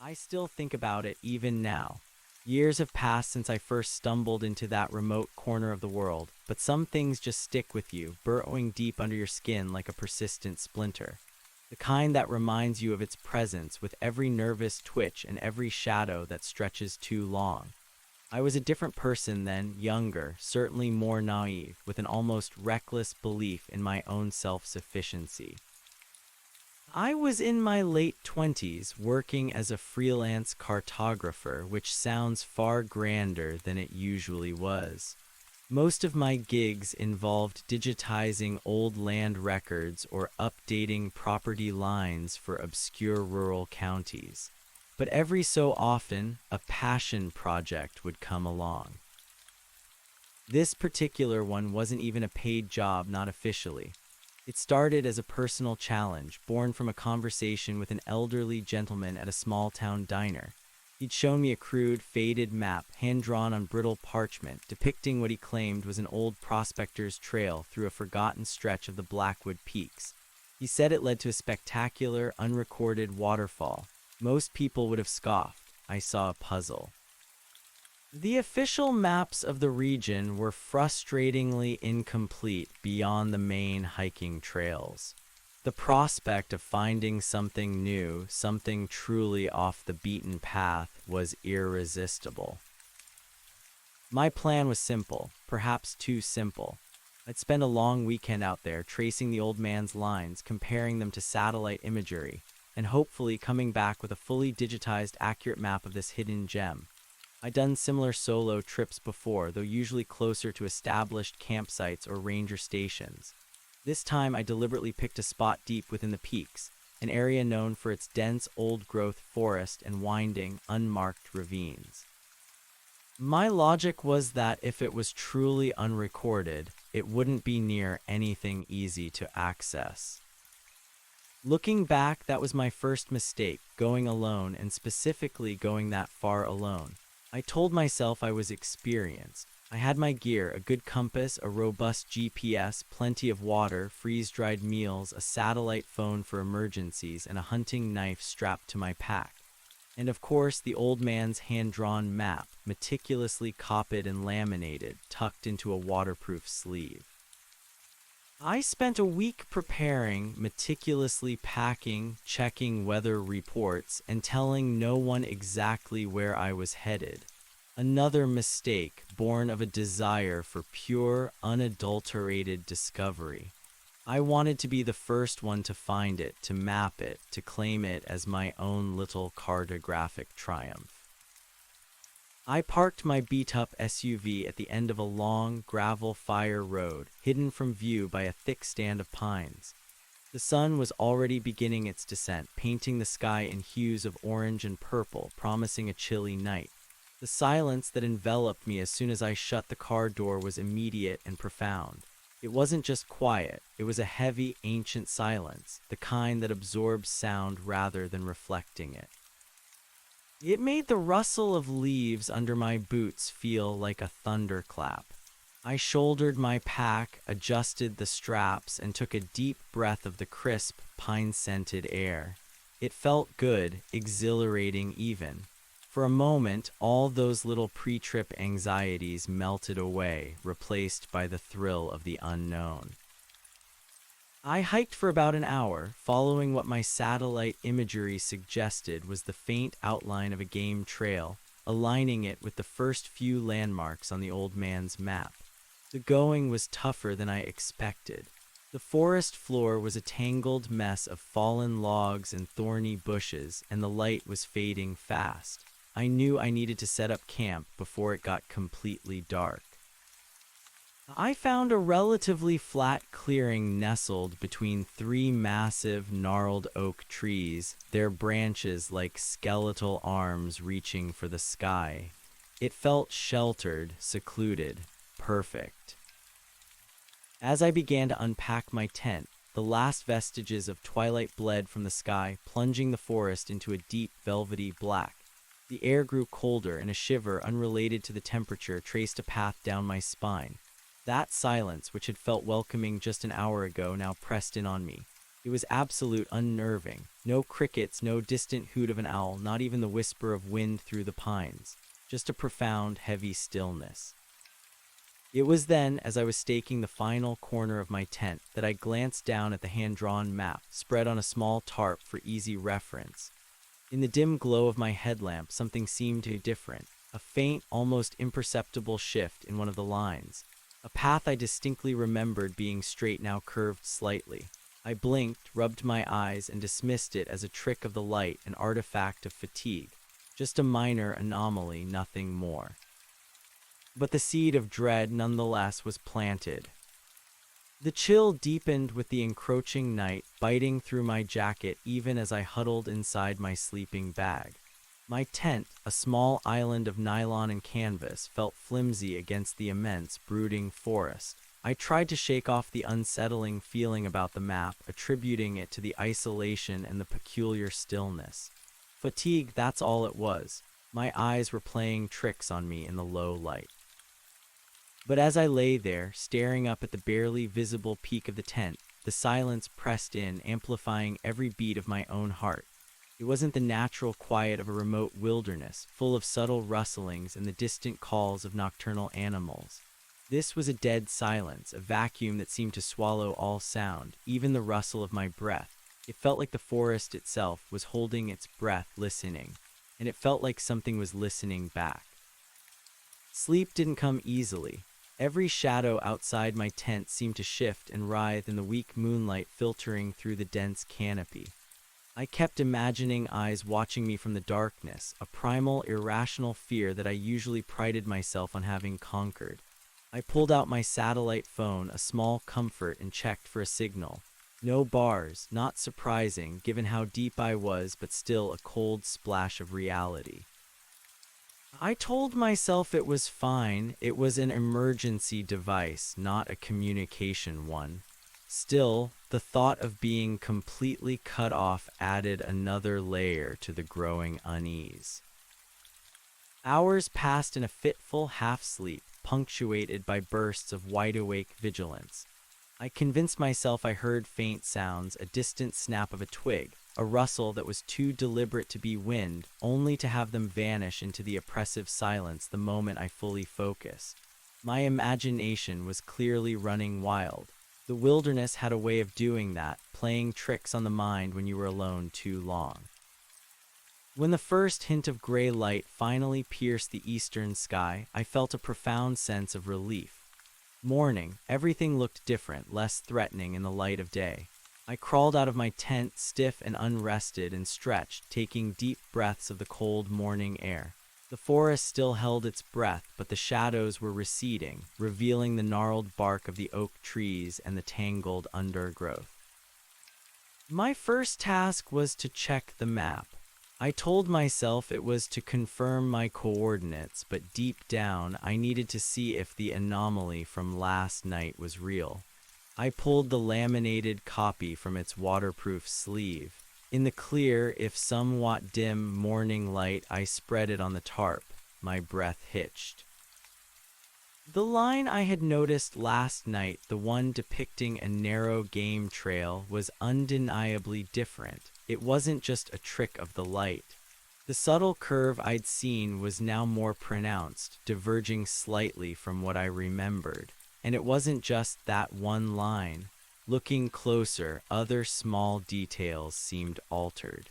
I still think about it even now. Years have passed since I first stumbled into that remote corner of the world, but some things just stick with you, burrowing deep under your skin like a persistent splinter. The kind that reminds you of its presence with every nervous twitch and every shadow that stretches too long. I was a different person then, younger, certainly more naive, with an almost reckless belief in my own self-sufficiency. I was in my late 20s working as a freelance cartographer, which sounds far grander than it usually was. Most of my gigs involved digitizing old land records or updating property lines for obscure rural counties. But every so often, a passion project would come along. This particular one wasn't even a paid job, not officially. It started as a personal challenge, born from a conversation with an elderly gentleman at a small-town diner. He'd shown me a crude, faded map, hand-drawn on brittle parchment, depicting what he claimed was an old prospector's trail through a forgotten stretch of the Blackwood Peaks. He said it led to a spectacular, unrecorded waterfall. Most people would have scoffed. I saw a puzzle. The official maps of the region were frustratingly incomplete beyond the main hiking trails. The prospect of finding something new, something truly off the beaten path, was irresistible. My plan was simple, perhaps too simple. I'd spend a long weekend out there tracing the old man's lines, comparing them to satellite imagery, and hopefully coming back with a fully digitized, accurate map of this hidden gem. I'd done similar solo trips before, though usually closer to established campsites or ranger stations. This time I deliberately picked a spot deep within the peaks, an area known for its dense old-growth forest and winding, unmarked ravines. My logic was that if it was truly unrecorded, it wouldn't be near anything easy to access. Looking back, that was my first mistake, going alone, and specifically going that far alone. I told myself I was experienced. I had my gear, a good compass, a robust GPS, plenty of water, freeze-dried meals, a satellite phone for emergencies, and a hunting knife strapped to my pack. And of course, the old man's hand-drawn map, meticulously copied and laminated, tucked into a waterproof sleeve. I spent a week preparing, meticulously packing, checking weather reports, and telling no one exactly where I was headed. Another mistake born of a desire for pure, unadulterated discovery. I wanted to be the first one to find it, to map it, to claim it as my own little cartographic triumph. I parked my beat-up SUV at the end of a long, gravel-fire road, hidden from view by a thick stand of pines. The sun was already beginning its descent, painting the sky in hues of orange and purple, promising a chilly night. The silence that enveloped me as soon as I shut the car door was immediate and profound. It wasn't just quiet, it was a heavy, ancient silence, the kind that absorbs sound rather than reflecting it. It made the rustle of leaves under my boots feel like a thunderclap. I shouldered my pack, adjusted the straps, and took a deep breath of the crisp, pine-scented air. It felt good, exhilarating even. For a moment, all those little pre-trip anxieties melted away, replaced by the thrill of the unknown. I hiked for about an hour, following what my satellite imagery suggested was the faint outline of a game trail, aligning it with the first few landmarks on the old man's map. The going was tougher than I expected. The forest floor was a tangled mess of fallen logs and thorny bushes, and the light was fading fast. I knew I needed to set up camp before it got completely dark. I found a relatively flat clearing nestled between three massive, gnarled oak trees, their branches like skeletal arms reaching for the sky. It felt sheltered, secluded, perfect. As I began to unpack my tent, the last vestiges of twilight bled from the sky, plunging the forest into a deep, velvety black. The air grew colder, and a shiver unrelated to the temperature traced a path down my spine. That silence, which had felt welcoming just an hour ago, now pressed in on me. It was absolute, unnerving. No crickets, no distant hoot of an owl, not even the whisper of wind through the pines. Just a profound, heavy stillness. It was then, as I was staking the final corner of my tent, that I glanced down at the hand-drawn map spread on a small tarp for easy reference. In the dim glow of my headlamp, something seemed different. A faint, almost imperceptible shift in one of the lines. A path I distinctly remembered being straight now curved slightly. I blinked, rubbed my eyes, and dismissed it as a trick of the light, an artifact of fatigue. Just a minor anomaly, nothing more. But the seed of dread, nonetheless, was planted. The chill deepened with the encroaching night, biting through my jacket even as I huddled inside my sleeping bag. My tent, a small island of nylon and canvas, felt flimsy against the immense, brooding forest. I tried to shake off the unsettling feeling about the map, attributing it to the isolation and the peculiar stillness. Fatigue, that's all it was. My eyes were playing tricks on me in the low light. But as I lay there, staring up at the barely visible peak of the tent, the silence pressed in, amplifying every beat of my own heart. It wasn't the natural quiet of a remote wilderness, full of subtle rustlings and the distant calls of nocturnal animals. This was a dead silence, a vacuum that seemed to swallow all sound, even the rustle of my breath. It felt like the forest itself was holding its breath, listening, and it felt like something was listening back. Sleep didn't come easily. Every shadow outside my tent seemed to shift and writhe in the weak moonlight filtering through the dense canopy. I kept imagining eyes watching me from the darkness, a primal, irrational fear that I usually prided myself on having conquered. I pulled out my satellite phone, a small comfort, and checked for a signal. No bars, not surprising, given how deep I was, but still a cold splash of reality. I told myself it was fine. It was an emergency device, not a communication one. Still, the thought of being completely cut off added another layer to the growing unease. Hours passed in a fitful half-sleep, punctuated by bursts of wide-awake vigilance. I convinced myself I heard faint sounds, a distant snap of a twig, a rustle that was too deliberate to be wind, only to have them vanish into the oppressive silence the moment I fully focused. My imagination was clearly running wild. The wilderness had a way of doing that, playing tricks on the mind when you were alone too long. When the first hint of gray light finally pierced the eastern sky, I felt a profound sense of relief. Morning, everything looked different, less threatening in the light of day. I crawled out of my tent, stiff and unrested, and stretched, taking deep breaths of the cold morning air. The forest still held its breath, but the shadows were receding, revealing the gnarled bark of the oak trees and the tangled undergrowth. My first task was to check the map. I told myself it was to confirm my coordinates, but deep down, I needed to see if the anomaly from last night was real. I pulled the laminated copy from its waterproof sleeve. In the clear, if somewhat dim, morning light, I spread it on the tarp. My breath hitched. The line I had noticed last night, the one depicting a narrow game trail, was undeniably different. It wasn't just a trick of the light. The subtle curve I'd seen was now more pronounced, diverging slightly from what I remembered. And it wasn't just that one line. Looking closer, other small details seemed altered.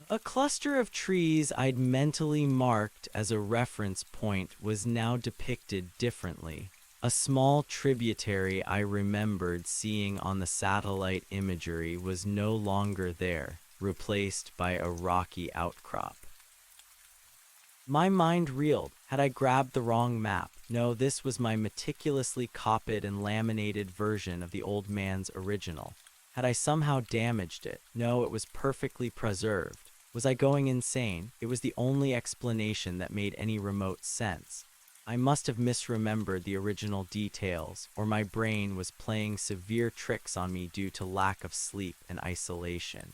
A cluster of trees I'd mentally marked as a reference point was now depicted differently. A small tributary I remembered seeing on the satellite imagery was no longer there, replaced by a rocky outcrop. My mind reeled. Had I grabbed the wrong map? No, this was my meticulously copied and laminated version of the old man's original. Had I somehow damaged it? No, it was perfectly preserved. Was I going insane? It was the only explanation that made any remote sense. I must have misremembered the original details, or my brain was playing severe tricks on me due to lack of sleep and isolation.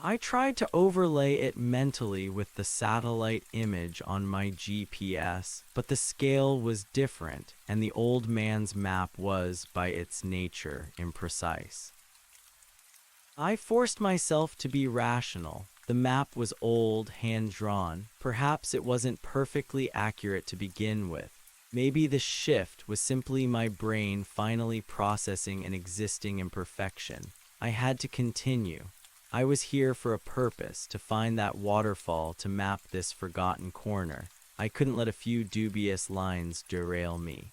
I tried to overlay it mentally with the satellite image on my GPS, but the scale was different, and the old man's map was, by its nature, imprecise. I forced myself to be rational. The map was old, hand-drawn. Perhaps it wasn't perfectly accurate to begin with. Maybe the shift was simply my brain finally processing an existing imperfection. I had to continue. I was here for a purpose, to find that waterfall, to map this forgotten corner. I couldn't let a few dubious lines derail me.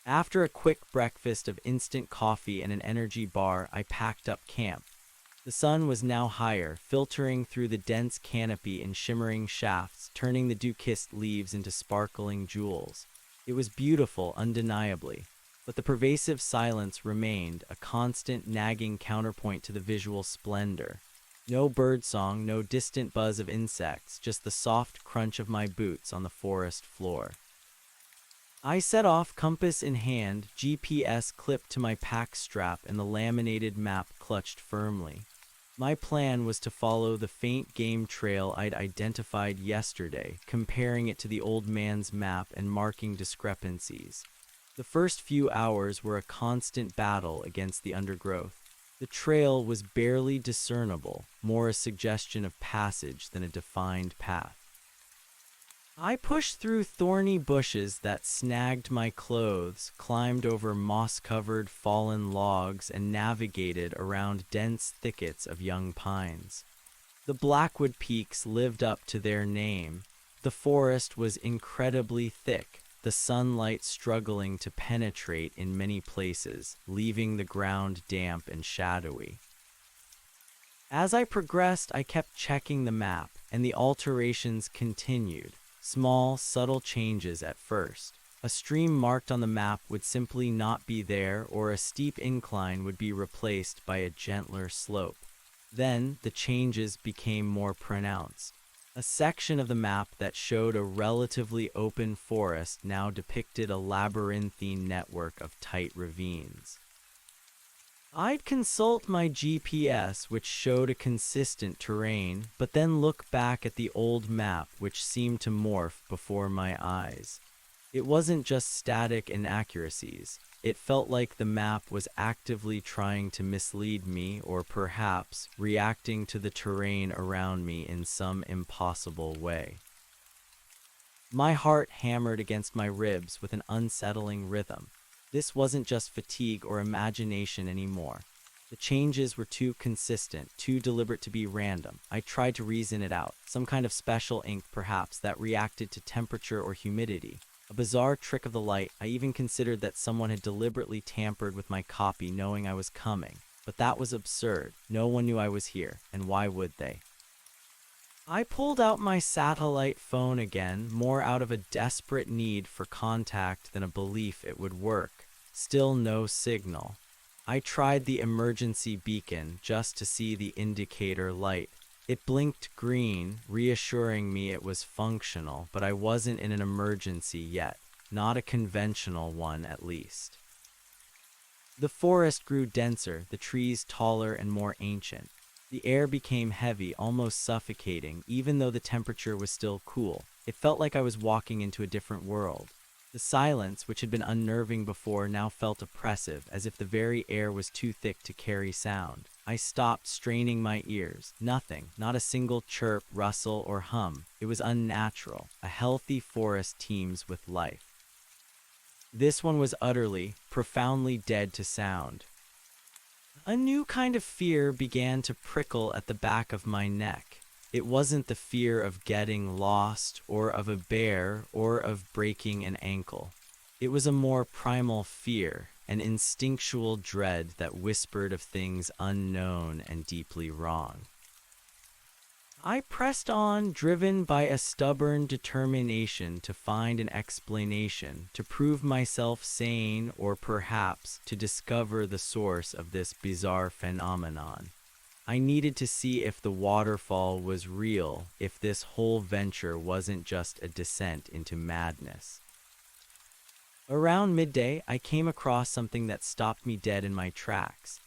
After a quick breakfast of instant coffee and an energy bar, I packed up camp. The sun was now higher, filtering through the dense canopy in shimmering shafts, turning the dew-kissed leaves into sparkling jewels. It was beautiful, undeniably, but the pervasive silence remained, a constant nagging counterpoint to the visual splendor. No birdsong, no distant buzz of insects, just the soft crunch of my boots on the forest floor. I set off, compass in hand, GPS clipped to my pack strap and the laminated map clutched firmly. My plan was to follow the faint game trail I'd identified yesterday, comparing it to the old man's map and marking discrepancies. The first few hours were a constant battle against the undergrowth. The trail was barely discernible, more a suggestion of passage than a defined path. I pushed through thorny bushes that snagged my clothes, climbed over moss-covered fallen logs, and navigated around dense thickets of young pines. The Blackwood Peaks lived up to their name. The forest was incredibly thick, the sunlight struggling to penetrate in many places, leaving the ground damp and shadowy. As I progressed, I kept checking the map, and the alterations continued. Small, subtle changes at first. A stream marked on the map would simply not be there, or a steep incline would be replaced by a gentler slope. Then, the changes became more pronounced. A section of the map that showed a relatively open forest now depicted a labyrinthine network of tight ravines. I'd consult my GPS, which showed a consistent terrain, but then look back at the old map, which seemed to morph before my eyes. It wasn't just static inaccuracies. It felt like the map was actively trying to mislead me, or perhaps reacting to the terrain around me in some impossible way. My heart hammered against my ribs with an unsettling rhythm. This wasn't just fatigue or imagination anymore. The changes were too consistent, too deliberate to be random. I tried to reason it out, some kind of special ink perhaps that reacted to temperature or humidity. A bizarre trick of the light. I even considered that someone had deliberately tampered with my copy knowing I was coming. But that was absurd. No one knew I was here, and why would they? I pulled out my satellite phone again, more out of a desperate need for contact than a belief it would work. Still no signal. I tried the emergency beacon just to see the indicator light. It blinked green, reassuring me it was functional, but I wasn't in an emergency yet. Not a conventional one, at least. The forest grew denser, the trees taller and more ancient. The air became heavy, almost suffocating, even though the temperature was still cool. It felt like I was walking into a different world. The silence, which had been unnerving before, now felt oppressive, as if the very air was too thick to carry sound. I stopped, straining my ears. Nothing, not a single chirp, rustle, or hum. It was unnatural. A healthy forest teems with life. This one was utterly, profoundly dead to sound. A new kind of fear began to prickle at the back of my neck. It wasn't the fear of getting lost, or of a bear, or of breaking an ankle. It was a more primal fear, an instinctual dread that whispered of things unknown and deeply wrong. I pressed on, driven by a stubborn determination to find an explanation, to prove myself sane, or perhaps to discover the source of this bizarre phenomenon. I needed to see if the waterfall was real, if this whole venture wasn't just a descent into madness. Around midday, I came across something that stopped me dead in my tracks.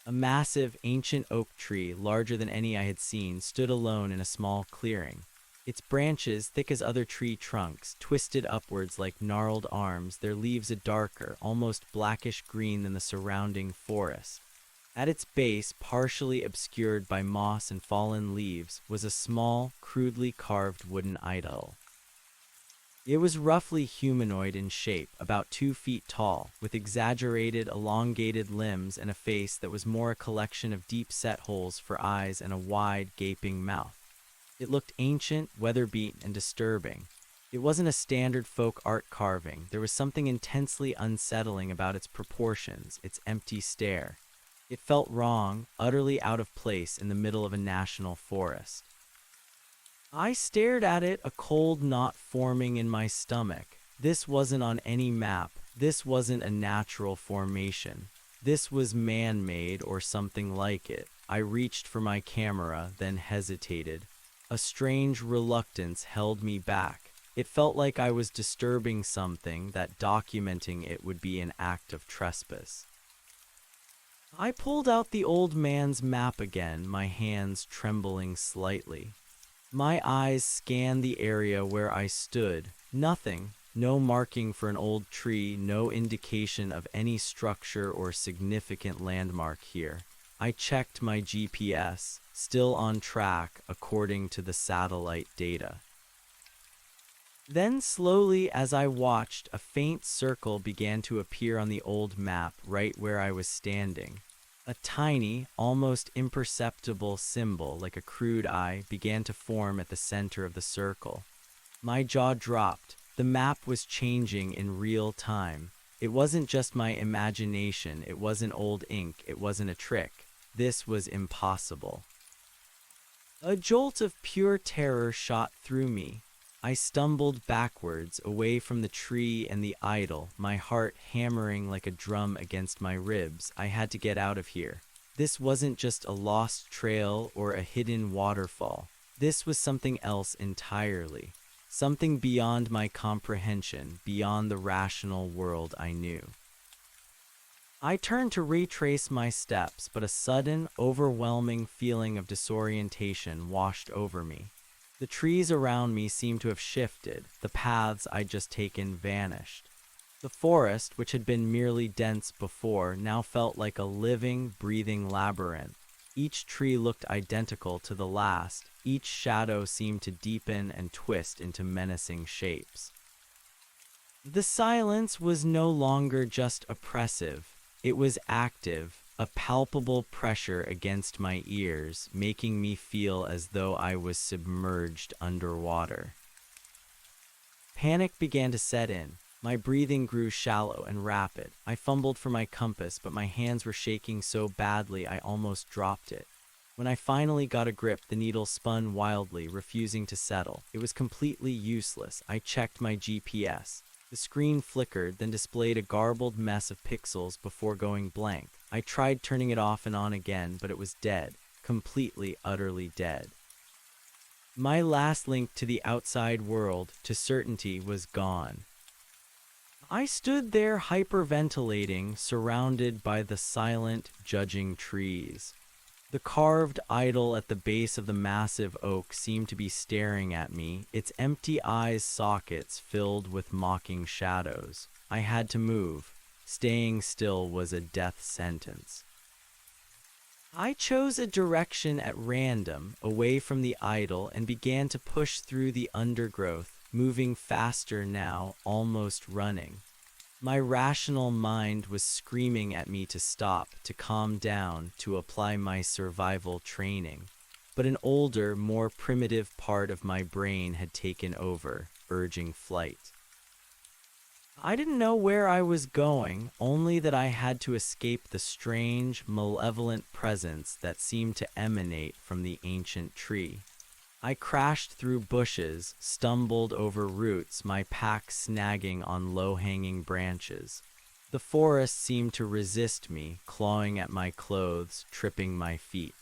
A massive, ancient oak tree, larger than any I had seen, stood alone in a small clearing. Its branches, thick as other tree trunks, twisted upwards like gnarled arms, their leaves a darker, almost blackish green than the surrounding forest. At its base, partially obscured by moss and fallen leaves, was a small, crudely carved wooden idol. It was roughly humanoid in shape, about 2 feet tall, with exaggerated, elongated limbs and a face that was more a collection of deep-set holes for eyes and a wide, gaping mouth. It looked ancient, weather-beaten, and disturbing. It wasn't a standard folk art carving. There was something intensely unsettling about its proportions, its empty stare. It felt wrong, utterly out of place in the middle of a national forest. I stared at it, a cold knot forming in my stomach. This wasn't on any map. This wasn't a natural formation. This was man-made or something like it. I reached for my camera, then hesitated. A strange reluctance held me back. It felt like I was disturbing something, that documenting it would be an act of trespass. I pulled out the old man's map again, my hands trembling slightly. My eyes scanned the area where I stood. Nothing. No marking for an old tree, no indication of any structure or significant landmark here. I checked my GPS, still on track according to the satellite data. Then slowly, as I watched, a faint circle began to appear on the old map right where I was standing. A tiny, almost imperceptible symbol, like a crude eye, began to form at the center of the circle. My jaw dropped. The map was changing in real time. It wasn't just my imagination, it wasn't old ink, it wasn't a trick. This was impossible. A jolt of pure terror shot through me. I stumbled backwards, away from the tree and the idol, my heart hammering like a drum against my ribs. I had to get out of here. This wasn't just a lost trail or a hidden waterfall. This was something else entirely. Something beyond my comprehension, beyond the rational world I knew. I turned to retrace my steps, but a sudden, overwhelming feeling of disorientation washed over me. The trees around me seemed to have shifted. The paths I'd just taken vanished. The forest, which had been merely dense before, now felt like a living, breathing labyrinth. Each tree looked identical to the last. Each shadow seemed to deepen and twist into menacing shapes. The silence was no longer just oppressive. It was active. A palpable pressure against my ears, making me feel as though I was submerged underwater. Panic began to set in. My breathing grew shallow and rapid. I fumbled for my compass, but my hands were shaking so badly I almost dropped it. When I finally got a grip, the needle spun wildly, refusing to settle. It was completely useless. I checked my GPS. The screen flickered, then displayed a garbled mess of pixels before going blank. I tried turning it off and on again, but it was dead. Completely, utterly dead. My last link to the outside world, to certainty, was gone. I stood there hyperventilating, surrounded by the silent, judging trees. The carved idol at the base of the massive oak seemed to be staring at me, its empty eyes' sockets filled with mocking shadows. I had to move. Staying still was a death sentence. I chose a direction at random, away from the idol, and began to push through the undergrowth, moving faster now, almost running. My rational mind was screaming at me to stop, to calm down, to apply my survival training. But an older, more primitive part of my brain had taken over, urging flight. I didn't know where I was going, only that I had to escape the strange, malevolent presence that seemed to emanate from the ancient tree. I crashed through bushes, stumbled over roots, my pack snagging on low-hanging branches. The forest seemed to resist me, clawing at my clothes, tripping my feet.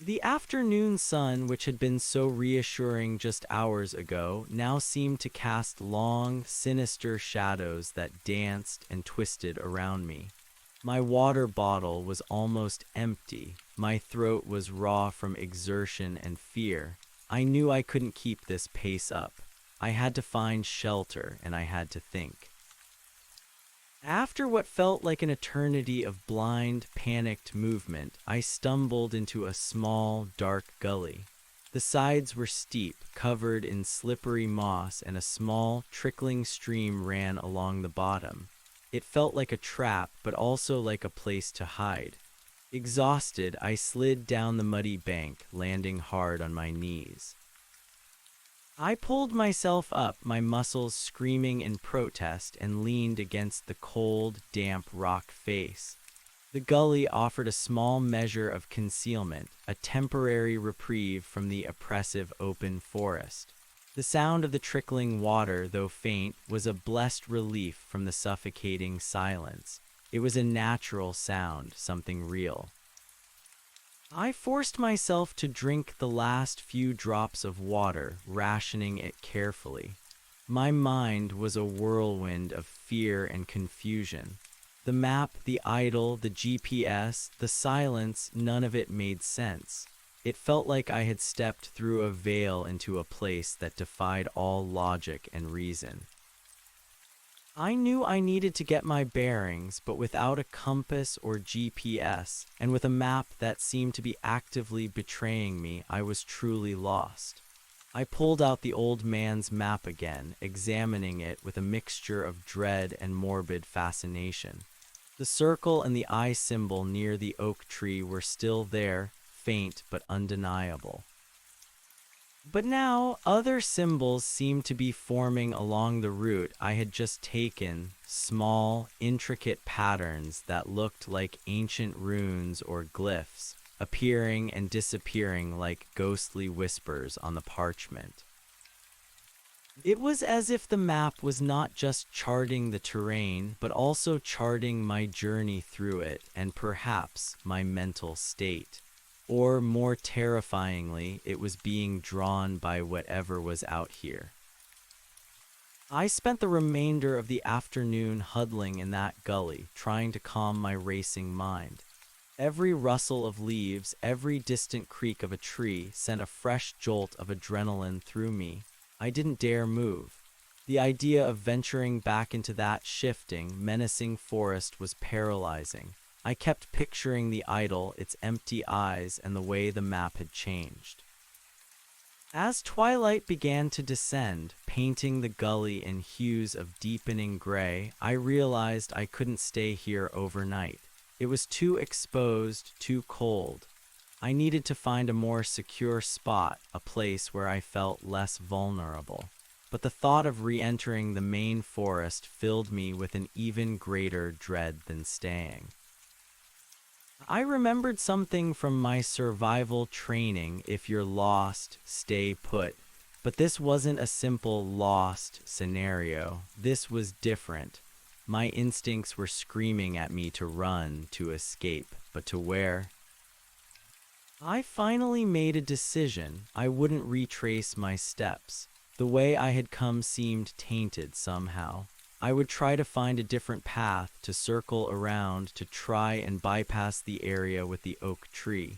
The afternoon sun, which had been so reassuring just hours ago, now seemed to cast long, sinister shadows that danced and twisted around me. My water bottle was almost empty. My throat was raw from exertion and fear. I knew I couldn't keep this pace up. I had to find shelter, and I had to think. After what felt like an eternity of blind, panicked movement, I stumbled into a small, dark gully. The sides were steep, covered in slippery moss, and a small, trickling stream ran along the bottom. It felt like a trap, but also like a place to hide. Exhausted, I slid down the muddy bank, landing hard on my knees. I pulled myself up, my muscles screaming in protest, and leaned against the cold, damp rock face. The gully offered a small measure of concealment, a temporary reprieve from the oppressive open forest. The sound of the trickling water, though faint, was a blessed relief from the suffocating silence. It was a natural sound, something real. I forced myself to drink the last few drops of water, rationing it carefully. My mind was a whirlwind of fear and confusion. The map, the idol, the GPS, the silence, none of it made sense. It felt like I had stepped through a veil into a place that defied all logic and reason. I knew I needed to get my bearings, but without a compass or GPS, and with a map that seemed to be actively betraying me, I was truly lost. I pulled out the old man's map again, examining it with a mixture of dread and morbid fascination. The circle and the eye symbol near the oak tree were still there, faint but undeniable. But now, other symbols seemed to be forming along the route I had just taken, small, intricate patterns that looked like ancient runes or glyphs, appearing and disappearing like ghostly whispers on the parchment. It was as if the map was not just charting the terrain, but also charting my journey through it and perhaps my mental state. Or, more terrifyingly, it was being drawn by whatever was out here. I spent the remainder of the afternoon huddling in that gully, trying to calm my racing mind. Every rustle of leaves, every distant creak of a tree sent a fresh jolt of adrenaline through me. I didn't dare move. The idea of venturing back into that shifting, menacing forest was paralyzing. I kept picturing the idol, its empty eyes, and the way the map had changed. As twilight began to descend, painting the gully in hues of deepening gray, I realized I couldn't stay here overnight. It was too exposed, too cold. I needed to find a more secure spot, a place where I felt less vulnerable. But the thought of re-entering the main forest filled me with an even greater dread than staying. I remembered something from my survival training: if you're lost, stay put. But this wasn't a simple lost scenario. This was different. My instincts were screaming at me to run, to escape, but to where? I finally made a decision. I wouldn't retrace my steps. The way I had come seemed tainted somehow. I would try to find a different path, to circle around, to try and bypass the area with the oak tree.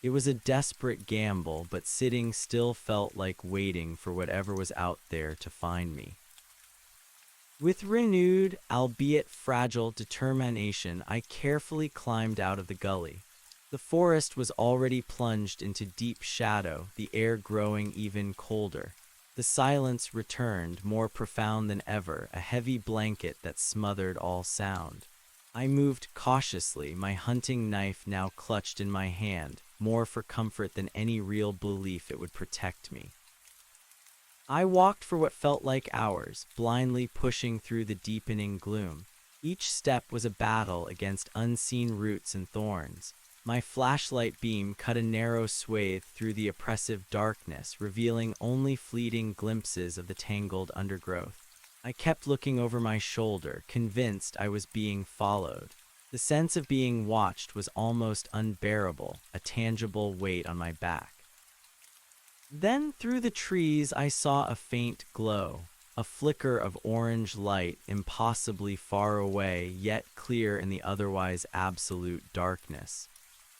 It was a desperate gamble, but sitting still felt like waiting for whatever was out there to find me. With renewed, albeit fragile, determination, I carefully climbed out of the gully. The forest was already plunged into deep shadow, the air growing even colder. The silence returned, more profound than ever, a heavy blanket that smothered all sound. I moved cautiously, my hunting knife now clutched in my hand, more for comfort than any real belief it would protect me. I walked for what felt like hours, blindly pushing through the deepening gloom. Each step was a battle against unseen roots and thorns. My flashlight beam cut a narrow swathe through the oppressive darkness, revealing only fleeting glimpses of the tangled undergrowth. I kept looking over my shoulder, convinced I was being followed. The sense of being watched was almost unbearable, a tangible weight on my back. Then, through the trees, I saw a faint glow, a flicker of orange light, impossibly far away, yet clear in the otherwise absolute darkness.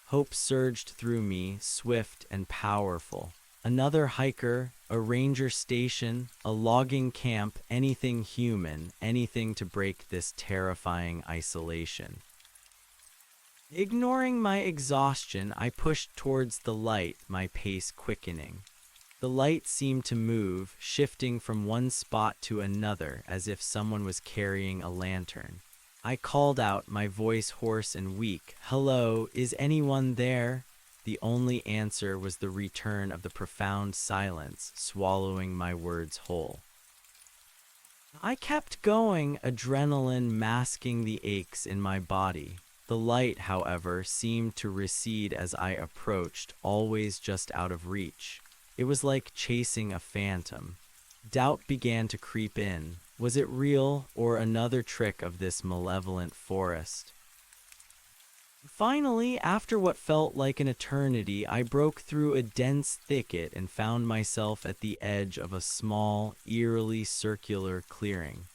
Hope surged through me, swift and powerful. Another hiker, a ranger station, a logging camp, anything human, anything to break this terrifying isolation. Ignoring my exhaustion, I pushed towards the light, my pace quickening. The light seemed to move, shifting from one spot to another as if someone was carrying a lantern. I called out, my voice hoarse and weak, "Hello, is anyone there?" The only answer was the return of the profound silence, swallowing my words whole. I kept going, adrenaline masking the aches in my body. The light, however, seemed to recede as I approached, always just out of reach. It was like chasing a phantom. Doubt began to creep in. Was it real, or another trick of this malevolent forest? Finally, after what felt like an eternity, I broke through a dense thicket and found myself at the edge of a small, eerily circular clearing.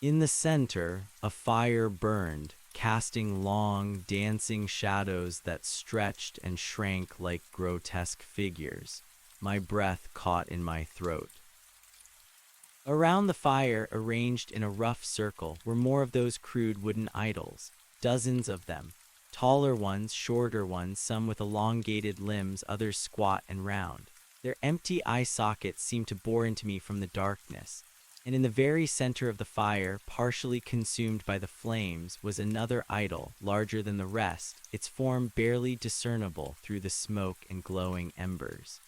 In the center, a fire burned, casting long, dancing shadows that stretched and shrank like grotesque figures. My breath caught in my throat. Around the fire, arranged in a rough circle, were more of those crude wooden idols, dozens of them. Taller ones, shorter ones, some with elongated limbs, others squat and round. Their empty eye sockets seemed to bore into me from the darkness. And in the very center of the fire, partially consumed by the flames, was another idol, larger than the rest, its form barely discernible through the smoke and glowing embers.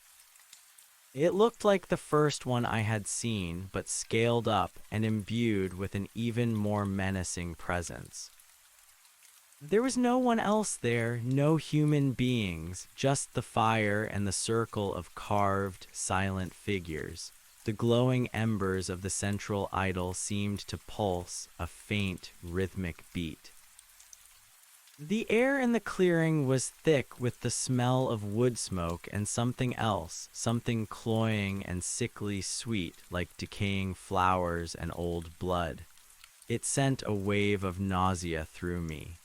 It looked like the first one I had seen, but scaled up and imbued with an even more menacing presence. There was no one else there, no human beings, just the fire and the circle of carved, silent figures. The glowing embers of the central idol seemed to pulse, a faint, rhythmic beat. The air in the clearing was thick with the smell of wood smoke and something else, something cloying and sickly sweet, like decaying flowers and old blood. It sent a wave of nausea through me.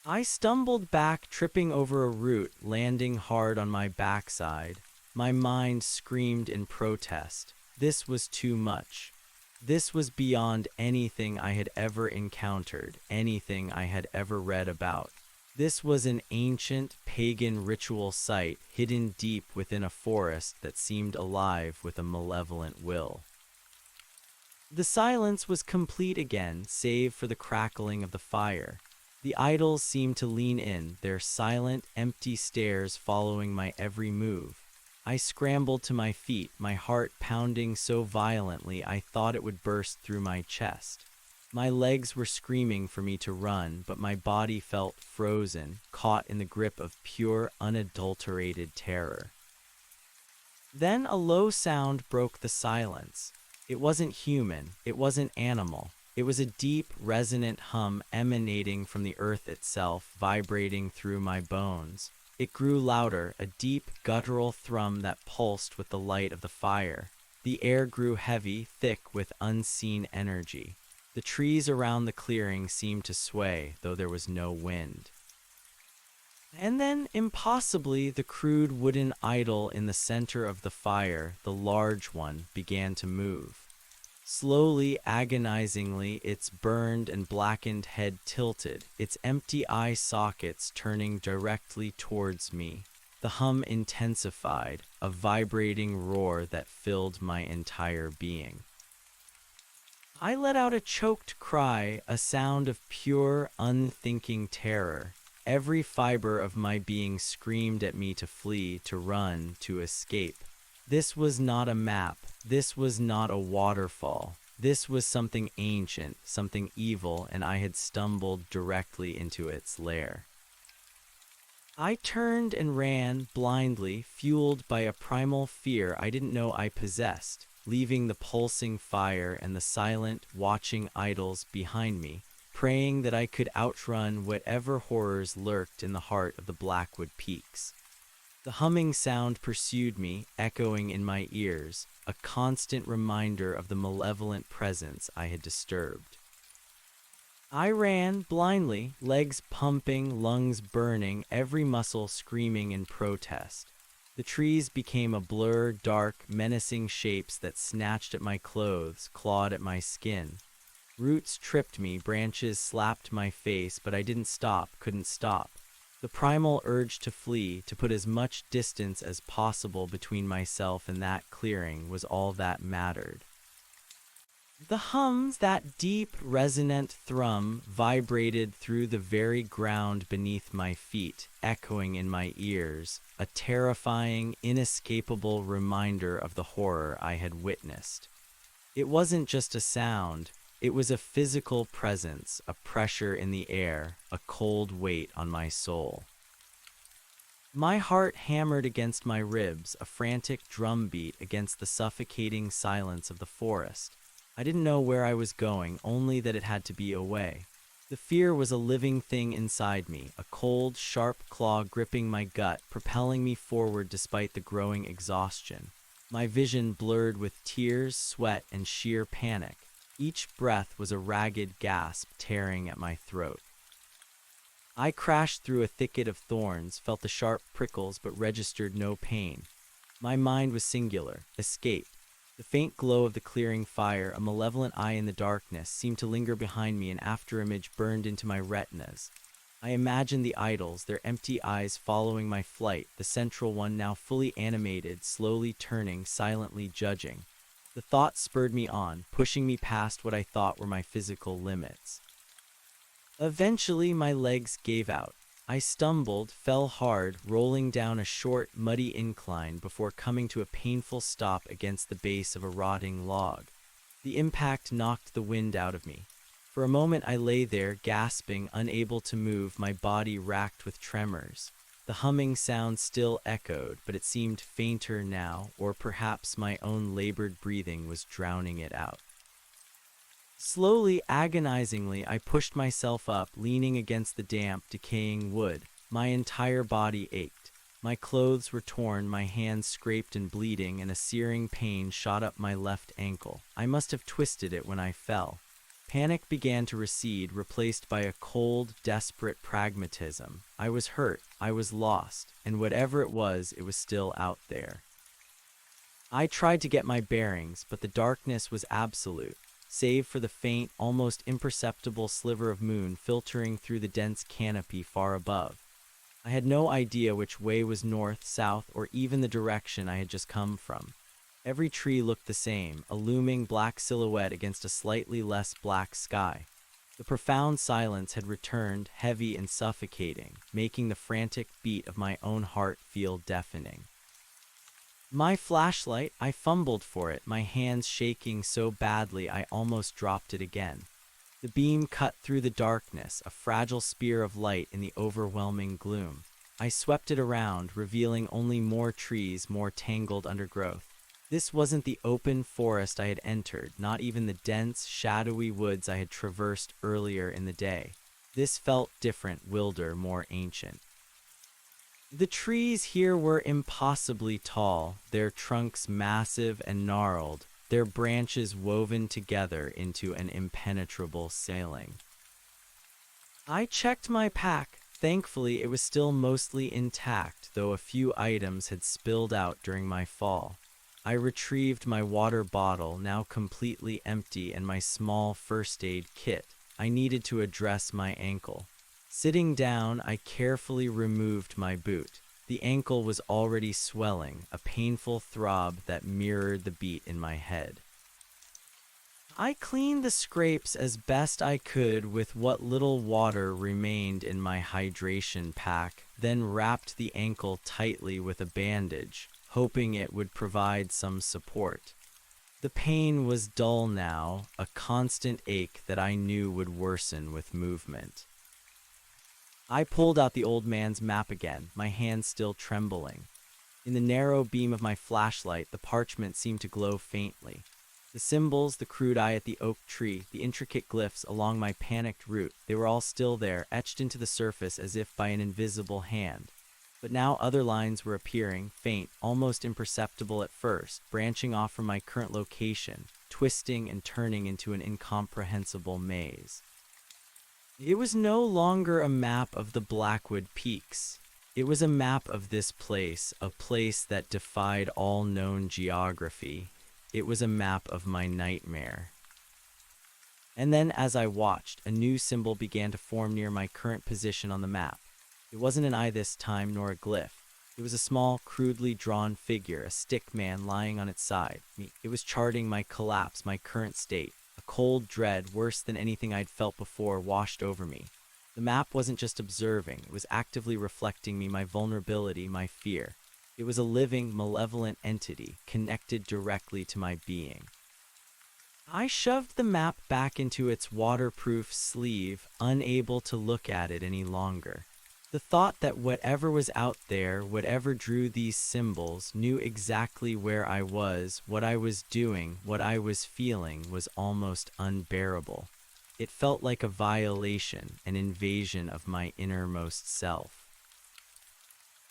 I stumbled back, tripping over a root, landing hard on my backside. My mind screamed in protest. This was too much. This was beyond anything I had ever encountered, anything I had ever read about. This was an ancient, pagan ritual site hidden deep within a forest that seemed alive with a malevolent will. The silence was complete again, save for the crackling of the fire. The idols seemed to lean in, their silent, empty stares following my every move. I scrambled to my feet, my heart pounding so violently I thought it would burst through my chest. My legs were screaming for me to run, but my body felt frozen, caught in the grip of pure, unadulterated terror. Then a low sound broke the silence. It wasn't human, it wasn't animal. It was a deep, resonant hum emanating from the earth itself, vibrating through my bones. It grew louder, a deep, guttural thrum that pulsed with the light of the fire. The air grew heavy, thick with unseen energy. The trees around the clearing seemed to sway, though there was no wind. And then, impossibly, the crude wooden idol in the center of the fire, the large one, began to move. Slowly, agonizingly, its burned and blackened head tilted, its empty eye sockets turning directly towards me. The hum intensified, a vibrating roar that filled my entire being. I let out a choked cry, a sound of pure, unthinking terror. Every fiber of my being screamed at me to flee, to run, to escape. This was not a map. This was not a waterfall. This was something ancient, something evil, and I had stumbled directly into its lair. I turned and ran, blindly, fueled by a primal fear I didn't know I possessed, leaving the pulsing fire and the silent, watching idols behind me, praying that I could outrun whatever horrors lurked in the heart of the Blackwood Peaks. The humming sound pursued me, echoing in my ears, a constant reminder of the malevolent presence I had disturbed. I ran blindly, legs pumping, lungs burning, every muscle screaming in protest. The trees became a blur, dark, menacing shapes that snatched at my clothes, clawed at my skin. Roots tripped me, branches slapped my face, but I didn't stop, couldn't stop. The primal urge to flee, to put as much distance as possible between myself and that clearing, was all that mattered. The hums, that deep, resonant thrum, vibrated through the very ground beneath my feet, echoing in my ears, a terrifying, inescapable reminder of the horror I had witnessed. It wasn't just a sound, it was a physical presence, a pressure in the air, a cold weight on my soul. My heart hammered against my ribs, a frantic drumbeat against the suffocating silence of the forest. I didn't know where I was going, only that it had to be away. The fear was a living thing inside me, a cold, sharp claw gripping my gut, propelling me forward despite the growing exhaustion. My vision blurred with tears, sweat, and sheer panic. Each breath was a ragged gasp tearing at my throat. I crashed through a thicket of thorns, felt the sharp prickles but registered no pain. My mind was singular, escape. The faint glow of the clearing fire, a malevolent eye in the darkness, seemed to linger behind me, an afterimage burned into my retinas. I imagined the idols, their empty eyes following my flight, the central one now fully animated, slowly turning, silently judging. The thought spurred me on, pushing me past what I thought were my physical limits. Eventually, my legs gave out. I stumbled, fell hard, rolling down a short, muddy incline before coming to a painful stop against the base of a rotting log. The impact knocked the wind out of me. For a moment I lay there, gasping, unable to move, my body racked with tremors. The humming sound still echoed, but it seemed fainter now, or perhaps my own labored breathing was drowning it out. Slowly, agonizingly, I pushed myself up, leaning against the damp, decaying wood. My entire body ached. My clothes were torn, my hands scraped and bleeding, and a searing pain shot up my left ankle. I must have twisted it when I fell. Panic began to recede, replaced by a cold, desperate pragmatism. I was hurt, I was lost, and whatever it was still out there. I tried to get my bearings, but the darkness was absolute, save for the faint, almost imperceptible sliver of moon filtering through the dense canopy far above. I had no idea which way was north, south, or even the direction I had just come from. Every tree looked the same, a looming black silhouette against a slightly less black sky. The profound silence had returned, heavy and suffocating, making the frantic beat of my own heart feel deafening. My flashlight, I fumbled for it, my hands shaking so badly I almost dropped it again. The beam cut through the darkness, a fragile spear of light in the overwhelming gloom. I swept it around, revealing only more trees, more tangled undergrowth. This wasn't the open forest I had entered, not even the dense, shadowy woods I had traversed earlier in the day. This felt different, wilder, more ancient. The trees here were impossibly tall, their trunks massive and gnarled, their branches woven together into an impenetrable ceiling. I checked my pack. Thankfully, it was still mostly intact, though a few items had spilled out during my fall. I retrieved my water bottle, now completely empty, and my small first aid kit. I needed to address my ankle. Sitting down, I carefully removed my boot. The ankle was already swelling, a painful throb that mirrored the beat in my head. I cleaned the scrapes as best I could with what little water remained in my hydration pack, then wrapped the ankle tightly with a bandage, hoping it would provide some support. The pain was dull now, a constant ache that I knew would worsen with movement. I pulled out the old man's map again, my hands still trembling. In the narrow beam of my flashlight, the parchment seemed to glow faintly. The symbols, the crude eye at the oak tree, the intricate glyphs along my panicked route, they were all still there, etched into the surface as if by an invisible hand. But now other lines were appearing, faint, almost imperceptible at first, branching off from my current location, twisting and turning into an incomprehensible maze. It was no longer a map of the Blackwood Peaks. It was a map of this place, a place that defied all known geography. It was a map of my nightmare. And then, as I watched, a new symbol began to form near my current position on the map. It wasn't an eye this time, nor a glyph. It was a small, crudely drawn figure, a stick man lying on its side. It was charting my collapse, my current state. A cold dread, worse than anything I'd felt before, washed over me. The map wasn't just observing, it was actively reflecting me, my vulnerability, my fear. It was a living, malevolent entity, connected directly to my being. I shoved the map back into its waterproof sleeve, unable to look at it any longer. The thought that whatever was out there, whatever drew these symbols, knew exactly where I was, what I was doing, what I was feeling, was almost unbearable. It felt like a violation, an invasion of my innermost self.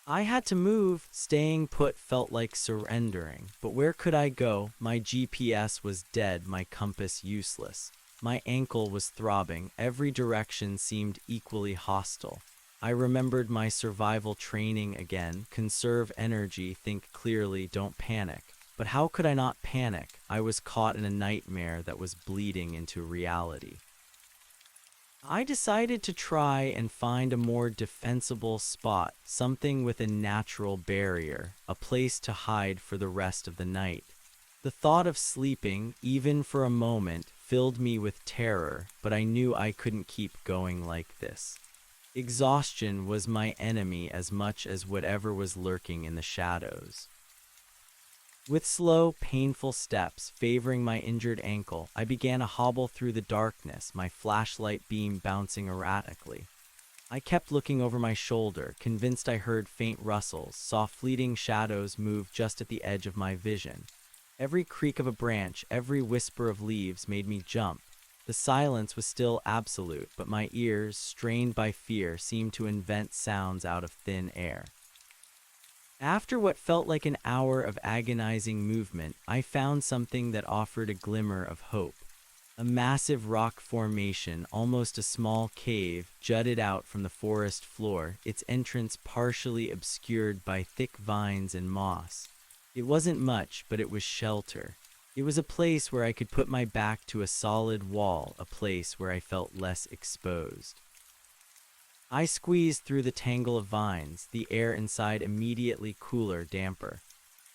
I had to move. Staying put felt like surrendering. But where could I go? My GPS was dead, my compass useless. My ankle was throbbing. Every direction seemed equally hostile. I remembered my survival training again. Conserve energy, think clearly, don't panic. But how could I not panic? I was caught in a nightmare that was bleeding into reality. I decided to try and find a more defensible spot, something with a natural barrier, a place to hide for the rest of the night. The thought of sleeping, even for a moment, filled me with terror, but I knew I couldn't keep going like this. Exhaustion was my enemy as much as whatever was lurking in the shadows. With slow, painful steps favoring my injured ankle, I began to hobble through the darkness, my flashlight beam bouncing erratically. I kept looking over my shoulder, convinced I heard faint rustles, saw fleeting shadows move just at the edge of my vision. Every creak of a branch, every whisper of leaves made me jump. The silence was still absolute, but my ears, strained by fear, seemed to invent sounds out of thin air. After what felt like an hour of agonizing movement, I found something that offered a glimmer of hope. A massive rock formation, almost a small cave, jutted out from the forest floor, its entrance partially obscured by thick vines and moss. It wasn't much, but it was shelter. It was a place where I could put my back to a solid wall, a place where I felt less exposed. I squeezed through the tangle of vines, the air inside immediately cooler, damper.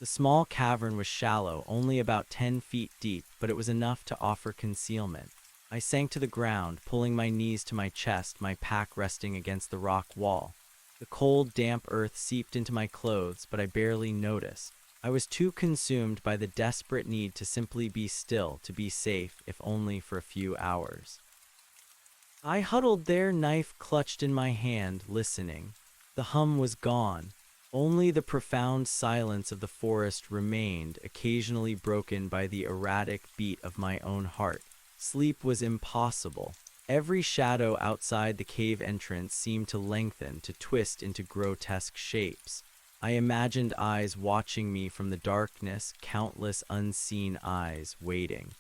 The small cavern was shallow, only about 10 feet deep, but it was enough to offer concealment. I sank to the ground, pulling my knees to my chest, my pack resting against the rock wall. The cold, damp earth seeped into my clothes, but I barely noticed. I was too consumed by the desperate need to simply be still, to be safe, if only for a few hours. I huddled there, knife clutched in my hand, listening. The hum was gone. Only the profound silence of the forest remained, occasionally broken by the erratic beat of my own heart. Sleep was impossible. Every shadow outside the cave entrance seemed to lengthen, to twist into grotesque shapes. I imagined eyes watching me from the darkness, countless unseen eyes waiting.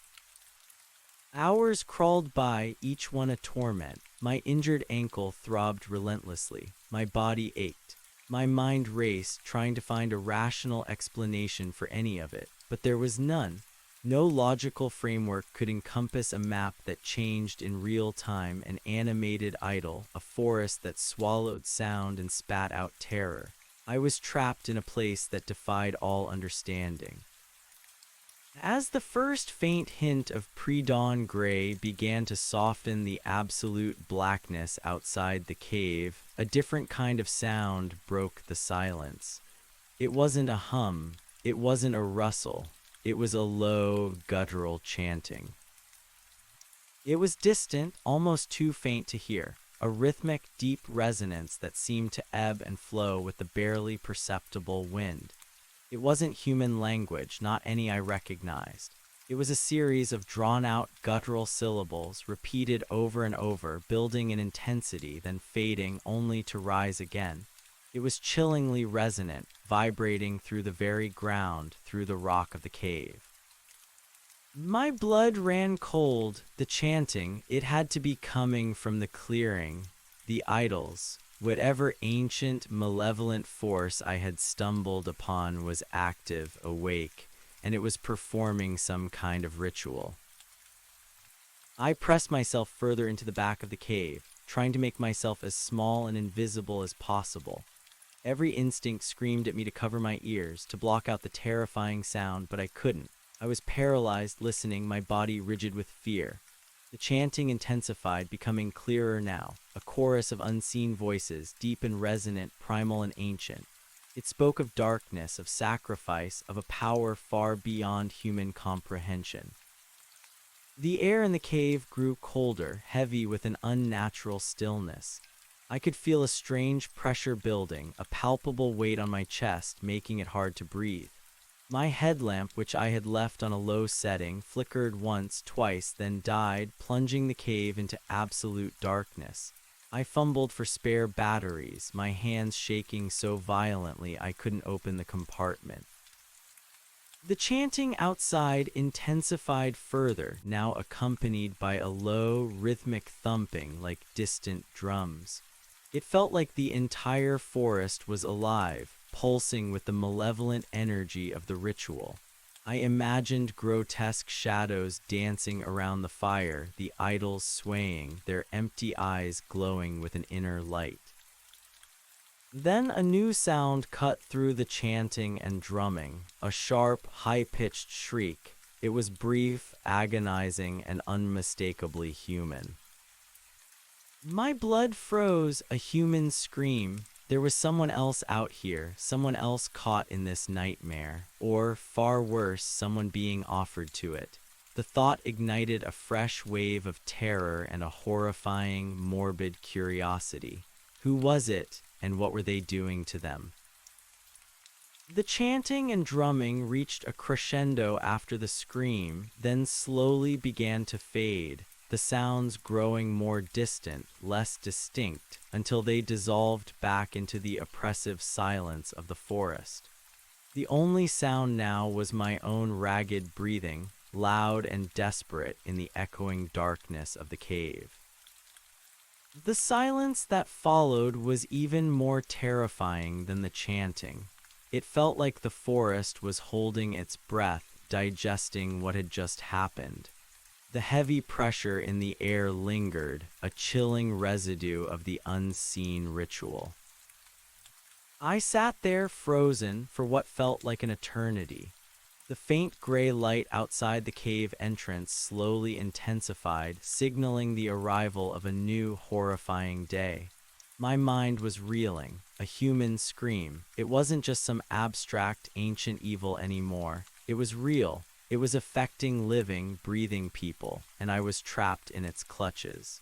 Hours crawled by, each one a torment. My injured ankle throbbed relentlessly. My body ached. My mind raced, trying to find a rational explanation for any of it. But there was none. No logical framework could encompass a map that changed in real time, an animated idol, a forest that swallowed sound and spat out terror. I was trapped in a place that defied all understanding. As the first faint hint of pre-dawn gray began to soften the absolute blackness outside the cave, a different kind of sound broke the silence. It wasn't a hum, it wasn't a rustle, it was a low, guttural chanting. It was distant, almost too faint to hear, a rhythmic, deep resonance that seemed to ebb and flow with the barely perceptible wind. It wasn't human language, not any I recognized. It was a series of drawn-out guttural syllables, repeated over and over, building in intensity, then fading only to rise again. It was chillingly resonant, vibrating through the very ground, through the rock of the cave. My blood ran cold. The chanting, it had to be coming from the clearing, the idols. Whatever ancient, malevolent force I had stumbled upon was active, awake, and it was performing some kind of ritual. I pressed myself further into the back of the cave, trying to make myself as small and invisible as possible. Every instinct screamed at me to cover my ears, to block out the terrifying sound, but I couldn't. I was paralyzed, listening, my body rigid with fear. The chanting intensified, becoming clearer now, a chorus of unseen voices, deep and resonant, primal and ancient. It spoke of darkness, of sacrifice, of a power far beyond human comprehension. The air in the cave grew colder, heavy with an unnatural stillness. I could feel a strange pressure building, a palpable weight on my chest, making it hard to breathe. My headlamp, which I had left on a low setting, flickered once, twice, then died, plunging the cave into absolute darkness. I fumbled for spare batteries, my hands shaking so violently I couldn't open the compartment. The chanting outside intensified further, now accompanied by a low, rhythmic thumping like distant drums. It felt like the entire forest was alive, pulsing with the malevolent energy of the ritual. I imagined grotesque shadows dancing around the fire, the idols swaying, their empty eyes glowing with an inner light. Then a new sound cut through the chanting and drumming, a sharp, high-pitched shriek. It was brief, agonizing, and unmistakably human. My blood froze, a human scream. There was someone else out here, someone else caught in this nightmare, or, far worse, someone being offered to it. The thought ignited a fresh wave of terror and a horrifying, morbid curiosity. Who was it, and what were they doing to them? The chanting and drumming reached a crescendo after the scream, then slowly began to fade, the sounds growing more distant, less distinct, until they dissolved back into the oppressive silence of the forest. The only sound now was my own ragged breathing, loud and desperate in the echoing darkness of the cave. The silence that followed was even more terrifying than the chanting. It felt like the forest was holding its breath, digesting what had just happened. The heavy pressure in the air lingered, a chilling residue of the unseen ritual. I sat there frozen for what felt like an eternity. The faint gray light outside the cave entrance slowly intensified, signaling the arrival of a new horrifying day. My mind was reeling, a human scream. It wasn't just some abstract, ancient evil anymore. It was real. It was affecting living, breathing people, and I was trapped in its clutches.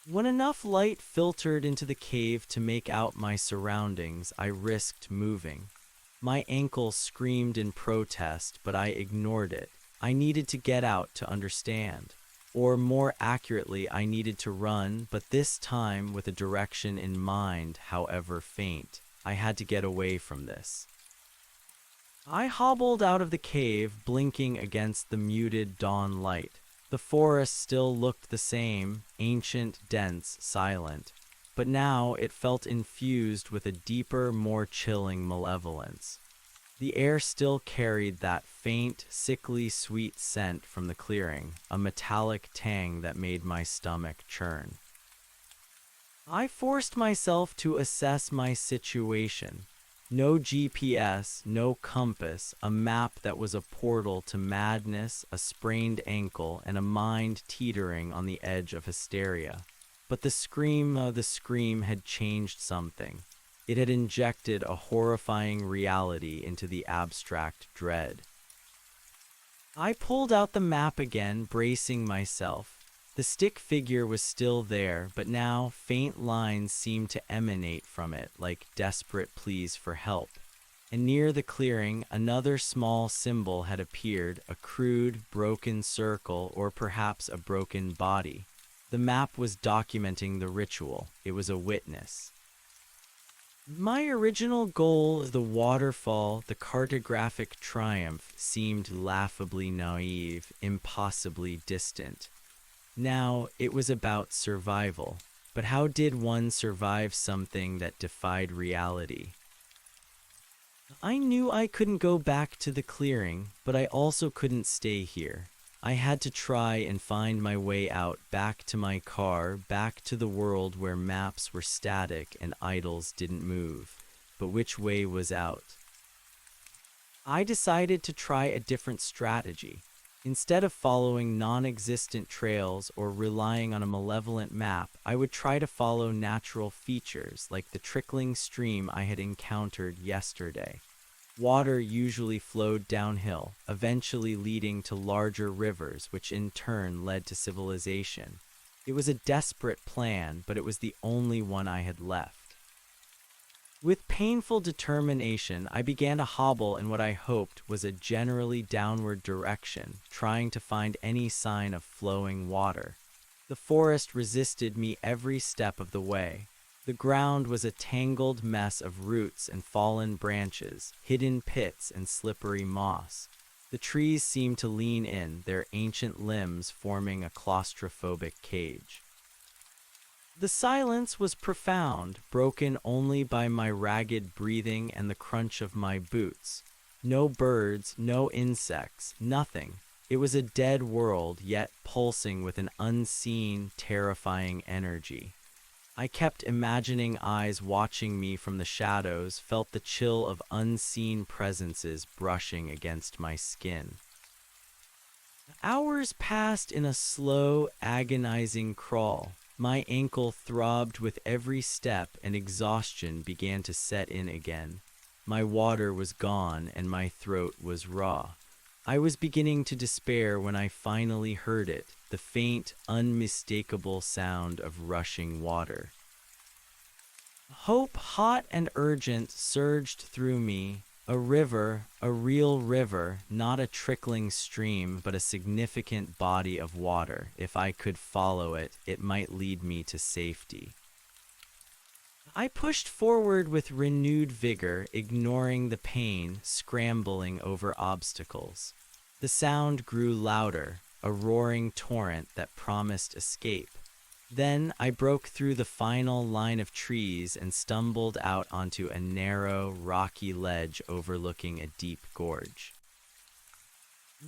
When enough light filtered into the cave to make out my surroundings, I risked moving. My ankle screamed in protest, but I ignored it. I needed to get out to understand. Or more accurately, I needed to run, but this time with a direction in mind, however faint. I had to get away from this. I hobbled out of the cave, blinking against the muted dawn light. The forest still looked the same, ancient, dense, silent. But now it felt infused with a deeper, more chilling malevolence. The air still carried that faint, sickly sweet scent from the clearing, a metallic tang that made my stomach churn. I forced myself to assess my situation. No GPS, no compass, a map that was a portal to madness, a sprained ankle, and a mind teetering on the edge of hysteria. But the scream had changed something. It had injected a horrifying reality into the abstract dread. I pulled out the map again, bracing myself. The stick figure was still there, but now faint lines seemed to emanate from it, like desperate pleas for help. And near the clearing, another small symbol had appeared, a crude, broken circle, or perhaps a broken body. The map was documenting the ritual. It was a witness. My original goal, the waterfall, the cartographic triumph, seemed laughably naive, impossibly distant. Now it was about survival. but how did one survive something that defied reality? I knew I couldn't go back to the clearing, but I also couldn't stay here. I had to try and find my way out, back to my car, back to the world where maps were static and idols didn't move. But which way was out? I decided to try a different strategy. Instead of following non-existent trails or relying on a malevolent map, I would try to follow natural features like the trickling stream I had encountered yesterday. Water usually flowed downhill, eventually leading to larger rivers, which in turn led to civilization. It was a desperate plan, but it was the only one I had left. With painful determination, I began to hobble in what I hoped was a generally downward direction, trying to find any sign of flowing water. The forest resisted me every step of the way. The ground was a tangled mess of roots and fallen branches, hidden pits and slippery moss. The trees seemed to lean in, their ancient limbs forming a claustrophobic cage. The silence was profound, broken only by my ragged breathing and the crunch of my boots. No birds, no insects, nothing. It was a dead world, yet pulsing with an unseen, terrifying energy. I kept imagining eyes watching me from the shadows, felt the chill of unseen presences brushing against my skin. Hours passed in a slow, agonizing crawl. My ankle throbbed with every step and exhaustion began to set in again. My water was gone and my throat was raw. I was beginning to despair when I finally heard it, the faint, unmistakable sound of rushing water. Hope, hot and urgent, surged through me. A river, a real river, not a trickling stream, but a significant body of water. If I could follow it, it might lead me to safety. I pushed forward with renewed vigor, ignoring the pain, scrambling over obstacles. The sound grew louder, a roaring torrent that promised escape. Then I broke through the final line of trees and stumbled out onto a narrow, rocky ledge overlooking a deep gorge.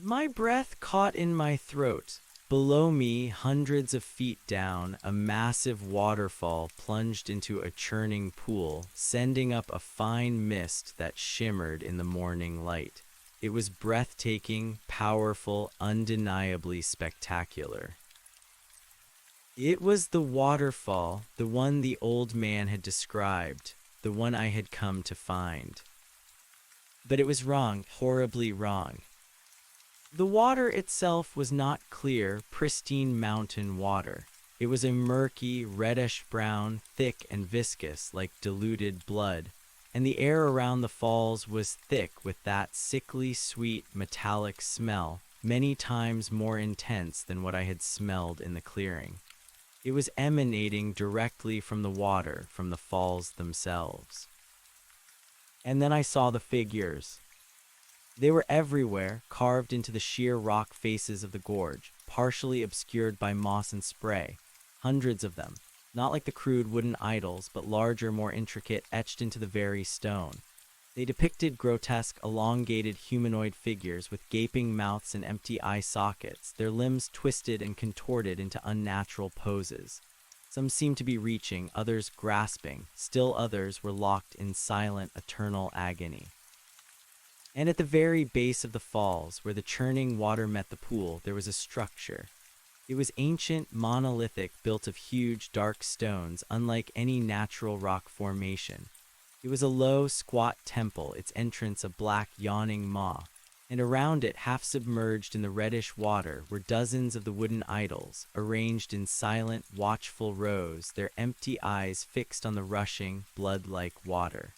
My breath caught in my throat. Below me, hundreds of feet down, a massive waterfall plunged into a churning pool, sending up a fine mist that shimmered in the morning light. It was breathtaking, powerful, undeniably spectacular. It was the waterfall, the one the old man had described, the one I had come to find. But it was wrong, horribly wrong. The water itself was not clear, pristine mountain water. It was a murky, reddish-brown, thick and viscous like diluted blood, and the air around the falls was thick with that sickly sweet metallic smell, many times more intense than what I had smelled in the clearing. It was emanating directly from the water, from the falls themselves. And then I saw the figures. They were everywhere, carved into the sheer rock faces of the gorge, partially obscured by moss and spray. Hundreds of them, not like the crude wooden idols, but larger, more intricate, etched into the very stone. They depicted grotesque, elongated humanoid figures with gaping mouths and empty eye sockets, their limbs twisted and contorted into unnatural poses. Some seemed to be reaching, others grasping, still others were locked in silent, eternal agony. And at the very base of the falls, where the churning water met the pool, there was a structure. It was ancient, monolithic, built of huge, dark stones, unlike any natural rock formation. It was a low, squat temple, its entrance a black, yawning maw, and around it, half submerged in the reddish water, were dozens of the wooden idols, arranged in silent, watchful rows, their empty eyes fixed on the rushing, blood-like water.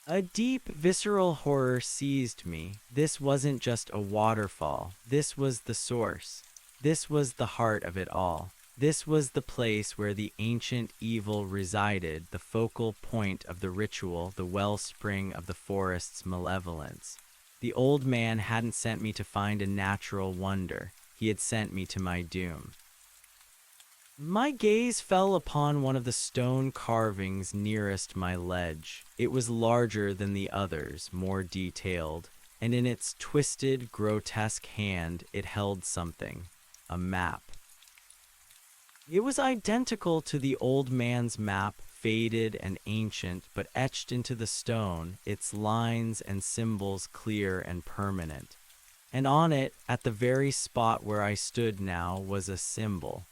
A deep, visceral horror seized me. This wasn't just a waterfall. This was the source. This was the heart of it all. This was the place where the ancient evil resided, the focal point of the ritual, the wellspring of the forest's malevolence. The old man hadn't sent me to find a natural wonder. He had sent me to my doom. My gaze fell upon one of the stone carvings nearest my ledge. It was larger than the others, more detailed, and in its twisted, grotesque hand it held something, a map. It was identical to the old man's map, faded and ancient, but etched into the stone, its lines and symbols clear and permanent. And on it, at the very spot where I stood now, was a symbol.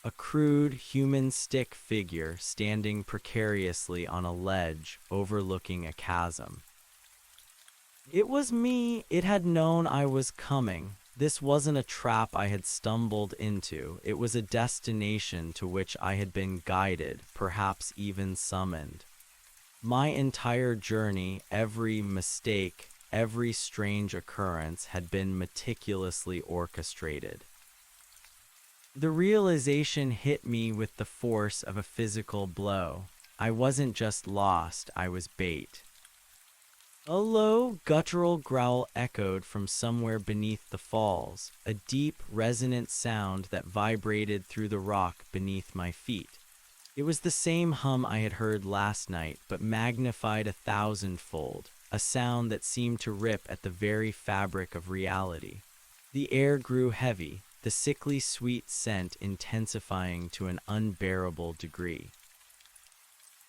A crude human stick figure standing precariously on a ledge overlooking a chasm. It was me. It had known I was coming. This wasn't a trap I had stumbled into. It was a destination to which I had been guided, perhaps even summoned. My entire journey, every mistake, every strange occurrence had been meticulously orchestrated. The realization hit me with the force of a physical blow. I wasn't just lost, I was bait. A low, guttural growl echoed from somewhere beneath the falls, a deep, resonant sound that vibrated through the rock beneath my feet. It was the same hum I had heard last night, but magnified 1,000-fold, a sound that seemed to rip at the very fabric of reality. The air grew heavy, the sickly sweet scent intensifying to an unbearable degree.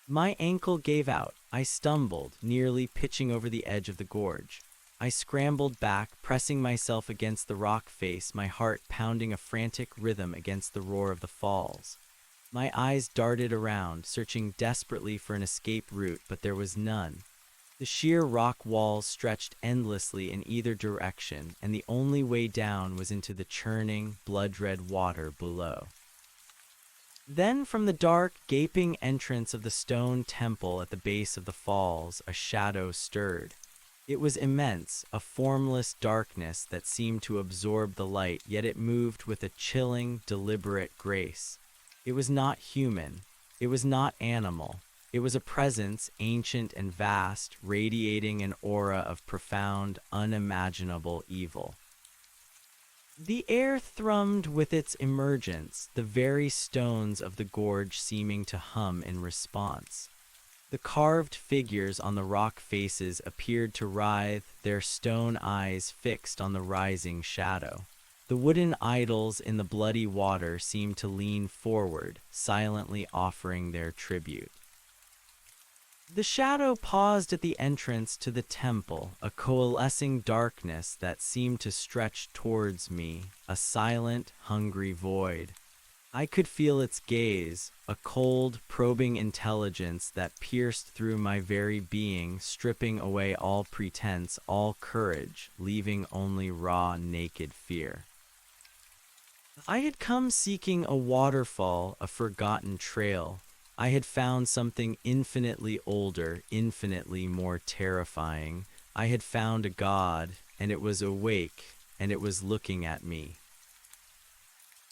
My ankle gave out. I stumbled, nearly pitching over the edge of the gorge. I scrambled back, pressing myself against the rock face, my heart pounding a frantic rhythm against the roar of the falls. My eyes darted around, searching desperately for an escape route, but there was none. The sheer rock walls stretched endlessly in either direction, and the only way down was into the churning, blood-red water below. Then from the dark, gaping entrance of the stone temple at the base of the falls, a shadow stirred. It was immense, a formless darkness that seemed to absorb the light, yet it moved with a chilling, deliberate grace. It was not human. It was not animal. It was a presence, ancient and vast, radiating an aura of profound, unimaginable evil. The air thrummed with its emergence, the very stones of the gorge seeming to hum in response. The carved figures on the rock faces appeared to writhe, their stone eyes fixed on the rising shadow. The wooden idols in the bloody water seemed to lean forward, silently offering their tribute. The shadow paused at the entrance to the temple, a coalescing darkness that seemed to stretch towards me, a silent, hungry void. I could feel its gaze, a cold, probing intelligence that pierced through my very being, stripping away all pretense, all courage, leaving only raw, naked fear. I had come seeking a waterfall, a forgotten trail. I had found something infinitely older, infinitely more terrifying. I had found a god, and it was awake, and it was looking at me.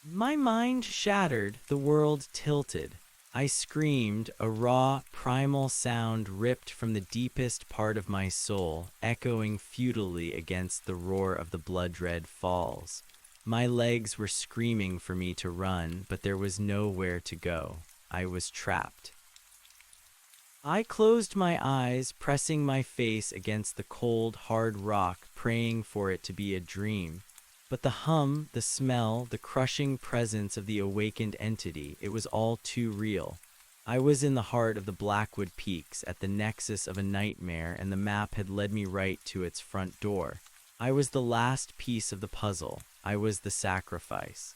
My mind shattered, the world tilted. I screamed, a raw, primal sound ripped from the deepest part of my soul, echoing futilely against the roar of the blood-red falls. My legs were screaming for me to run, but there was nowhere to go. I was trapped. I closed my eyes, pressing my face against the cold, hard rock, praying for it to be a dream. But the hum, the smell, the crushing presence of the awakened entity, it was all too real. I was in the heart of the Blackwood Peaks, at the nexus of a nightmare, and the map had led me right to its front door. I was the last piece of the puzzle. I was the sacrifice.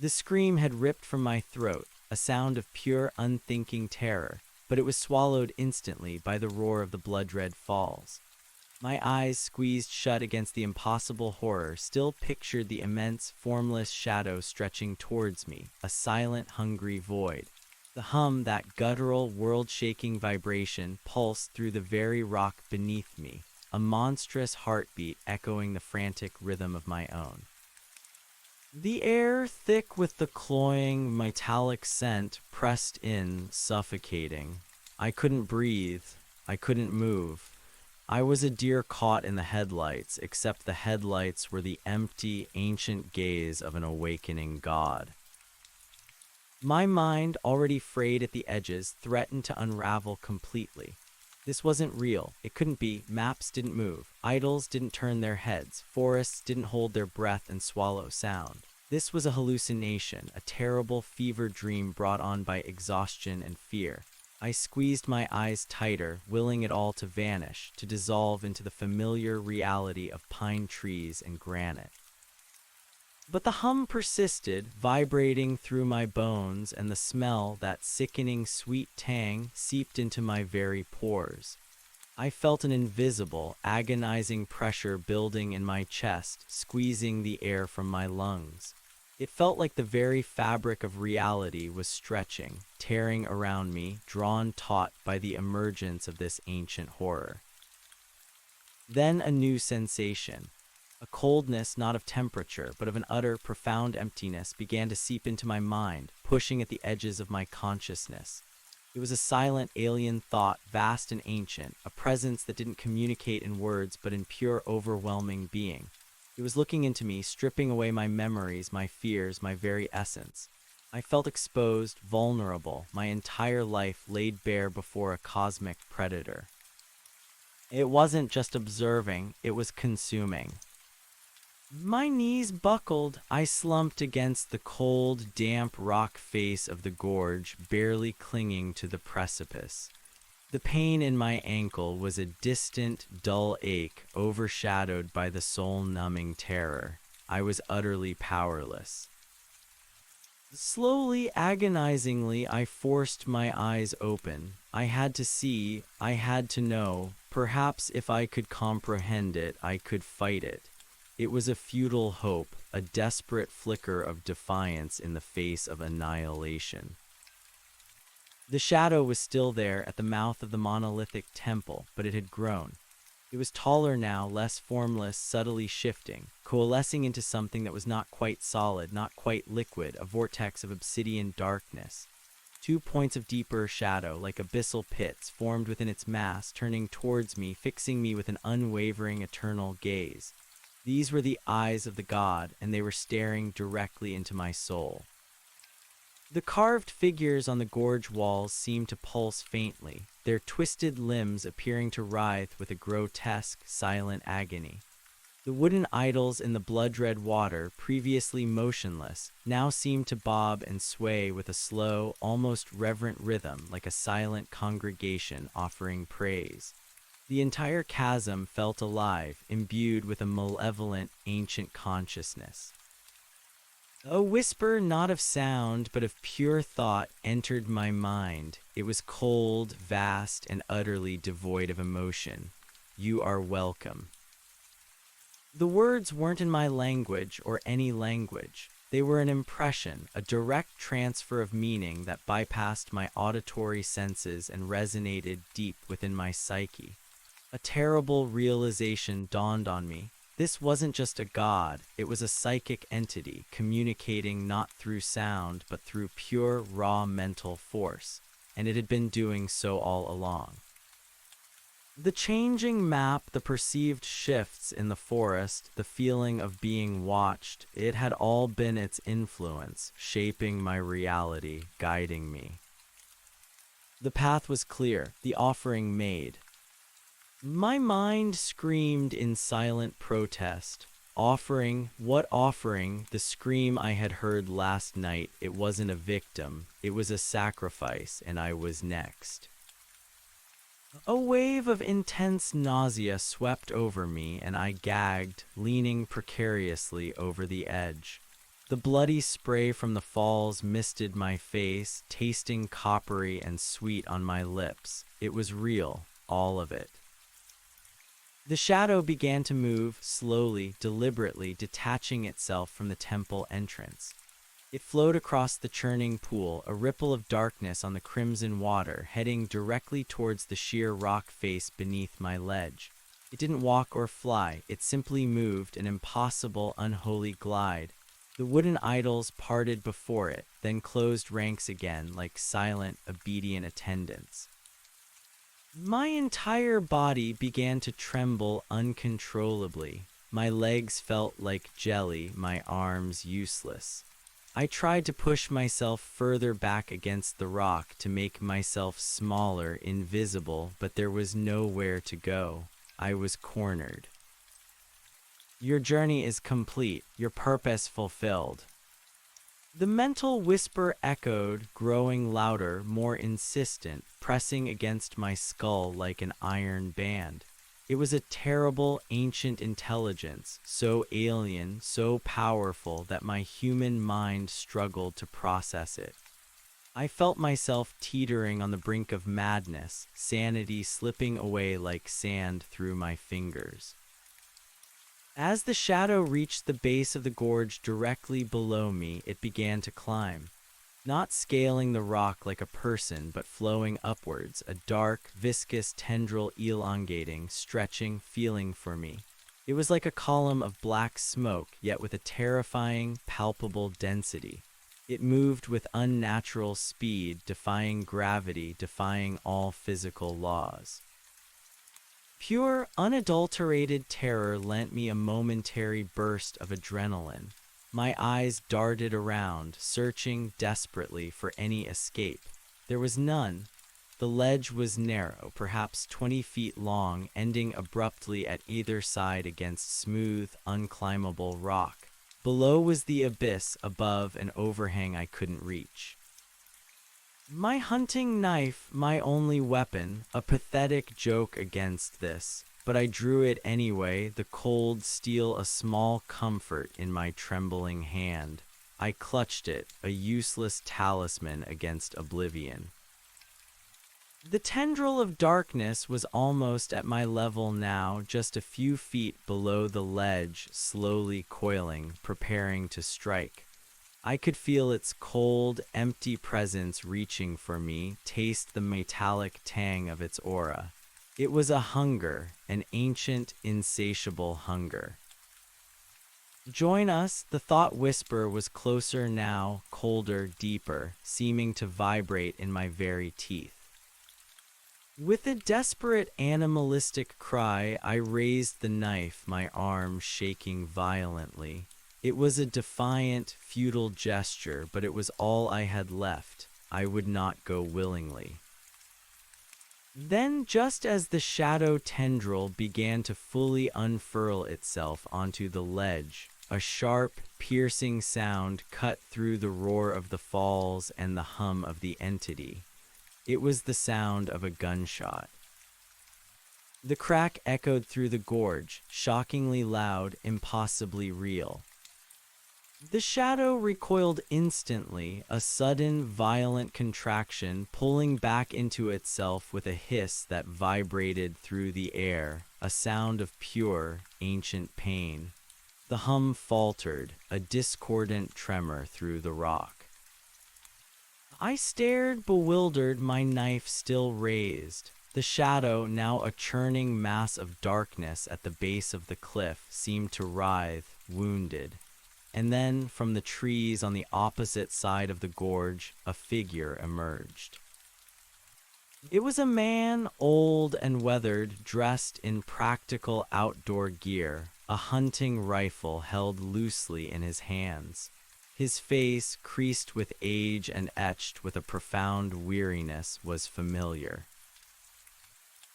The scream had ripped from my throat, a sound of pure, unthinking terror, but it was swallowed instantly by the roar of the blood-red falls. My eyes, squeezed shut against the impossible horror, still pictured the immense, formless shadow stretching towards me, a silent, hungry void. The hum, that guttural, world-shaking vibration, pulsed through the very rock beneath me, a monstrous heartbeat echoing the frantic rhythm of my own. The air, thick with the cloying, metallic scent, pressed in, suffocating. I couldn't breathe. I couldn't move. I was a deer caught in the headlights, except the headlights were the empty, ancient gaze of an awakening god. My mind, already frayed at the edges, threatened to unravel completely. This wasn't real. It couldn't be. Maps didn't move. Idols didn't turn their heads. Forests didn't hold their breath and swallow sound. This was a hallucination, a terrible fever dream brought on by exhaustion and fear. I squeezed my eyes tighter, willing it all to vanish, to dissolve into the familiar reality of pine trees and granite. But the hum persisted, vibrating through my bones, and the smell, that sickening sweet tang, seeped into my very pores. I felt an invisible, agonizing pressure building in my chest, squeezing the air from my lungs. It felt like the very fabric of reality was stretching, tearing around me, drawn taut by the emergence of this ancient horror. Then a new sensation. A coldness not of temperature, but of an utter, profound emptiness began to seep into my mind, pushing at the edges of my consciousness. It was a silent, alien thought, vast and ancient, a presence that didn't communicate in words but in pure, overwhelming being. It was looking into me, stripping away my memories, my fears, my very essence. I felt exposed, vulnerable, my entire life laid bare before a cosmic predator. It wasn't just observing, it was consuming. My knees buckled. I slumped against the cold, damp rock face of the gorge, barely clinging to the precipice. The pain in my ankle was a distant, dull ache, overshadowed by the soul-numbing terror. I was utterly powerless. Slowly, agonizingly, I forced my eyes open. I had to see, I had to know. Perhaps if I could comprehend it, I could fight it. It was a futile hope, a desperate flicker of defiance in the face of annihilation. The shadow was still there at the mouth of the monolithic temple, but it had grown. It was taller now, less formless, subtly shifting, coalescing into something that was not quite solid, not quite liquid, a vortex of obsidian darkness. 2 points of deeper shadow, like abyssal pits, formed within its mass, turning towards me, fixing me with an unwavering, eternal gaze. These were the eyes of the god, and they were staring directly into my soul. The carved figures on the gorge walls seemed to pulse faintly, their twisted limbs appearing to writhe with a grotesque, silent agony. The wooden idols in the blood-red water, previously motionless, now seemed to bob and sway with a slow, almost reverent rhythm, like a silent congregation offering praise. The entire chasm felt alive, imbued with a malevolent, ancient consciousness. A whisper, not of sound, but of pure thought, entered my mind. It was cold, vast, and utterly devoid of emotion. You are welcome. The words weren't in my language or any language. They were an impression, a direct transfer of meaning that bypassed my auditory senses and resonated deep within my psyche. A terrible realization dawned on me. This wasn't just a god, it was a psychic entity, communicating not through sound, but through pure, raw mental force, and it had been doing so all along. The changing map, the perceived shifts in the forest, the feeling of being watched, it had all been its influence, shaping my reality, guiding me. The path was clear, the offering made. My mind screamed in silent protest. Offering? What offering? The scream I had heard last night. It wasn't a victim. It was a sacrifice, and I was next. A wave of intense nausea swept over me, and I gagged, leaning precariously over the edge. The bloody spray from the falls misted my face, tasting coppery and sweet on my lips. It was real, all of it. The shadow began to move, slowly, deliberately, detaching itself from the temple entrance. It flowed across the churning pool, a ripple of darkness on the crimson water, heading directly towards the sheer rock face beneath my ledge. It didn't walk or fly, it simply moved, an impossible, unholy glide. The wooden idols parted before it, then closed ranks again like silent, obedient attendants. My entire body began to tremble uncontrollably. My legs felt like jelly, my arms useless. I tried to push myself further back against the rock to make myself smaller, invisible, but there was nowhere to go. I was cornered. Your journey is complete, your purpose fulfilled. The mental whisper echoed, growing louder, more insistent, pressing against my skull like an iron band. It was a terrible, ancient intelligence, so alien, so powerful that my human mind struggled to process it. I felt myself teetering on the brink of madness, sanity slipping away like sand through my fingers. As the shadow reached the base of the gorge directly below me, it began to climb. Not scaling the rock like a person, but flowing upwards, a dark, viscous tendril elongating, stretching, feeling for me. It was like a column of black smoke, yet with a terrifying, palpable density. It moved with unnatural speed, defying gravity, defying all physical laws. Pure, unadulterated terror lent me a momentary burst of adrenaline. My eyes darted around, searching desperately for any escape. There was none. The ledge was narrow, perhaps 20 feet long, ending abruptly at either side against smooth, unclimbable rock. Below was the abyss, above an overhang I couldn't reach. My hunting knife, my only weapon, a pathetic joke against this, but I drew it anyway, the cold steel a small comfort in my trembling hand. I clutched it, a useless talisman against oblivion. The tendril of darkness was almost at my level now, just a few feet below the ledge, slowly coiling, preparing to strike. I could feel its cold, empty presence reaching for me, taste the metallic tang of its aura. It was a hunger, an ancient, insatiable hunger. Join us, the thought whisper was closer now, colder, deeper, seeming to vibrate in my very teeth. With a desperate, animalistic cry, I raised the knife, my arm shaking violently. It was a defiant, futile gesture, but it was all I had left. I would not go willingly. Then, just as the shadow tendril began to fully unfurl itself onto the ledge, a sharp, piercing sound cut through the roar of the falls and the hum of the entity. It was the sound of a gunshot. The crack echoed through the gorge, shockingly loud, impossibly real. The shadow recoiled instantly, a sudden, violent contraction, pulling back into itself with a hiss that vibrated through the air, a sound of pure, ancient pain. The hum faltered, a discordant tremor through the rock. I stared, bewildered, my knife still raised. The shadow, now a churning mass of darkness at the base of the cliff, seemed to writhe, wounded. And then, from the trees on the opposite side of the gorge, a figure emerged. It was a man, old and weathered, dressed in practical outdoor gear, a hunting rifle held loosely in his hands. His face, creased with age and etched with a profound weariness, was familiar.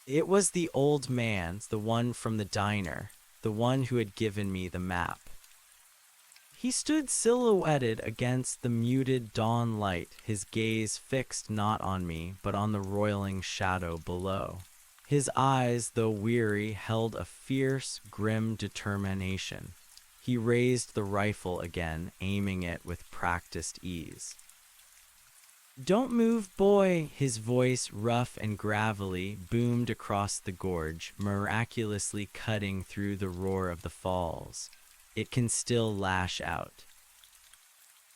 It was the old man, the one from the diner, the one who had given me the map. He stood silhouetted against the muted dawn light, his gaze fixed not on me, but on the roiling shadow below. His eyes, though weary, held a fierce, grim determination. He raised the rifle again, aiming it with practiced ease. "Don't move, boy," his voice, rough and gravelly, boomed across the gorge, miraculously cutting through the roar of the falls. It can still lash out.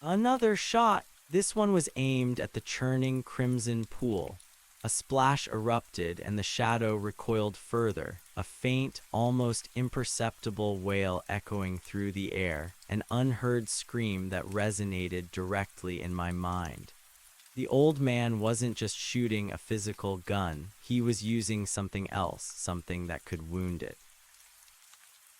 Another shot. This one was aimed at the churning crimson pool. A splash erupted, and the shadow recoiled further, a faint, almost imperceptible wail echoing through the air, an unheard scream that resonated directly in my mind. The old man wasn't just shooting a physical gun, he was using something else, something that could wound it.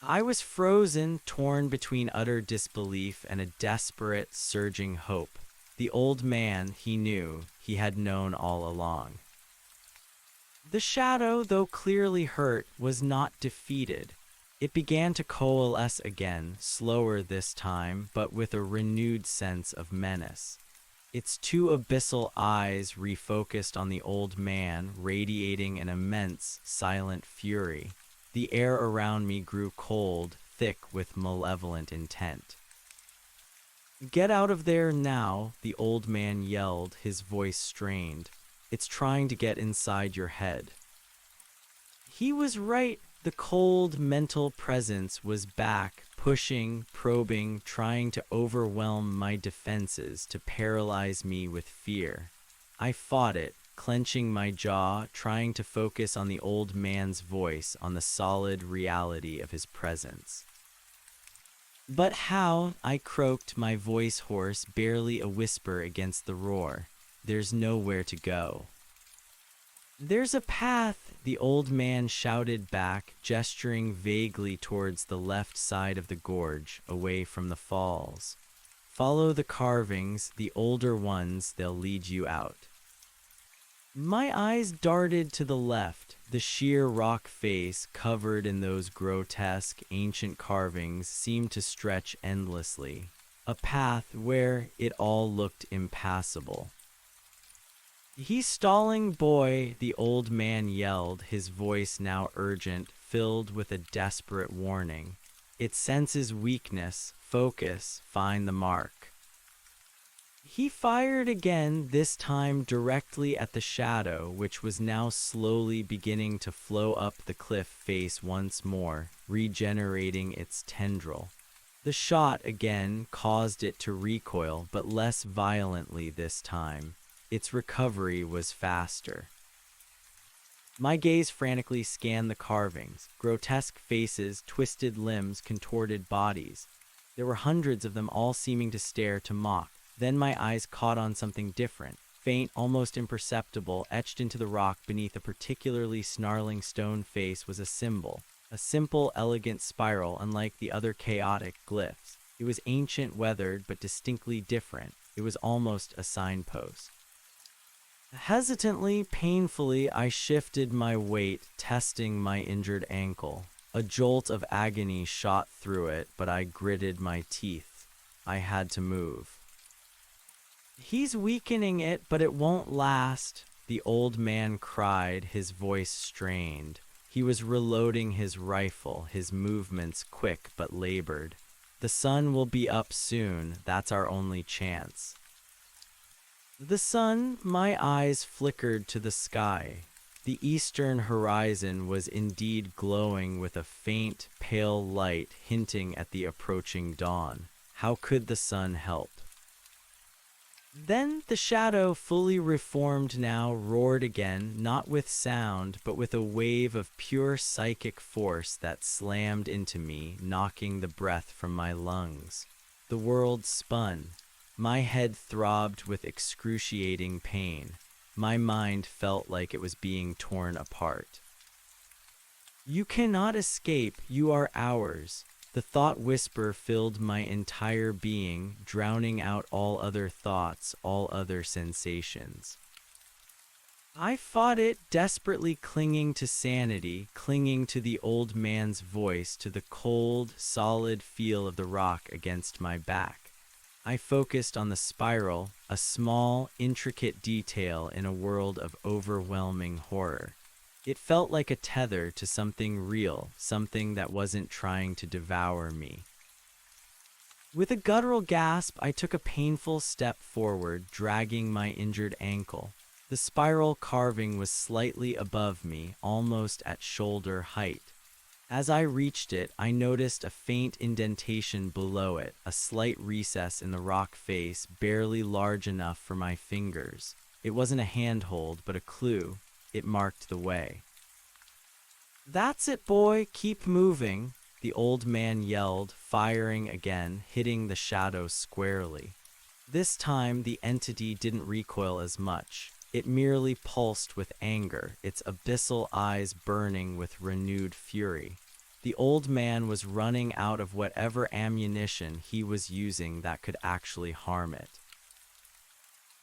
I was frozen, torn between utter disbelief and a desperate, surging hope. The old man, he knew, he had known all along. The shadow, though clearly hurt, was not defeated. It began to coalesce again, slower this time, but with a renewed sense of menace. Its two abyssal eyes refocused on the old man, radiating an immense, silent fury. The air around me grew cold, thick with malevolent intent. "Get out of there now," the old man yelled, his voice strained. "It's trying to get inside your head." He was right. The cold mental presence was back, pushing, probing, trying to overwhelm my defenses, to paralyze me with fear. I fought it, clenching my jaw, trying to focus on the old man's voice, on the solid reality of his presence. "But how?" I croaked, my voice hoarse, barely a whisper against the roar. "There's nowhere to go." "There's a path," the old man shouted back, gesturing vaguely towards the left side of the gorge, away from the falls. "Follow the carvings, the older ones, they'll lead you out." My eyes darted to the left. The sheer rock face, covered in those grotesque, ancient carvings, seemed to stretch endlessly. A path where it all looked impassable. "He's stalling, boy," the old man yelled, his voice now urgent, filled with a desperate warning. "It senses weakness. Focus. Find the mark." He fired again, this time directly at the shadow, which was now slowly beginning to flow up the cliff face once more, regenerating its tendril. The shot again caused it to recoil, but less violently this time. Its recovery was faster. My gaze frantically scanned the carvings, grotesque faces, twisted limbs, contorted bodies. There were hundreds of them, all seeming to stare, to mock. Then my eyes caught on something different, faint, almost imperceptible. Etched into the rock beneath a particularly snarling stone face was a symbol, a simple, elegant spiral, unlike the other chaotic glyphs. It was ancient, weathered, but distinctly different. It was almost a signpost. Hesitantly, painfully, I shifted my weight, testing my injured ankle. A jolt of agony shot through it, but I gritted my teeth. I had to move. "He's weakening it, but it won't last," the old man cried, his voice strained. He was reloading his rifle, his movements quick but labored. "The sun will be up soon. That's our only chance." The sun? My eyes flickered to the sky. The eastern horizon was indeed glowing with a faint, pale light hinting at the approaching dawn. How could the sun help? Then the shadow, fully reformed now, roared again, not with sound, but with a wave of pure psychic force that slammed into me, knocking the breath from my lungs. The world spun. My head throbbed with excruciating pain. My mind felt like it was being torn apart. "You cannot escape. You are ours." The thought whisper filled my entire being, drowning out all other thoughts, all other sensations. I fought it, desperately clinging to sanity, clinging to the old man's voice, to the cold, solid feel of the rock against my back. I focused on the spiral, a small, intricate detail in a world of overwhelming horror. It felt like a tether to something real, something that wasn't trying to devour me. With a guttural gasp, I took a painful step forward, dragging my injured ankle. The spiral carving was slightly above me, almost at shoulder height. As I reached it, I noticed a faint indentation below it, a slight recess in the rock face, barely large enough for my fingers. It wasn't a handhold, but a clue. It marked the way. "That's it, boy, keep moving," the old man yelled, firing again, hitting the shadow squarely. This time, the entity didn't recoil as much. It merely pulsed with anger, its abyssal eyes burning with renewed fury. The old man was running out of whatever ammunition he was using that could actually harm it.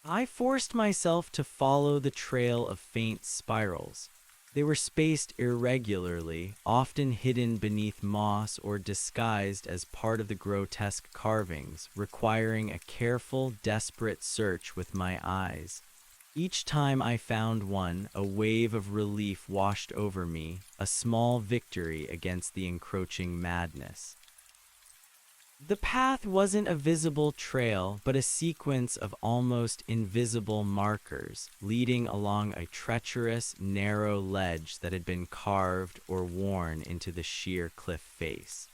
I forced myself to follow the trail of faint spirals. They were spaced irregularly, often hidden beneath moss or disguised as part of the grotesque carvings, requiring a careful, desperate search with my eyes. Each time I found one, a wave of relief washed over me, a small victory against the encroaching madness. The path wasn't a visible trail, but a sequence of almost invisible markers, leading along a treacherous, narrow ledge that had been carved or worn into the sheer cliff face.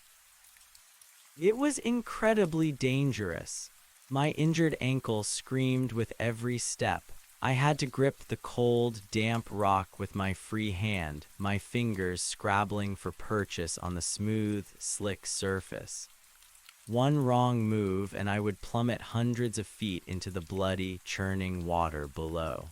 It was incredibly dangerous. My injured ankle screamed with every step. I had to grip the cold, damp rock with my free hand, my fingers scrabbling for purchase on the smooth, slick surface. One wrong move and I would plummet hundreds of feet into the bloody, churning water below.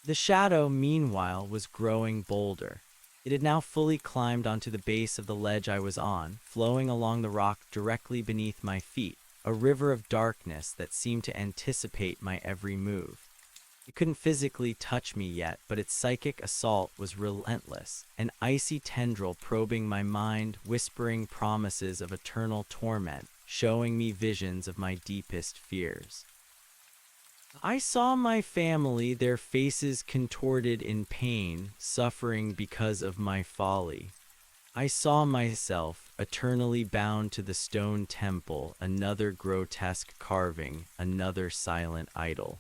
The shadow, meanwhile, was growing bolder. It had now fully climbed onto the base of the ledge I was on, flowing along the rock directly beneath my feet, a river of darkness that seemed to anticipate my every move. It couldn't physically touch me yet, but its psychic assault was relentless, an icy tendril probing my mind, whispering promises of eternal torment, showing me visions of my deepest fears. I saw my family, their faces contorted in pain, suffering because of my folly. I saw myself, eternally bound to the stone temple, another grotesque carving, another silent idol.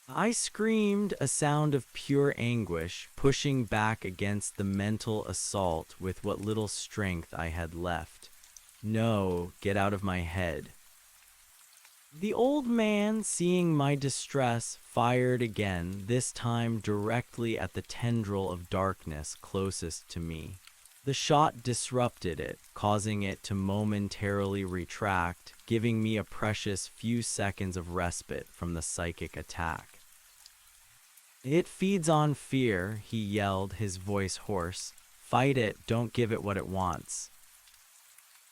I screamed, a sound of pure anguish, pushing back against the mental assault with what little strength I had left. No, get out of my head. The old man, seeing my distress, fired again, this time directly at the tendril of darkness closest to me. The shot disrupted it, causing it to momentarily retract, giving me a precious few seconds of respite from the psychic attack. "It feeds on fear," he yelled, his voice hoarse. "Fight it, don't give it what it wants."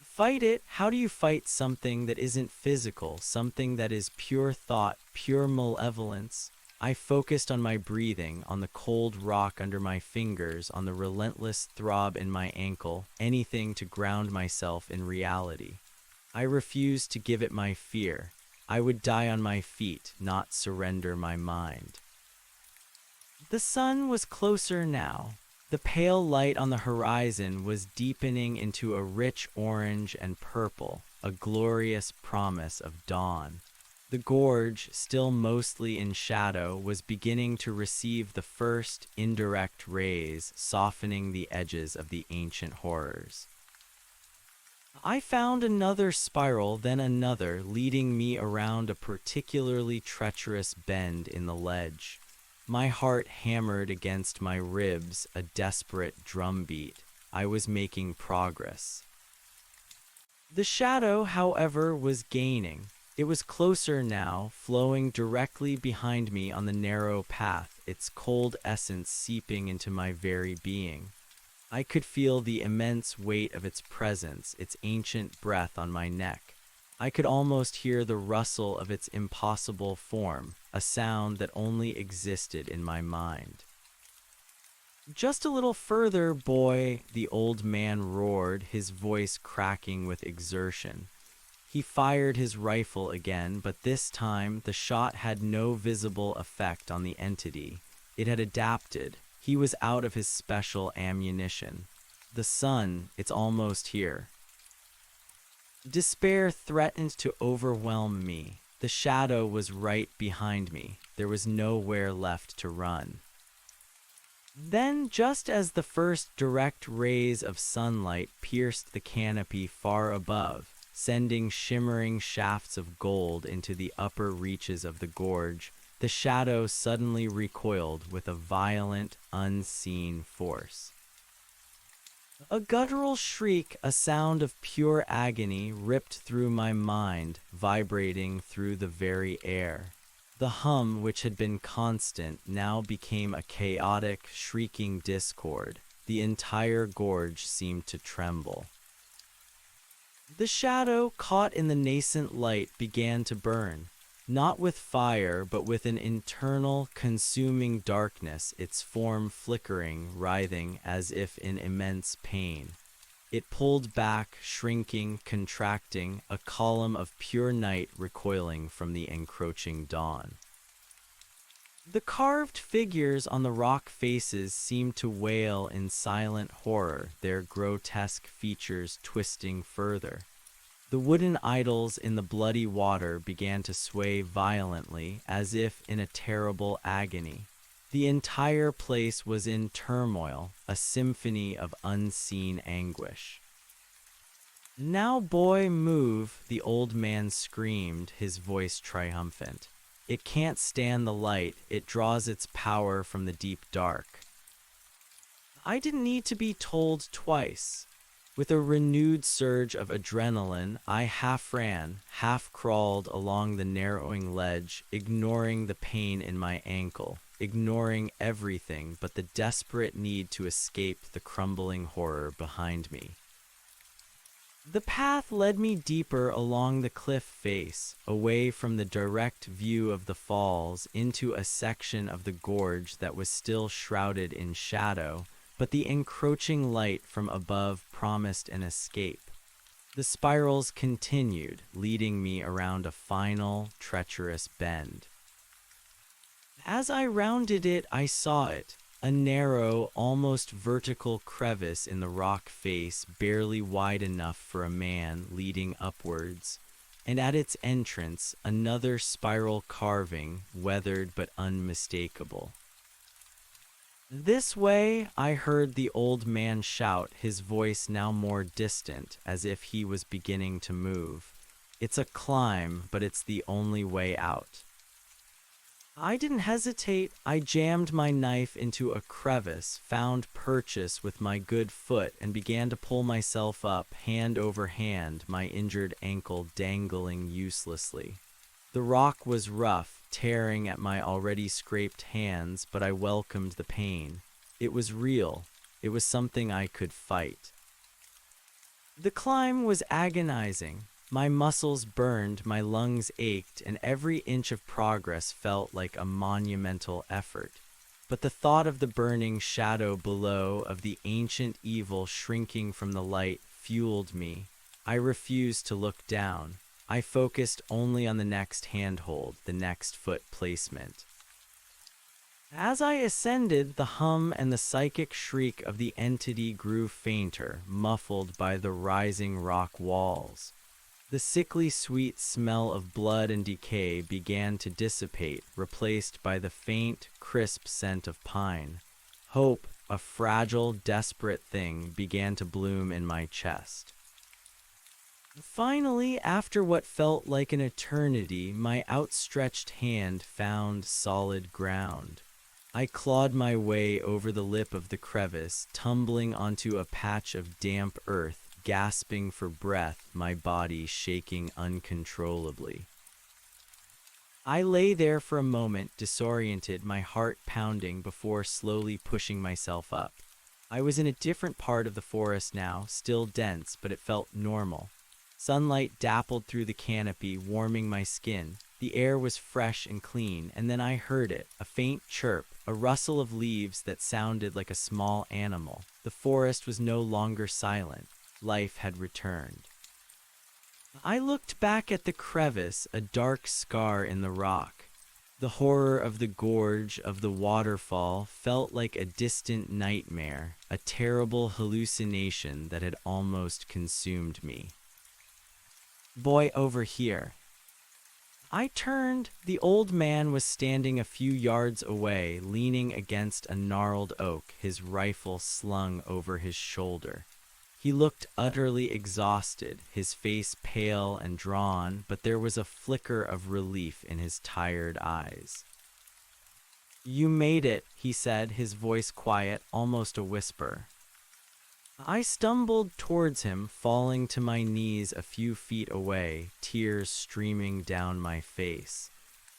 Fight it? How do you fight something that isn't physical, something that is pure thought, pure malevolence? I focused on my breathing, on the cold rock under my fingers, on the relentless throb in my ankle, anything to ground myself in reality. I refused to give it my fear. I would die on my feet, not surrender my mind. The sun was closer now. The pale light on the horizon was deepening into a rich orange and purple, a glorious promise of dawn. The gorge, still mostly in shadow, was beginning to receive the first indirect rays, softening the edges of the ancient horrors. I found another spiral, then another, leading me around a particularly treacherous bend in the ledge. My heart hammered against my ribs, a desperate drumbeat. I was making progress. The shadow, however, was gaining. It was closer now, flowing directly behind me on the narrow path, its cold essence seeping into my very being. I could feel the immense weight of its presence, its ancient breath on my neck. I could almost hear the rustle of its impossible form, a sound that only existed in my mind. "Just a little further, boy," the old man roared, his voice cracking with exertion. He fired his rifle again, but this time the shot had no visible effect on the entity. It had adapted. He was out of his special ammunition. "The sun, it's almost here." Despair threatened to overwhelm me. The shadow was right behind me. There was nowhere left to run. Then, just as the first direct rays of sunlight pierced the canopy far above, sending shimmering shafts of gold into the upper reaches of the gorge, the shadow suddenly recoiled with a violent, unseen force. A guttural shriek, a sound of pure agony, ripped through my mind, vibrating through the very air. The hum, which had been constant, now became a chaotic, shrieking discord. the entire gorge seemed to tremble. The shadow, caught in the nascent light, began to burn, not with fire, but with an internal, consuming darkness, its form flickering, writhing as if in immense pain. It pulled back, shrinking, contracting, a column of pure night recoiling from the encroaching dawn. The carved figures on the rock faces seemed to wail in silent horror, their grotesque features twisting further. The wooden idols in the bloody water began to sway violently, as if in a terrible agony. The entire place was in turmoil, a symphony of unseen anguish. "Now, boy, move," the old man screamed, his voice triumphant. "It can't stand the light, it draws its power from the deep dark." I didn't need to be told twice. With a renewed surge of adrenaline, I half ran, half crawled along the narrowing ledge, ignoring the pain in my ankle, ignoring everything but the desperate need to escape the crumbling horror behind me. The path led me deeper along the cliff face, away from the direct view of the falls, into a section of the gorge that was still shrouded in shadow, but the encroaching light from above promised an escape. The spirals continued, leading me around a final, treacherous bend. As I rounded it, I saw it, a narrow, almost vertical crevice in the rock face, barely wide enough for a man, leading upwards, and at its entrance, another spiral carving, weathered but unmistakable. "This way," I heard the old man shout, his voice now more distant, as if he was beginning to move. "It's a climb, but it's the only way out." I didn't hesitate. I jammed my knife into a crevice, found purchase with my good foot, and began to pull myself up, hand over hand, my injured ankle dangling uselessly. The rock was rough, tearing at my already scraped hands, but I welcomed the pain. It was real. It was something I could fight. The climb was agonizing. My muscles burned, my lungs ached, and every inch of progress felt like a monumental effort. But the thought of the burning shadow below, of the ancient evil shrinking from the light, fueled me. I refused to look down. I focused only on the next handhold, the next foot placement. As I ascended, the hum and the psychic shriek of the entity grew fainter, muffled by the rising rock walls. The sickly sweet smell of blood and decay began to dissipate, replaced by the faint, crisp scent of pine. Hope, a fragile, desperate thing, began to bloom in my chest. Finally, after what felt like an eternity, my outstretched hand found solid ground. I clawed my way over the lip of the crevice, tumbling onto a patch of damp earth, gasping for breath, my body shaking uncontrollably. I lay there for a moment, disoriented, my heart pounding, before slowly pushing myself up. I was in a different part of the forest now, still dense, but it felt normal. Sunlight dappled through the canopy, warming my skin. The air was fresh and clean, and then I heard it, a faint chirp, a rustle of leaves that sounded like a small animal. The forest was no longer silent. Life had returned. I looked back at the crevice, a dark scar in the rock. The horror of the gorge, of the waterfall, felt like a distant nightmare, a terrible hallucination that had almost consumed me. "Boy, over here." I turned. The old man was standing a few yards away, leaning against a gnarled oak, his rifle slung over his shoulder. He looked utterly exhausted, his face pale and drawn, but there was a flicker of relief in his tired eyes. "You made it," he said, his voice quiet, almost a whisper. I stumbled towards him, falling to my knees a few feet away, tears streaming down my face.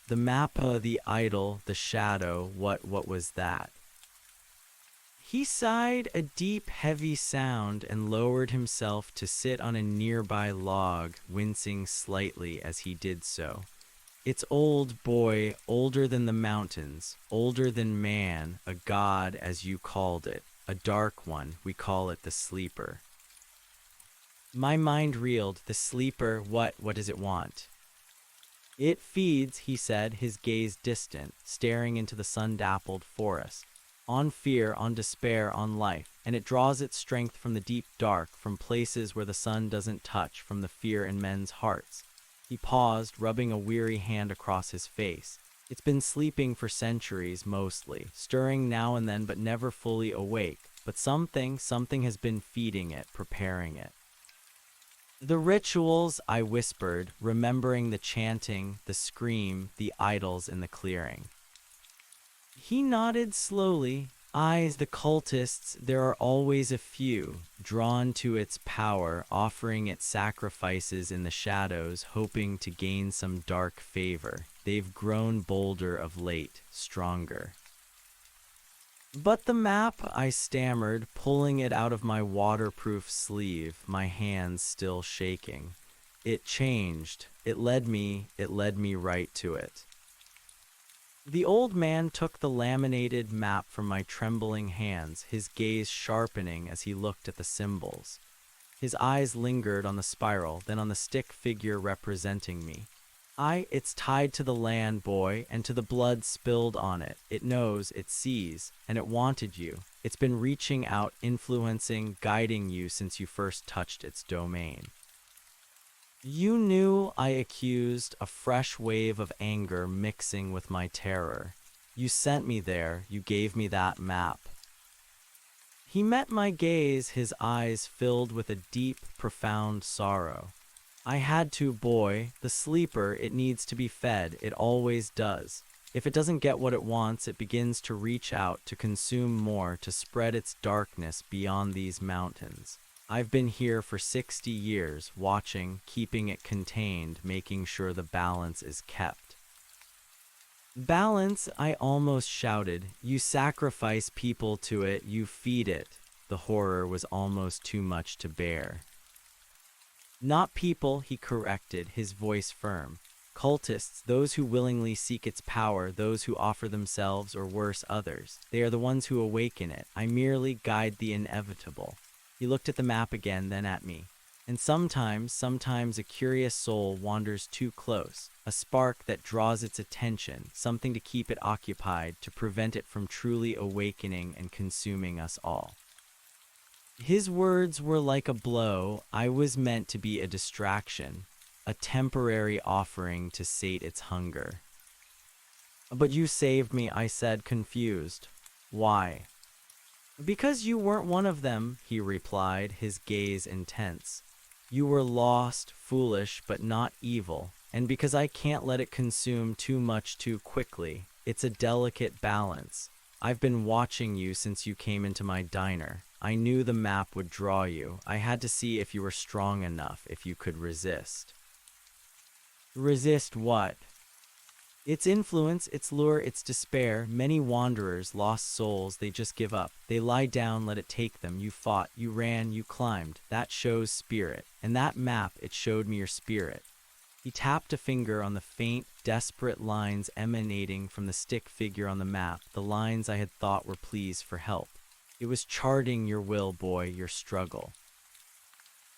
The mappa, the idol, the shadow, what was that? He sighed a deep, heavy sound and lowered himself to sit on a nearby log, wincing slightly as he did so. It's old, boy, older than the mountains, older than man, a god as you called it, a dark one, we call it the sleeper. My mind reeled. The sleeper, what does it want? It feeds, he said, his gaze distant, staring into the sun-dappled forest. On fear, on despair, on life, and it draws its strength from the deep dark, from places where the sun doesn't touch, from the fear in men's hearts. He paused, rubbing a weary hand across his face. It's been sleeping for centuries, mostly, stirring now and then but never fully awake, but something has been feeding it, preparing it. The rituals, I whispered, remembering the chanting, the scream, the idols in the clearing. He nodded slowly. Eyes, the cultists, there are always a few, drawn to its power, offering it sacrifices in the shadows, hoping to gain some dark favor. They've grown bolder of late, stronger. But the map, I stammered, pulling it out of my waterproof sleeve, my hands still shaking. It changed. It led me right to it. The old man took the laminated map from my trembling hands, his gaze sharpening as he looked at the symbols. His eyes lingered on the spiral, then on the stick figure representing me. It's tied to the land, boy, and to the blood spilled on it. It knows, it sees, and it wanted you. It's been reaching out, influencing, guiding you since you first touched its domain. You knew, I accused, a fresh wave of anger mixing with my terror. You sent me there, you gave me that map. He met my gaze, his eyes filled with a deep, profound sorrow. I had to, boy. The sleeper, it needs to be fed, it always does. If it doesn't get what it wants, it begins to reach out, to consume more, to spread its darkness beyond these mountains. I've been here for 60 years, watching, keeping it contained, making sure the balance is kept. Balance, I almost shouted. You sacrifice people to it, you feed it. The horror was almost too much to bear. Not people, he corrected, his voice firm. Cultists, those who willingly seek its power, those who offer themselves or worse others. They are the ones who awaken it. I merely guide the inevitable. He looked at the map again, then at me. And sometimes a curious soul wanders too close, a spark that draws its attention, something to keep it occupied, to prevent it from truly awakening and consuming us all. His words were like a blow. I was meant to be a distraction, a temporary offering to sate its hunger. But you saved me, I said, confused. Why? Because you weren't one of them, he replied, his gaze intense. You were lost, foolish, but not evil, and because I can't let it consume too much too quickly. It's a delicate balance. I've been watching you since you came into my diner. I knew the map would draw you. I had to see if you were strong enough, if you could resist. Resist what? Its influence, its lure, its despair. Many wanderers, lost souls, they just give up. They lie down, let it take them. You fought, you ran, you climbed. That shows spirit. And that map, it showed me your spirit. He tapped a finger on the faint, desperate lines emanating from the stick figure on the map, the lines I had thought were pleas for help. It was charting your will, boy, your struggle.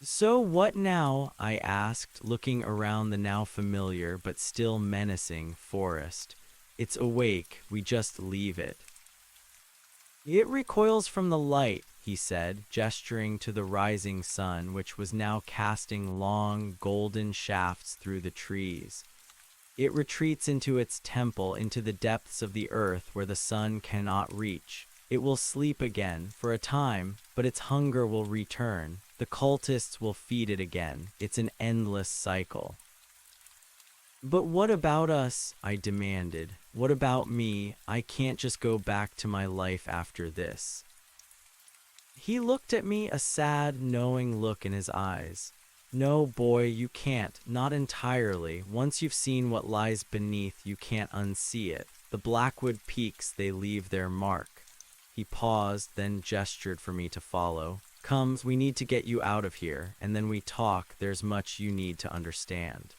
So what now? I asked, looking around the now familiar but still menacing forest. It's awake, we just leave it. It recoils from the light, he said, gesturing to the rising sun, which was now casting long, golden shafts through the trees. It retreats into its temple, into the depths of the earth where the sun cannot reach. It will sleep again, for a time, but its hunger will return. The cultists will feed it again. It's an endless cycle. But what about us? I demanded. What about me? I can't just go back to my life after this. He looked at me, a sad, knowing look in his eyes. No, boy, you can't. Not entirely. Once you've seen what lies beneath, you can't unsee it. The Blackwood peaks, they leave their mark. He paused, then gestured for me to follow. Come, we need to get you out of here, and then we talk. There's much you need to understand.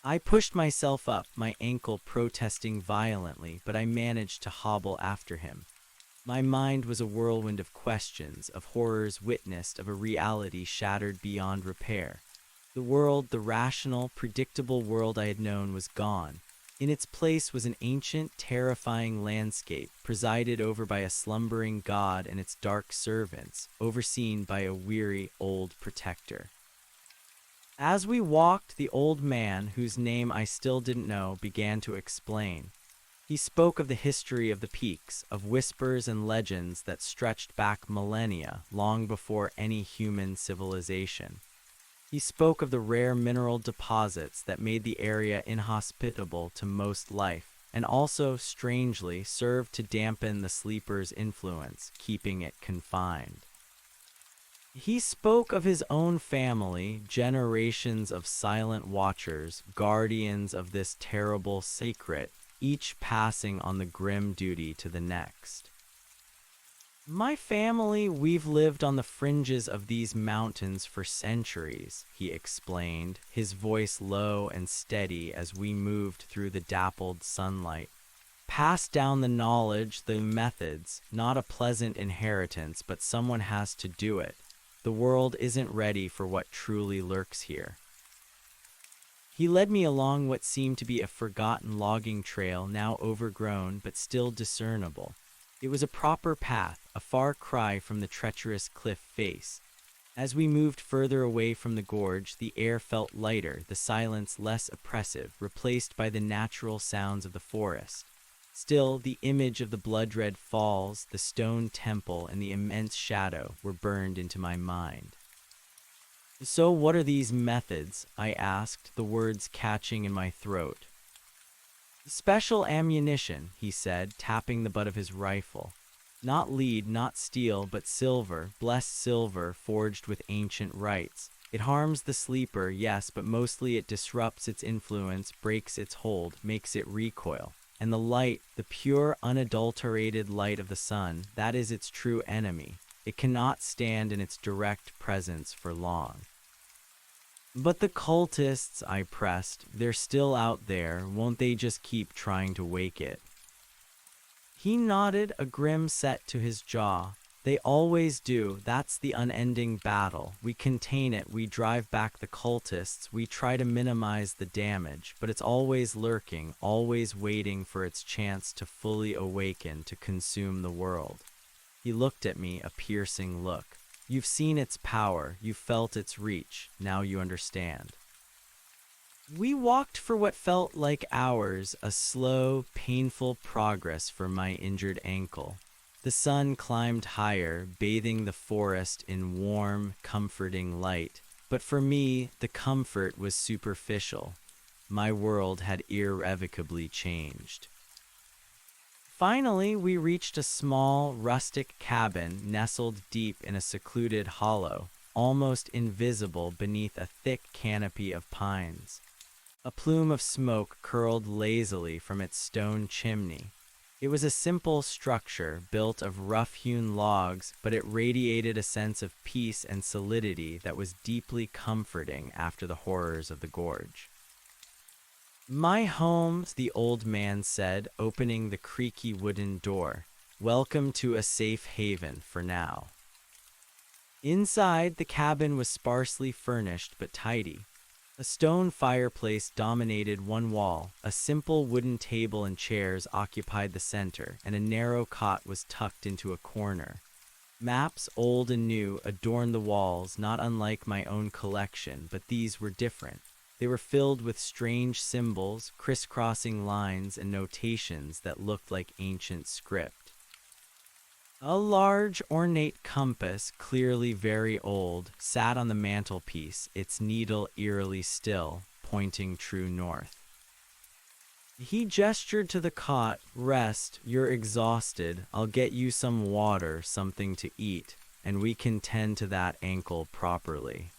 I pushed myself up, my ankle protesting violently, but I managed to hobble after him. My mind was a whirlwind of questions, of horrors witnessed, of a reality shattered beyond repair. The world, the rational, predictable world I had known, was gone. In its place was an ancient, terrifying landscape, presided over by a slumbering god and its dark servants, overseen by a weary old protector. As we walked, the old man, whose name I still didn't know, began to explain. He spoke of the history of the peaks, of whispers and legends that stretched back millennia, long before any human civilization. He spoke of the rare mineral deposits that made the area inhospitable to most life, and also, strangely, served to dampen the sleeper's influence, keeping it confined. He spoke of his own family, generations of silent watchers, guardians of this terrible secret, each passing on the grim duty to the next. My family, we've lived on the fringes of these mountains for centuries, he explained, his voice low and steady as we moved through the dappled sunlight. Passed down the knowledge, the methods, not a pleasant inheritance, but someone has to do it. The world isn't ready for what truly lurks here. He led me along what seemed to be a forgotten logging trail, now overgrown but still discernible. It was a proper path, a far cry from the treacherous cliff face. As we moved further away from the gorge, the air felt lighter, the silence less oppressive, replaced by the natural sounds of the forest. Still, the image of the blood-red falls, the stone temple, and the immense shadow were burned into my mind. "So what are these methods?" I asked, the words catching in my throat. "Special ammunition," he said, tapping the butt of his rifle. "Not lead, not steel, but silver, blessed silver, forged with ancient rites. It harms the sleeper, yes, but mostly it disrupts its influence, breaks its hold, makes it recoil. And the light, the pure, unadulterated light of the sun, that is its true enemy. It cannot stand in its direct presence for long." "But the cultists," I pressed, "they're still out there. Won't they just keep trying to wake it?" He nodded, a grim set to his jaw. "They always do. That's the unending battle. We contain it, we drive back the cultists, we try to minimize the damage, but it's always lurking, always waiting for its chance to fully awaken, to consume the world." He looked at me, a piercing look. "You've seen its power, you've felt its reach, now you understand." We walked for what felt like hours, a slow, painful progress for my injured ankle. The sun climbed higher, bathing the forest in warm, comforting light. But for me, the comfort was superficial. My world had irrevocably changed. Finally, we reached a small, rustic cabin nestled deep in a secluded hollow, almost invisible beneath a thick canopy of pines. A plume of smoke curled lazily from its stone chimney. It was a simple structure built of rough-hewn logs, but it radiated a sense of peace and solidity that was deeply comforting after the horrors of the gorge. "My home," the old man said, opening the creaky wooden door. "Welcome to a safe haven for now." Inside, the cabin was sparsely furnished but tidy. A stone fireplace dominated one wall, a simple wooden table and chairs occupied the center, and a narrow cot was tucked into a corner. Maps, old and new, adorned the walls, not unlike my own collection, but these were different. They were filled with strange symbols, crisscrossing lines, and notations that looked like ancient script. A large, ornate compass, clearly very old, sat on the mantelpiece, its needle eerily still, pointing true north. He gestured to the cot. "Rest, you're exhausted. I'll get you some water, something to eat, and we can tend to that ankle properly."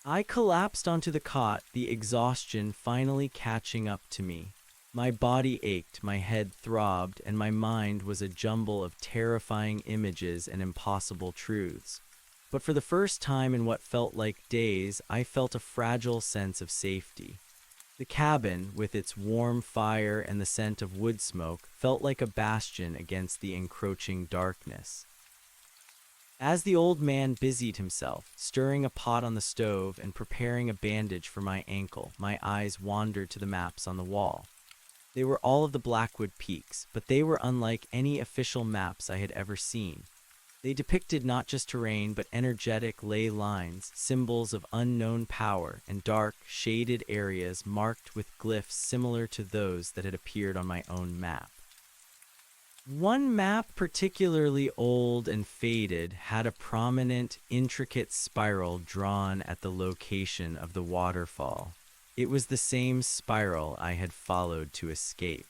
I collapsed onto the cot, the exhaustion finally catching up to me. My body ached, my head throbbed, and my mind was a jumble of terrifying images and impossible truths. But for the first time in what felt like days, I felt a fragile sense of safety. The cabin, with its warm fire and the scent of wood smoke, felt like a bastion against the encroaching darkness. As the old man busied himself, stirring a pot on the stove and preparing a bandage for my ankle, my eyes wandered to the maps on the wall. They were all of the Blackwood Peaks, but they were unlike any official maps I had ever seen. They depicted not just terrain, but energetic ley lines, symbols of unknown power, and dark, shaded areas marked with glyphs similar to those that had appeared on my own map. One map, particularly old and faded, had a prominent, intricate spiral drawn at the location of the waterfall. It was the same spiral I had followed to escape.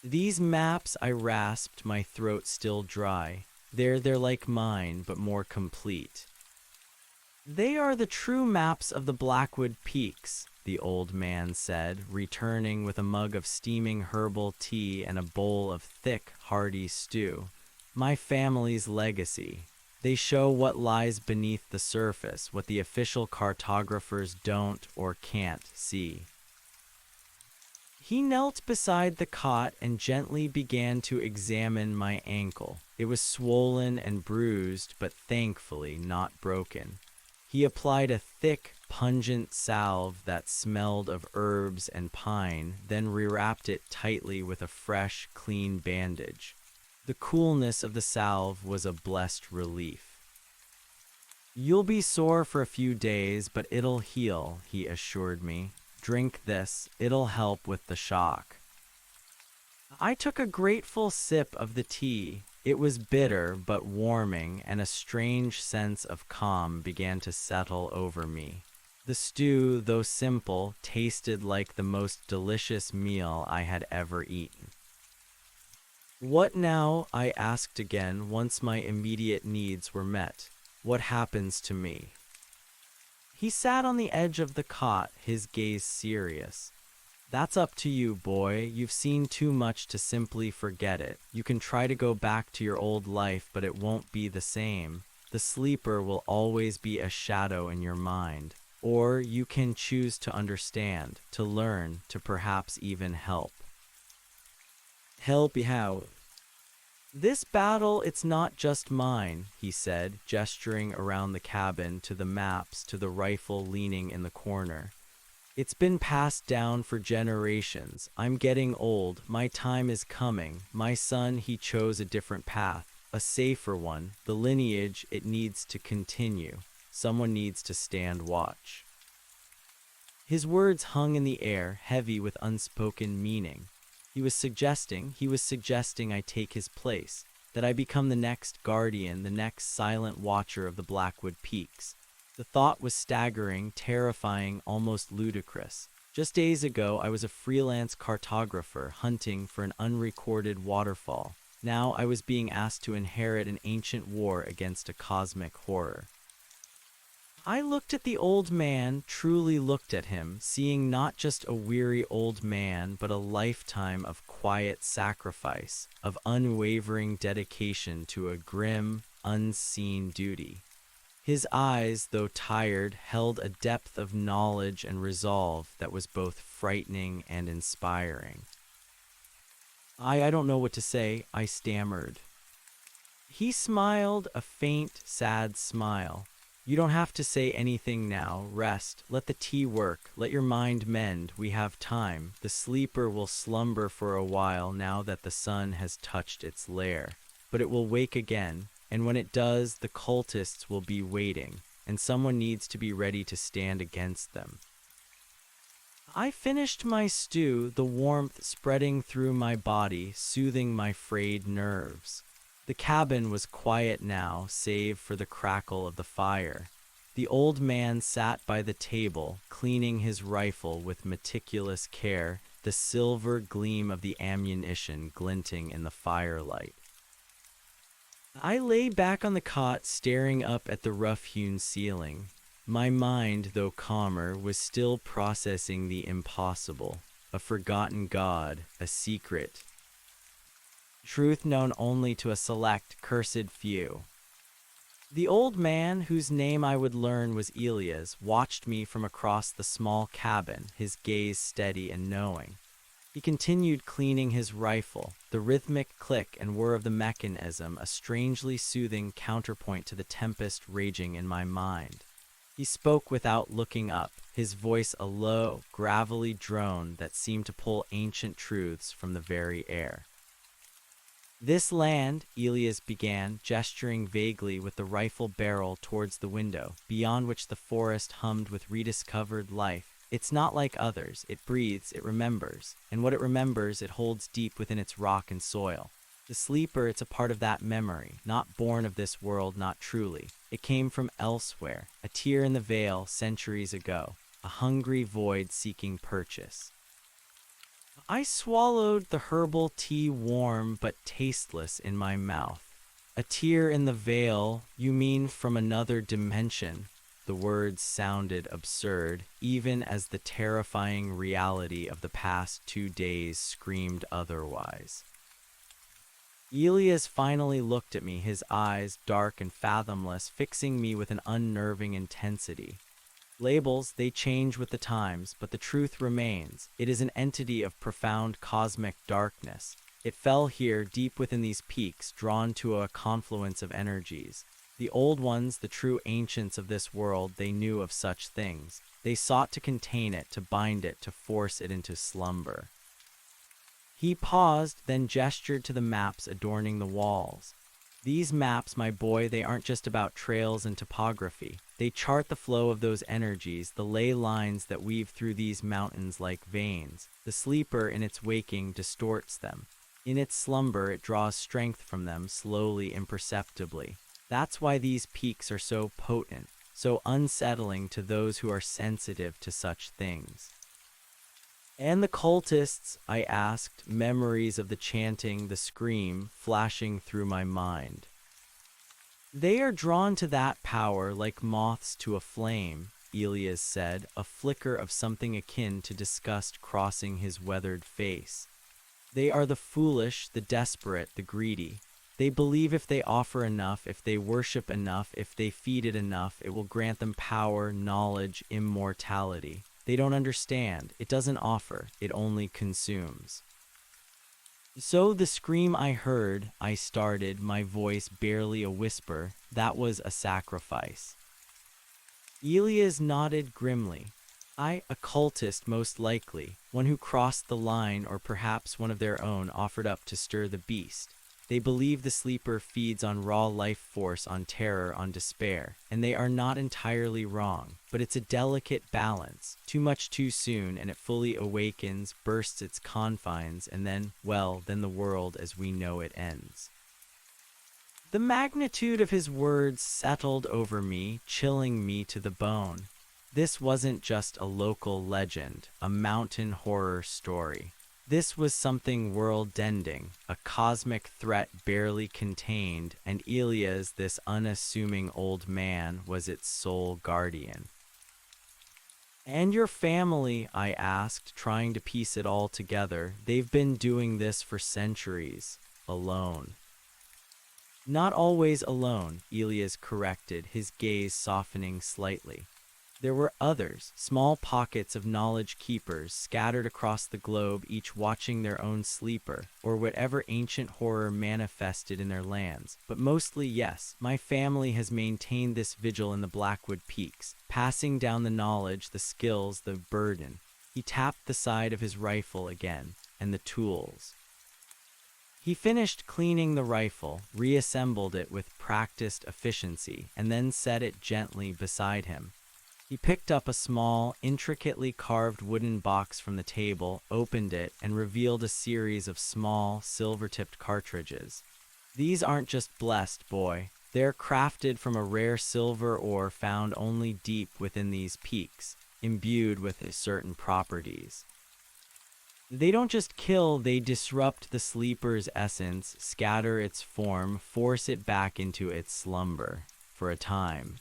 These maps, I rasped, my throat still dry. They're like mine, but more complete. They are the true maps of the Blackwood Peaks, the old man said, returning with a mug of steaming herbal tea and a bowl of thick, hearty stew. My family's legacy. They show what lies beneath the surface, what the official cartographers don't or can't see. He knelt beside the cot and gently began to examine my ankle. It was swollen and bruised, but thankfully not broken. He applied a thick, pungent salve that smelled of herbs and pine, then rewrapped it tightly with a fresh, clean bandage. The coolness of the salve was a blessed relief. "You'll be sore for a few days, but it'll heal," he assured me. "Drink this, it'll help with the shock." I took a grateful sip of the tea. It was bitter but warming, and a strange sense of calm began to settle over me. The stew, though simple, tasted like the most delicious meal I had ever eaten. "What now?" I asked again once my immediate needs were met. "What happens to me?" He sat on the edge of the cot, his gaze serious. "That's up to you, boy. You've seen too much to simply forget it. You can try to go back to your old life, but it won't be the same. The sleeper will always be a shadow in your mind. Or you can choose to understand, to learn, to perhaps even help." "Help how?" "This battle, it's not just mine," he said, gesturing around the cabin to the maps, to the rifle leaning in the corner. "It's been passed down for generations. I'm getting old. My time is coming. My son, he chose a different path, a safer one. The lineage, it needs to continue. Someone needs to stand watch." His words hung in the air, heavy with unspoken meaning. He was suggesting I take his place, that I become the next guardian, the next silent watcher of the Blackwood Peaks. The thought was staggering, terrifying, almost ludicrous. Just days ago, I was a freelance cartographer hunting for an unrecorded waterfall. Now I was being asked to inherit an ancient war against a cosmic horror. I looked at the old man, truly looked at him, seeing not just a weary old man, but a lifetime of quiet sacrifice, of unwavering dedication to a grim, unseen duty. His eyes, though tired, held a depth of knowledge and resolve that was both frightening and inspiring. I don't know what to say," I stammered. He smiled, a faint, sad smile. "You don't have to say anything now. Rest. Let the tea work. Let your mind mend. We have time. The sleeper will slumber for a while now that the sun has touched its lair. But it will wake again, and when it does, the cultists will be waiting, and someone needs to be ready to stand against them." I finished my stew, the warmth spreading through my body, soothing my frayed nerves. The cabin was quiet now, save for the crackle of the fire. The old man sat by the table, cleaning his rifle with meticulous care, the silver gleam of the ammunition glinting in the firelight. I lay back on the cot, staring up at the rough-hewn ceiling. My mind, though calmer, was still processing the impossible. a forgotten god, a secret. Truth known only to a select, cursed few. The old man, whose name I would learn was Elias, watched me from across the small cabin, his gaze steady and knowing. He continued cleaning his rifle, the rhythmic click and whir of the mechanism a strangely soothing counterpoint to the tempest raging in my mind. He spoke without looking up, his voice a low, gravelly drone that seemed to pull ancient truths from the very air. This land, Elias began, gesturing vaguely with the rifle barrel towards the window, beyond which the forest hummed with rediscovered life. It's not like others. It breathes, it remembers, and what it remembers it holds deep within its rock and soil. The sleeper, it's a part of that memory, not born of this world, not truly. It came from elsewhere, a tear in the veil centuries ago, a hungry void seeking purchase. I swallowed the herbal tea warm but tasteless in my mouth. A tear in the veil, you mean from another dimension? The words sounded absurd, even as the terrifying reality of the past 2 days screamed otherwise. Elias finally looked at me, his eyes, dark and fathomless, fixing me with an unnerving intensity. Labels, they change with the times, but the truth remains. It is an entity of profound cosmic darkness. It fell here, deep within these peaks, drawn to a confluence of energies. The old ones, the true ancients of this world, they knew of such things. They sought to contain it, to bind it, to force it into slumber. He paused, then gestured to the maps adorning the walls. These maps, my boy, they aren't just about trails and topography. They chart the flow of those energies, the ley lines that weave through these mountains like veins. The sleeper, in its waking, distorts them. In its slumber, it draws strength from them, slowly, imperceptibly. That's why these peaks are so potent, so unsettling to those who are sensitive to such things. And the cultists, I asked, memories of the chanting, the scream, flashing through my mind. They are drawn to that power like moths to a flame, Elias said, a flicker of something akin to disgust crossing his weathered face. They are the foolish, the desperate, the greedy. They believe if they offer enough, if they worship enough, if they feed it enough, it will grant them power, knowledge, immortality. They don't understand. It doesn't offer. It only consumes. So the scream I heard, I started, my voice barely a whisper, that was a sacrifice. Elias nodded grimly. A cultist most likely, one who crossed the line or perhaps one of their own offered up to stir the beast. They believe the sleeper feeds on raw life force, on terror, on despair, and they are not entirely wrong, but it's a delicate balance. Too much too soon and it fully awakens, bursts its confines, and then, well, then the world as we know it ends. The magnitude of his words settled over me, chilling me to the bone. This wasn't just a local legend, a mountain horror story. This was something world-ending, a cosmic threat barely contained, and Elias, this unassuming old man, was its sole guardian. And your family, I asked, trying to piece it all together. They've been doing this for centuries, alone. Not always alone, Elias corrected, his gaze softening slightly. There were others, small pockets of knowledge keepers scattered across the globe, each watching their own sleeper, or whatever ancient horror manifested in their lands. But mostly, yes, my family has maintained this vigil in the Blackwood Peaks, passing down the knowledge, the skills, the burden. He tapped the side of his rifle again, and the tools. He finished cleaning the rifle, reassembled it with practiced efficiency, and then set it gently beside him. He picked up a small, intricately carved wooden box from the table, opened it, and revealed a series of small, silver-tipped cartridges. These aren't just blessed, boy. They're crafted from a rare silver ore found only deep within these peaks, imbued with certain properties. They don't just kill, they disrupt the sleeper's essence, scatter its form, force it back into its slumber, for a time.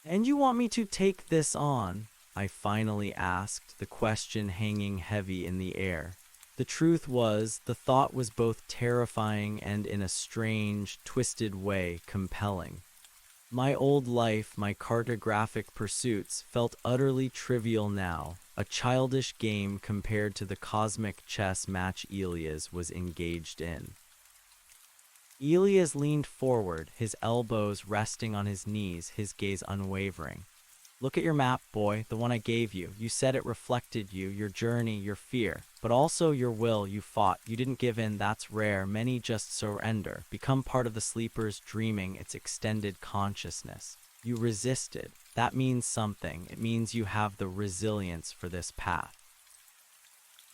And you want me to take this on? I finally asked, the question hanging heavy in the air. The truth was, the thought was both terrifying and, in a strange, twisted way, compelling. My old life, my cartographic pursuits, felt utterly trivial now, a childish game compared to the cosmic chess match Elias was engaged in. Elias leaned forward, his elbows resting on his knees, his gaze unwavering. Look at your map, boy, the one I gave you. You said it reflected you, your journey, your fear, but also your will. You fought. You didn't give in. That's rare. Many just surrender, become part of the sleeper's dreaming, its extended consciousness. You resisted. That means something. It means you have the resilience for this path.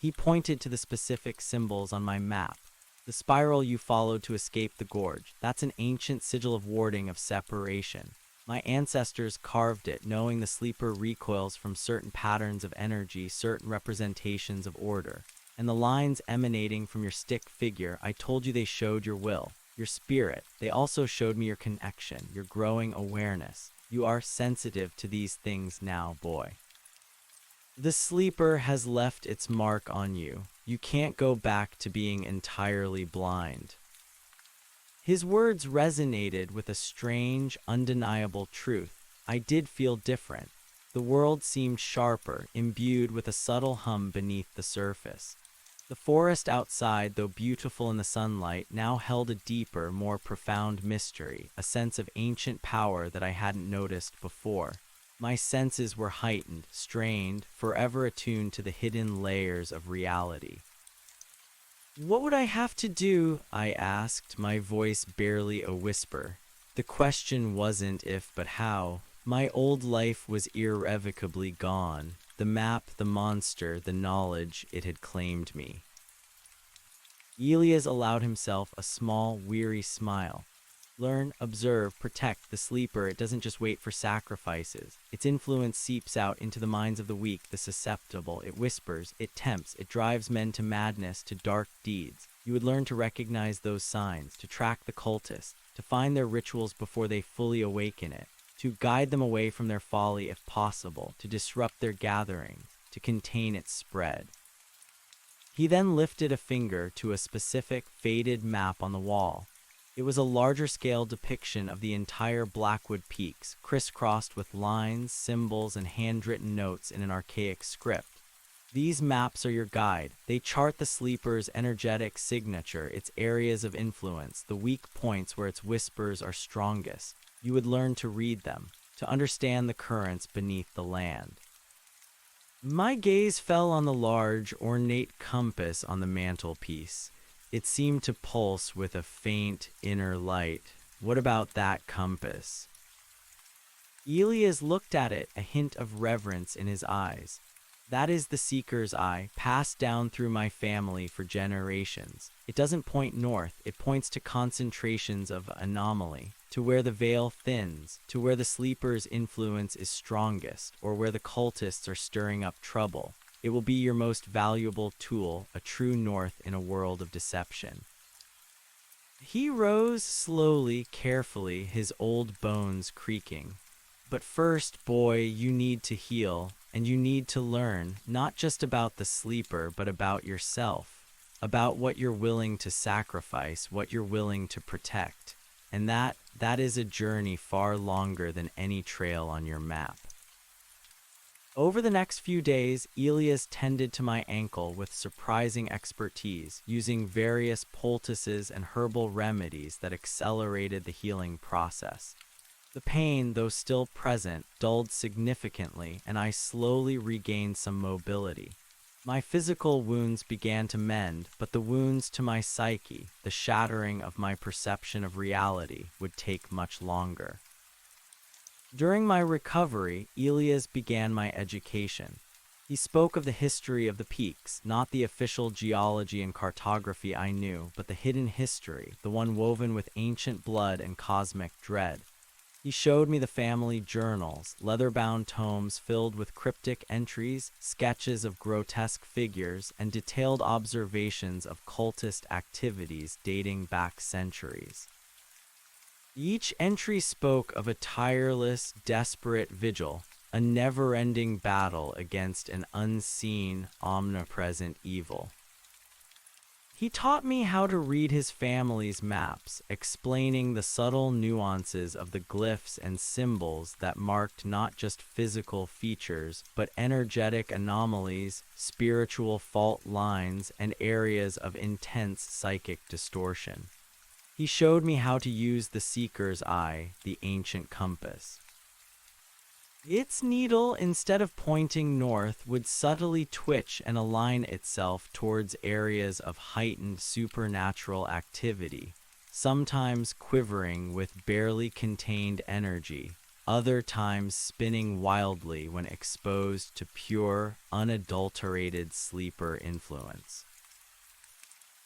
He pointed to the specific symbols on my map. The spiral you followed to escape the gorge. That's an ancient sigil of warding, of separation. My ancestors carved it, knowing the sleeper recoils from certain patterns of energy, certain representations of order. And the lines emanating from your stick figure, I told you they showed your will, your spirit. They also showed me your connection, your growing awareness. You are sensitive to these things now, boy. The sleeper has left its mark on you. You can't go back to being entirely blind. His words resonated with a strange, undeniable truth. I did feel different. The world seemed sharper, imbued with a subtle hum beneath the surface. The forest outside, though beautiful in the sunlight, now held a deeper, more profound mystery, a sense of ancient power that I hadn't noticed before. My senses were heightened, strained, forever attuned to the hidden layers of reality. What would I have to do? I asked, my voice barely a whisper. The question wasn't if, but how. My old life was irrevocably gone. The map, the monster, the knowledge, it had claimed me. Elias allowed himself a small, weary smile. Learn, observe, protect the sleeper. It doesn't just wait for sacrifices. Its influence seeps out into the minds of the weak, the susceptible. It whispers, it tempts, it drives men to madness, to dark deeds. You would learn to recognize those signs, to track the cultists, to find their rituals before they fully awaken it, to guide them away from their folly if possible, to disrupt their gatherings, to contain its spread. He then lifted a finger to a specific, faded map on the wall. It was a larger-scale depiction of the entire Blackwood Peaks, crisscrossed with lines, symbols, and handwritten notes in an archaic script. These maps are your guide. They chart the sleeper's energetic signature, its areas of influence, the weak points where its whispers are strongest. You would learn to read them, to understand the currents beneath the land. My gaze fell on the large, ornate compass on the mantelpiece. It seemed to pulse with a faint inner light. What about that compass? Elias looked at it, a hint of reverence in his eyes. That is the seeker's eye, passed down through my family for generations. It doesn't point north, it points to concentrations of anomaly, to where the veil thins, to where the sleeper's influence is strongest, or where the cultists are stirring up trouble. It will be your most valuable tool, a true north in a world of deception. He rose slowly, carefully, his old bones creaking. But first, boy, you need to heal, and you need to learn, not just about the sleeper, but about yourself, about what you're willing to sacrifice, what you're willing to protect. And that is a journey far longer than any trail on your map. Over the next few days, Elias tended to my ankle with surprising expertise, using various poultices and herbal remedies that accelerated the healing process. The pain, though still present, dulled significantly, and I slowly regained some mobility. My physical wounds began to mend, but the wounds to my psyche, the shattering of my perception of reality, would take much longer. During my recovery, Elias began my education. He spoke of the history of the peaks, not the official geology and cartography I knew, but the hidden history, the one woven with ancient blood and cosmic dread. He showed me the family journals, leather-bound tomes filled with cryptic entries, sketches of grotesque figures, and detailed observations of cultist activities dating back centuries. Each entry spoke of a tireless, desperate vigil, a never-ending battle against an unseen, omnipresent evil. He taught me how to read his family's maps, explaining the subtle nuances of the glyphs and symbols that marked not just physical features, but energetic anomalies, spiritual fault lines, and areas of intense psychic distortion. He showed me how to use the Seeker's Eye, the ancient compass. Its needle, instead of pointing north, would subtly twitch and align itself towards areas of heightened supernatural activity, sometimes quivering with barely contained energy, other times spinning wildly when exposed to pure, unadulterated sleeper influence.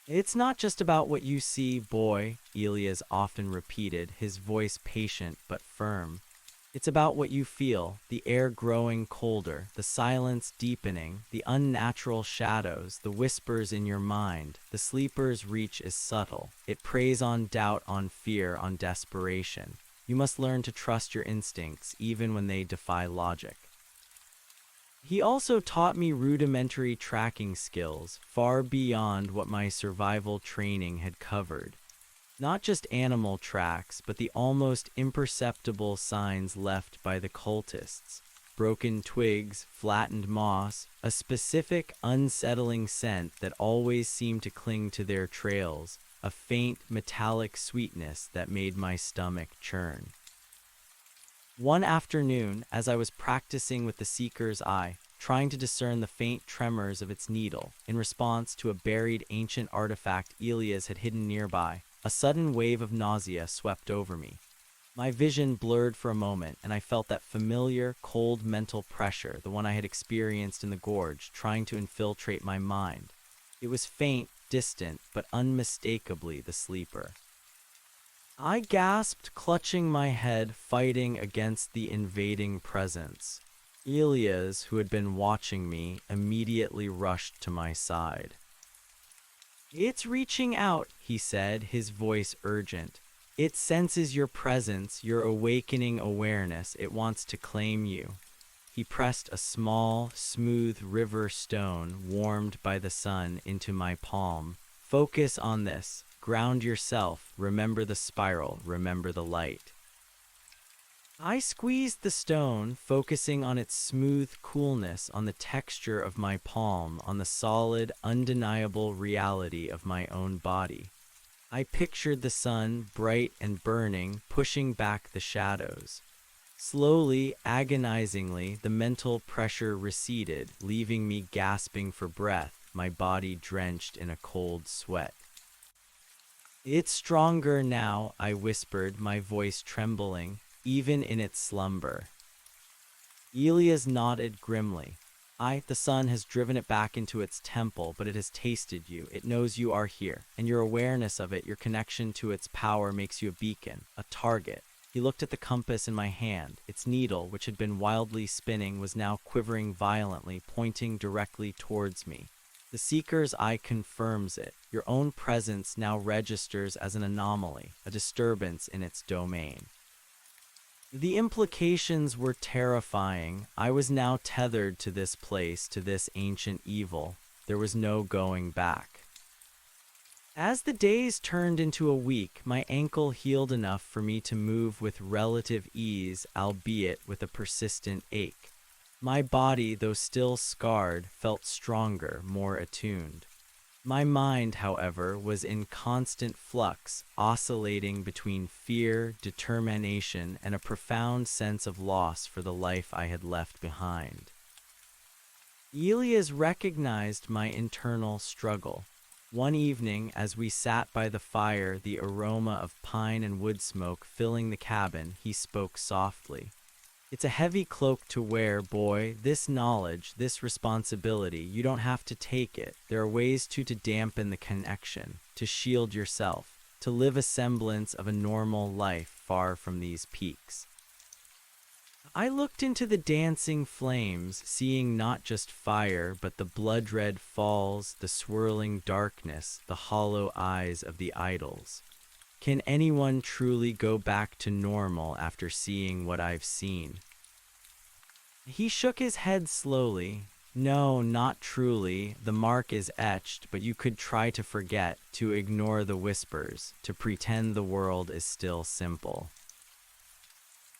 "It's not just about what you see, boy," Elias often repeated, his voice patient but firm. "It's about what you feel, the air growing colder, the silence deepening, the unnatural shadows, the whispers in your mind. The sleeper's reach is subtle. It preys on doubt, on fear, on desperation. You must learn to trust your instincts, even when they defy logic." He also taught me rudimentary tracking skills, far beyond what my survival training had covered. Not just animal tracks, but the almost imperceptible signs left by the cultists. Broken twigs, flattened moss, a specific, unsettling scent that always seemed to cling to their trails, a faint, metallic sweetness that made my stomach churn. One afternoon, as I was practicing with the Seeker's Eye, trying to discern the faint tremors of its needle, in response to a buried ancient artifact Elias had hidden nearby, a sudden wave of nausea swept over me. My vision blurred for a moment, and I felt that familiar, cold mental pressure, the one I had experienced in the gorge, trying to infiltrate my mind. It was faint, distant, but unmistakably the sleeper. I gasped, clutching my head, fighting against the invading presence. Elias, who had been watching me, immediately rushed to my side. "It's reaching out," he said, his voice urgent. "It senses your presence, your awakening awareness. It wants to claim you." He pressed a small, smooth river stone, warmed by the sun, into my palm. "Focus on this. Ground yourself. Remember the spiral. Remember the light." I squeezed the stone, focusing on its smooth coolness, on the texture of my palm, on the solid, undeniable reality of my own body. I pictured the sun, bright and burning, pushing back the shadows. Slowly, agonizingly, the mental pressure receded, leaving me gasping for breath, my body drenched in a cold sweat. "It's stronger now," I whispered, my voice trembling, even in its slumber. Elias nodded grimly. "The sun has driven it back into its temple, but it has tasted you. It knows you are here, and your awareness of it, your connection to its power, makes you a beacon, a target." He looked at the compass in my hand. Its needle, which had been wildly spinning, was now quivering violently, pointing directly towards me. "The Seeker's Eye confirms it. Your own presence now registers as an anomaly, a disturbance in its domain." The implications were terrifying. I was now tethered to this place, to this ancient evil. There was no going back. As the days turned into a week, my ankle healed enough for me to move with relative ease, albeit with a persistent ache. My body, though still scarred, felt stronger, more attuned. My mind, however, was in constant flux, oscillating between fear, determination, and a profound sense of loss for the life I had left behind. Elias recognized my internal struggle. One evening, as we sat by the fire, the aroma of pine and wood smoke filling the cabin, he spoke softly. "It's a heavy cloak to wear, boy. This knowledge, this responsibility, you don't have to take it. There are ways to dampen the connection, to shield yourself, to live a semblance of a normal life far from these peaks." I looked into the dancing flames, seeing not just fire, but the blood-red falls, the swirling darkness, the hollow eyes of the idols. Can anyone truly go back to normal after seeing what I've seen? He shook his head slowly. No, not truly. The mark is etched, but you could try to forget, to ignore the whispers, to pretend the world is still simple.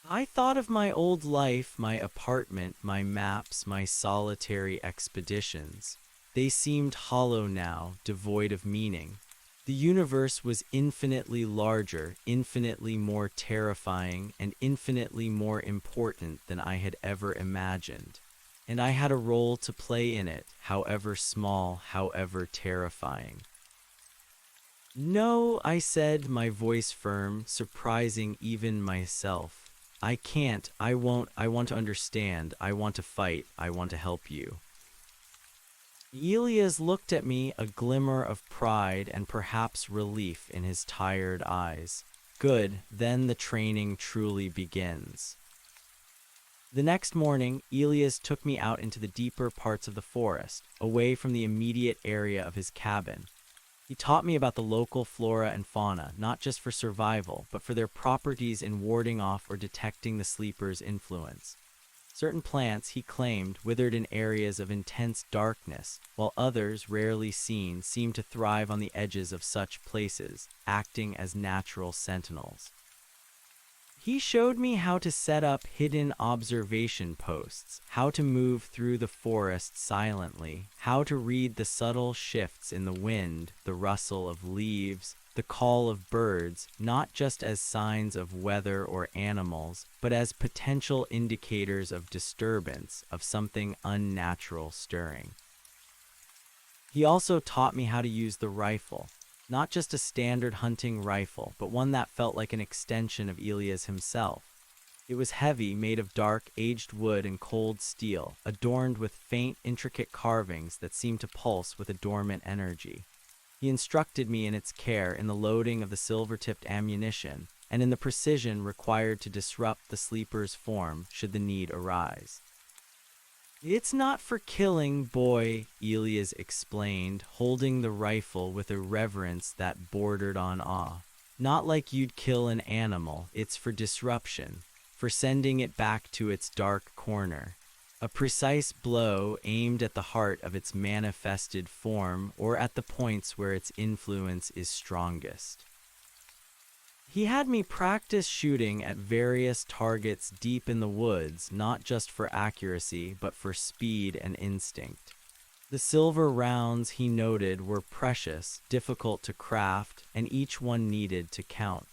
I thought of my old life, my apartment, my maps, my solitary expeditions. They seemed hollow now, devoid of meaning. The universe was infinitely larger, infinitely more terrifying, and infinitely more important than I had ever imagined. And I had a role to play in it, however small, however terrifying. No, I said, my voice firm, surprising even myself. I can't, I won't, I want to understand, I want to fight, I want to help you. Elias looked at me, a glimmer of pride and perhaps relief in his tired eyes. Good, then the training truly begins. The next morning, Elias took me out into the deeper parts of the forest, away from the immediate area of his cabin. He taught me about the local flora and fauna, not just for survival, but for their properties in warding off or detecting the sleeper's influence. Certain plants, he claimed, withered in areas of intense darkness, while others, rarely seen, seemed to thrive on the edges of such places, acting as natural sentinels. He showed me how to set up hidden observation posts, how to move through the forest silently, how to read the subtle shifts in the wind, the rustle of leaves, the call of birds, not just as signs of weather or animals, but as potential indicators of disturbance, of something unnatural stirring. He also taught me how to use the rifle. Not just a standard hunting rifle, but one that felt like an extension of Elias himself. It was heavy, made of dark, aged wood and cold steel, adorned with faint, intricate carvings that seemed to pulse with a dormant energy. He instructed me in its care, in the loading of the silver-tipped ammunition, and in the precision required to disrupt the sleeper's form should the need arise. It's not for killing, boy, Elias explained, holding the rifle with a reverence that bordered on awe. Not like you'd kill an animal, it's for disruption, for sending it back to its dark corner. A precise blow aimed at the heart of its manifested form or at the points where its influence is strongest. He had me practice shooting at various targets deep in the woods, not just for accuracy, but for speed and instinct. The silver rounds, he noted, were precious, difficult to craft, and each one needed to count.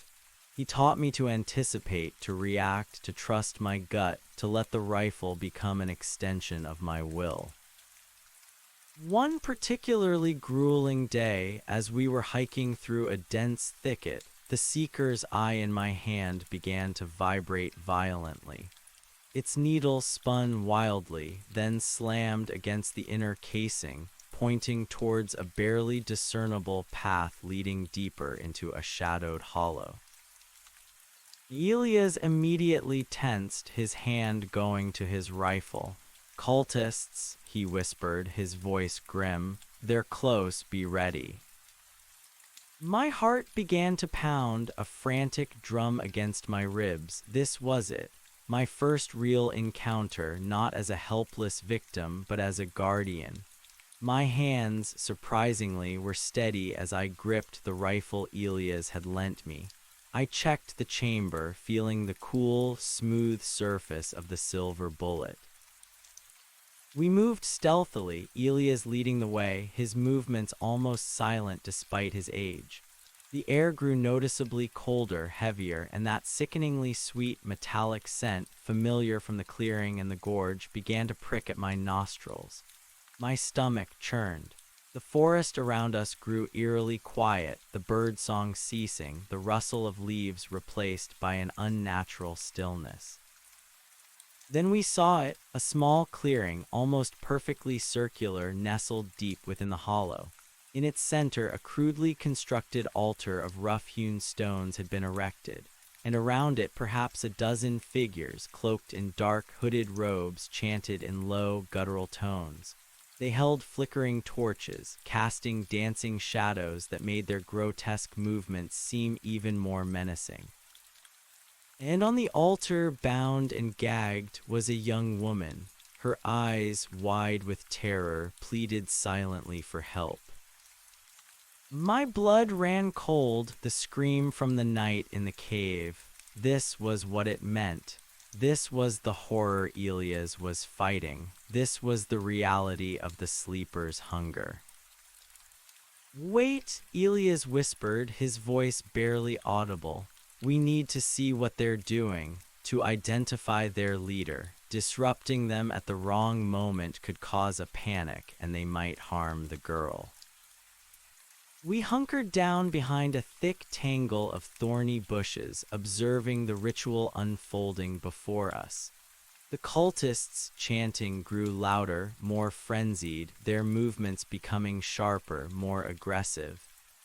He taught me to anticipate, to react, to trust my gut, to let the rifle become an extension of my will. One particularly grueling day, as we were hiking through a dense thicket, the seeker's eye in my hand began to vibrate violently. Its needle spun wildly, then slammed against the inner casing, pointing towards a barely discernible path leading deeper into a shadowed hollow. Elias immediately tensed, his hand going to his rifle. "Cultists," he whispered, his voice grim. "They're close, be ready." My heart began to pound, a frantic drum against my ribs. This was it. My first real encounter, not as a helpless victim, but as a guardian. My hands, surprisingly, were steady as I gripped the rifle Elias had lent me. I checked the chamber, feeling the cool, smooth surface of the silver bullet. We moved stealthily, Elias leading the way, his movements almost silent despite his age. The air grew noticeably colder, heavier, and that sickeningly sweet metallic scent, familiar from the clearing and the gorge, began to prick at my nostrils. My stomach churned. The forest around us grew eerily quiet, the birdsong ceasing, the rustle of leaves replaced by an unnatural stillness. Then we saw it, a small clearing, almost perfectly circular, nestled deep within the hollow. In its center, a crudely constructed altar of rough-hewn stones had been erected, and around it perhaps a dozen figures, cloaked in dark, hooded robes, chanted in low, guttural tones. They held flickering torches, casting dancing shadows that made their grotesque movements seem even more menacing. And on the altar, bound and gagged, was a young woman. Her eyes, wide with terror, pleaded silently for help. My blood ran cold, the scream from the night in the cave. This was what it meant. This was the horror Elias was fighting. This was the reality of the sleeper's hunger. Wait, Elias whispered, his voice barely audible. We need to see what they're doing, to identify their leader. Disrupting them at the wrong moment could cause a panic, and they might harm the girl. We hunkered down behind a thick tangle of thorny bushes, observing the ritual unfolding before us. The cultists' chanting grew louder, more frenzied, their movements becoming sharper, more aggressive.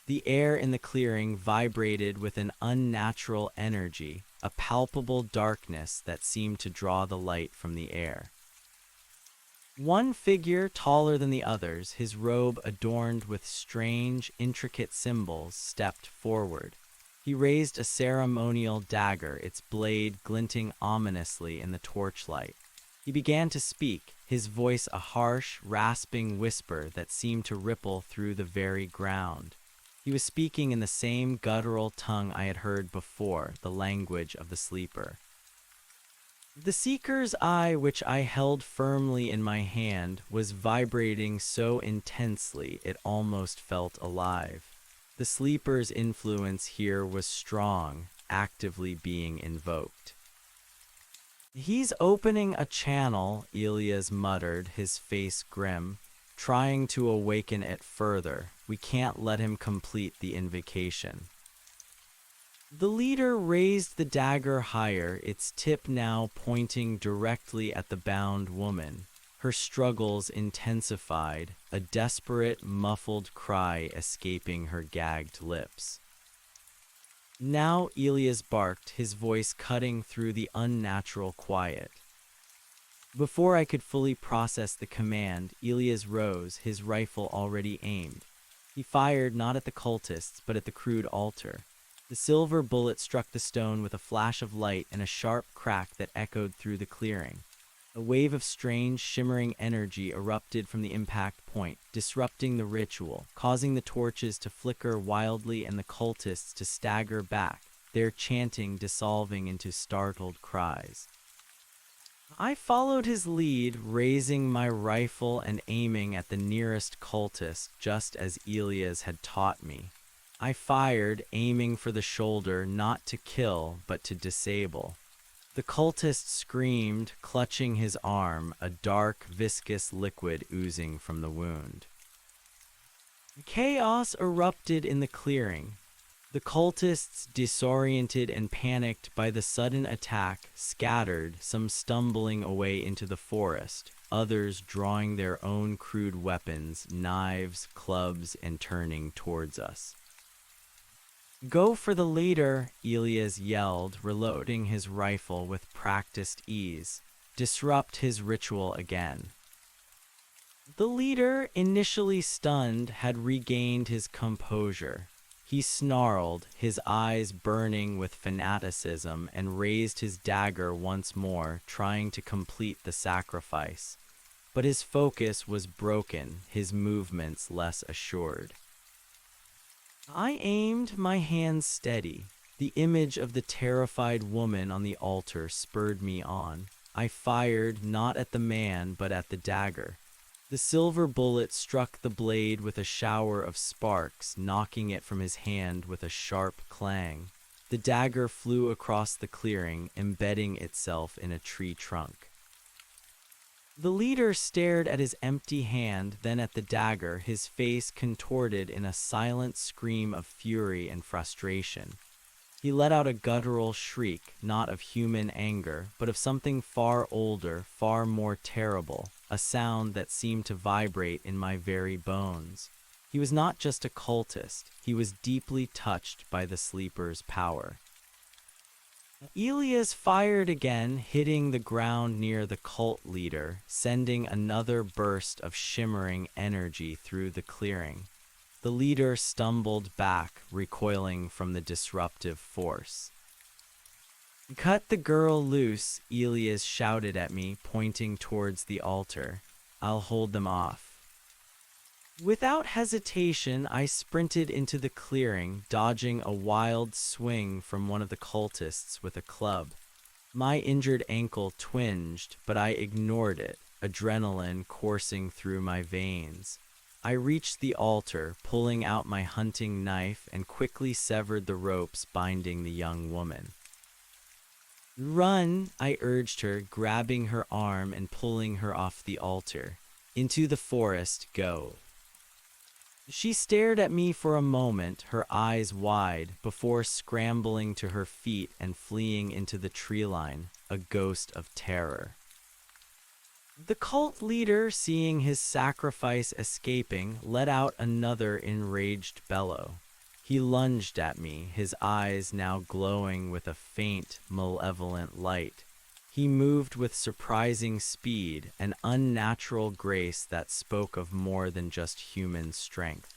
The air in the clearing vibrated with an unnatural energy, a palpable darkness that seemed to draw the light from the air. One figure, taller than the others, his robe adorned with strange, intricate symbols, stepped forward. He raised a ceremonial dagger, its blade glinting ominously in the torchlight. He began to speak, his voice a harsh, rasping whisper that seemed to ripple through the very ground. He was speaking in the same guttural tongue I had heard before, the language of the sleeper. The seeker's eye, which I held firmly in my hand, was vibrating so intensely it almost felt alive. The sleeper's influence here was strong, actively being invoked. He's opening a channel, Elias muttered, his face grim, trying to awaken it further. We can't let him complete the invocation. The leader raised the dagger higher, its tip now pointing directly at the bound woman. Her struggles intensified, a desperate, muffled cry escaping her gagged lips. Now Elias barked, his voice cutting through the unnatural quiet. Before I could fully process the command, Elias rose, his rifle already aimed. He fired not at the cultists, but at the crude altar. The silver bullet struck the stone with a flash of light and a sharp crack that echoed through the clearing. A wave of strange, shimmering energy erupted from the impact point, disrupting the ritual, causing the torches to flicker wildly and the cultists to stagger back, their chanting dissolving into startled cries. I followed his lead, raising my rifle and aiming at the nearest cultist, just as Elias had taught me. I fired, aiming for the shoulder, not to kill, but to disable. The cultist screamed, clutching his arm, a dark, viscous liquid oozing from the wound. Chaos erupted in the clearing. The cultists, disoriented and panicked by the sudden attack, scattered, some stumbling away into the forest, others drawing their own crude weapons, knives, clubs, and turning towards us. Go for the leader, Elias yelled, reloading his rifle with practiced ease. Disrupt his ritual again. The leader, initially stunned, had regained his composure. He snarled, his eyes burning with fanaticism, and raised his dagger once more, trying to complete the sacrifice. But his focus was broken, his movements less assured. I aimed, my hands steady. The image of the terrified woman on the altar spurred me on. I fired not at the man, but at the dagger. The silver bullet struck the blade with a shower of sparks, knocking it from his hand with a sharp clang. The dagger flew across the clearing, embedding itself in a tree trunk. The leader stared at his empty hand, then at the dagger, his face contorted in a silent scream of fury and frustration. He let out a guttural shriek, not of human anger, but of something far older, far more terrible, a sound that seemed to vibrate in my very bones. He was not just a cultist, he was deeply touched by the sleeper's power. Elias fired again, hitting the ground near the cult leader, sending another burst of shimmering energy through the clearing. The leader stumbled back, recoiling from the disruptive force. Cut the girl loose, Elias shouted at me, pointing towards the altar. I'll hold them off. Without hesitation, I sprinted into the clearing, dodging a wild swing from one of the cultists with a club. My injured ankle twinged, but I ignored it, adrenaline coursing through my veins. I reached the altar, pulling out my hunting knife, and quickly severed the ropes binding the young woman. Run, I urged her, grabbing her arm and pulling her off the altar. Into the forest, go. She stared at me for a moment, her eyes wide, before scrambling to her feet and fleeing into the tree line, a ghost of terror. The cult leader, seeing his sacrifice escaping, let out another enraged bellow. He lunged at me, his eyes now glowing with a faint, malevolent light. He moved with surprising speed, an unnatural grace that spoke of more than just human strength.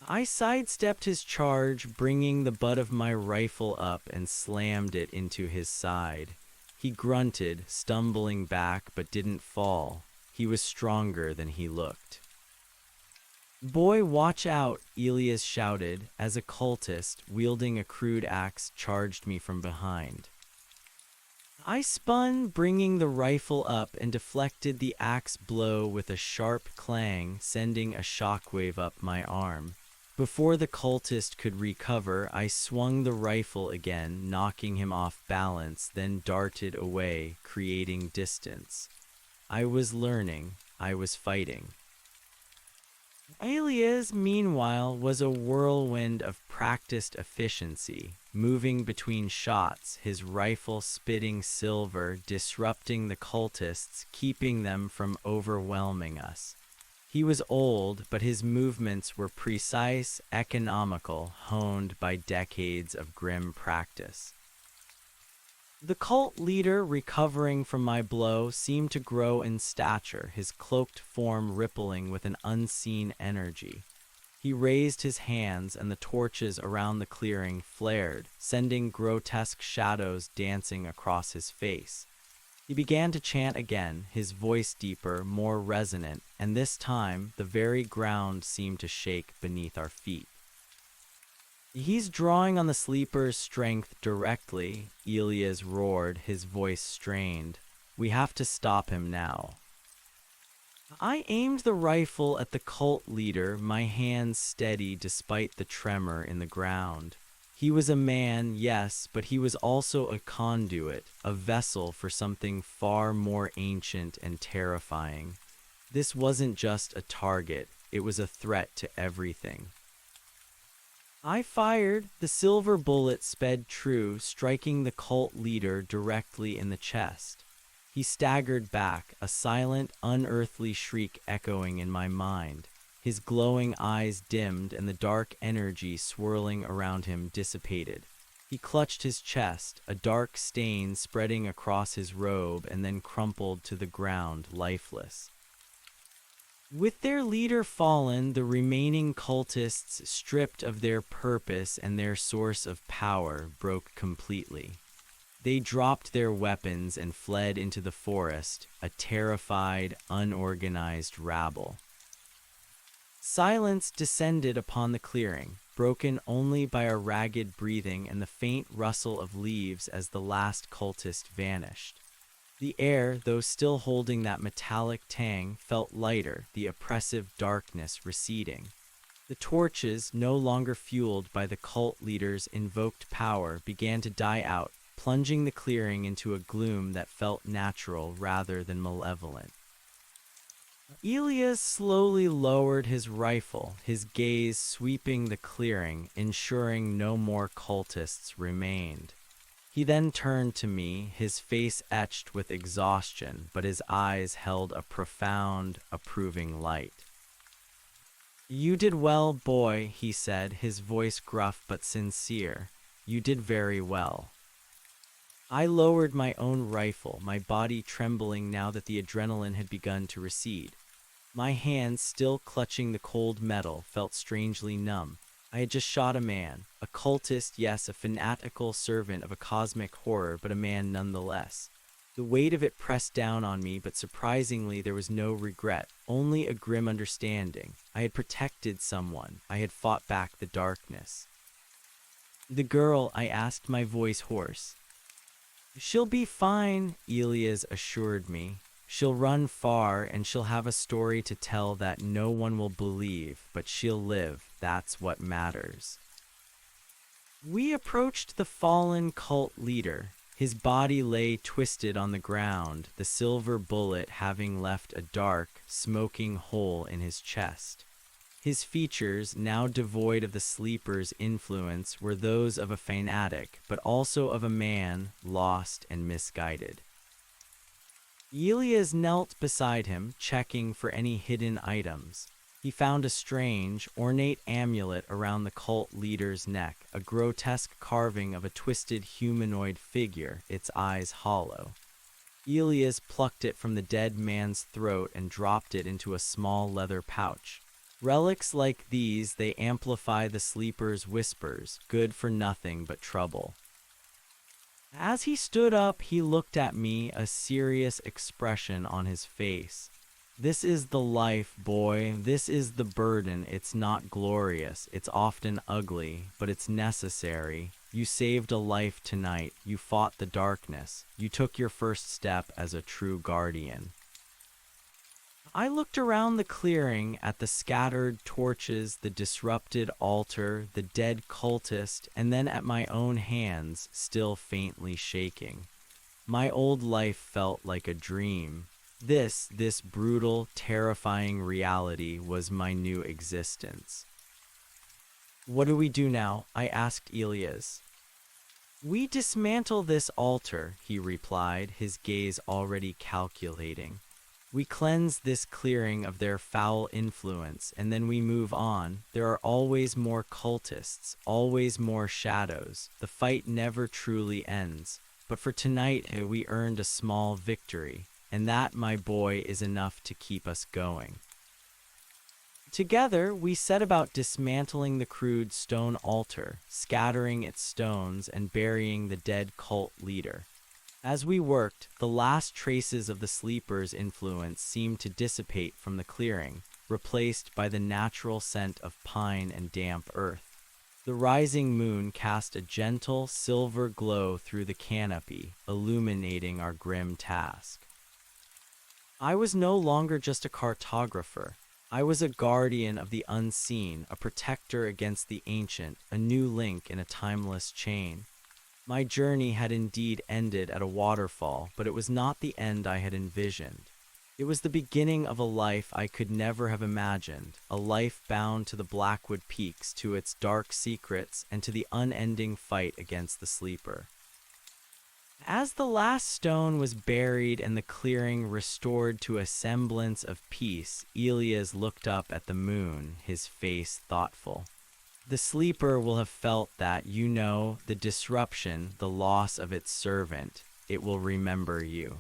I sidestepped his charge, bringing the butt of my rifle up and slammed it into his side. He grunted, stumbling back, but didn't fall. He was stronger than he looked. "Boy, watch out," Elias shouted, as a cultist, wielding a crude axe, charged me from behind. I spun, bringing the rifle up, and deflected the axe blow with a sharp clang, sending a shockwave up my arm. Before the cultist could recover, I swung the rifle again, knocking him off balance, then darted away, creating distance. I was learning. I was fighting. Elias, meanwhile, was a whirlwind of practiced efficiency, moving between shots, his rifle spitting silver, disrupting the cultists, keeping them from overwhelming us. He was old, but his movements were precise, economical, honed by decades of grim practice. The cult leader, recovering from my blow, seemed to grow in stature, his cloaked form rippling with an unseen energy. He raised his hands, and the torches around the clearing flared, sending grotesque shadows dancing across his face. He began to chant again, his voice deeper, more resonant, and this time the very ground seemed to shake beneath our feet. "He's drawing on the sleeper's strength directly," Elias roared, his voice strained. "We have to stop him now." I aimed the rifle at the cult leader, my hands steady despite the tremor in the ground. He was a man, yes, but he was also a conduit, a vessel for something far more ancient and terrifying. This wasn't just a target, it was a threat to everything. I fired. The silver bullet sped true, striking the cult leader directly in the chest. He staggered back, a silent, unearthly shriek echoing in my mind. His glowing eyes dimmed, and the dark energy swirling around him dissipated. He clutched his chest, a dark stain spreading across his robe, and then crumpled to the ground, lifeless. With their leader fallen, the remaining cultists, stripped of their purpose and their source of power, broke completely. They dropped their weapons and fled into the forest, a terrified, unorganized rabble. Silence descended upon the clearing, broken only by a ragged breathing and the faint rustle of leaves as the last cultist vanished. The air, though still holding that metallic tang, felt lighter, the oppressive darkness receding. The torches, no longer fueled by the cult leader's invoked power, began to die out, plunging the clearing into a gloom that felt natural rather than malevolent. Elias slowly lowered his rifle, his gaze sweeping the clearing, ensuring no more cultists remained. He then turned to me, his face etched with exhaustion, but his eyes held a profound, approving light. "You did well, boy," he said, his voice gruff but sincere. "You did very well." I lowered my own rifle, my body trembling now that the adrenaline had begun to recede. My hands, still clutching the cold metal, felt strangely numb. I had just shot a man, a cultist, yes, a fanatical servant of a cosmic horror, but a man nonetheless. The weight of it pressed down on me, but surprisingly there was no regret, only a grim understanding. I had protected someone. I had fought back the darkness. "The girl," I asked, my voice hoarse. "She'll be fine," Elias assured me. "She'll run far, and she'll have a story to tell that no one will believe, but she'll live. That's what matters." We approached the fallen cult leader. His body lay twisted on the ground, the silver bullet having left a dark, smoking hole in his chest. His features, now devoid of the sleeper's influence, were those of a fanatic, but also of a man lost and misguided. Elias knelt beside him, checking for any hidden items. He found a strange, ornate amulet around the cult leader's neck, a grotesque carving of a twisted humanoid figure, its eyes hollow. Elias plucked it from the dead man's throat and dropped it into a small leather pouch. Relics like these, they amplify the sleeper's whispers, good for nothing but trouble. As he stood up, he looked at me, a serious expression on his face. "This is the life, boy. This is the burden. It's not glorious. It's often ugly, but it's necessary. You saved a life tonight. You fought the darkness. You took your first step as a true guardian." I looked around the clearing at the scattered torches, the disrupted altar, the dead cultist, and then at my own hands, still faintly shaking. My old life felt like a dream. This brutal, terrifying reality was my new existence. "What do we do now?" I asked Elias. "We dismantle this altar," he replied, his gaze already calculating. "We cleanse this clearing of their foul influence, and then we move on. There are always more cultists, always more shadows. The fight never truly ends. But for tonight, we earned a small victory. And that, my boy, is enough to keep us going." Together, we set about dismantling the crude stone altar, scattering its stones, and burying the dead cult leader. As we worked, the last traces of the sleeper's influence seemed to dissipate from the clearing, replaced by the natural scent of pine and damp earth. The rising moon cast a gentle, silver glow through the canopy, illuminating our grim task. I was no longer just a cartographer. I was a guardian of the unseen, a protector against the ancient, a new link in a timeless chain. My journey had indeed ended at a waterfall, but it was not the end I had envisioned. It was the beginning of a life I could never have imagined, a life bound to the Blackwood Peaks, to its dark secrets, and to the unending fight against the sleeper. As the last stone was buried and the clearing restored to a semblance of peace, Elias looked up at the moon, his face thoughtful. "The sleeper will have felt that, the disruption, the loss of its servant. It will remember you."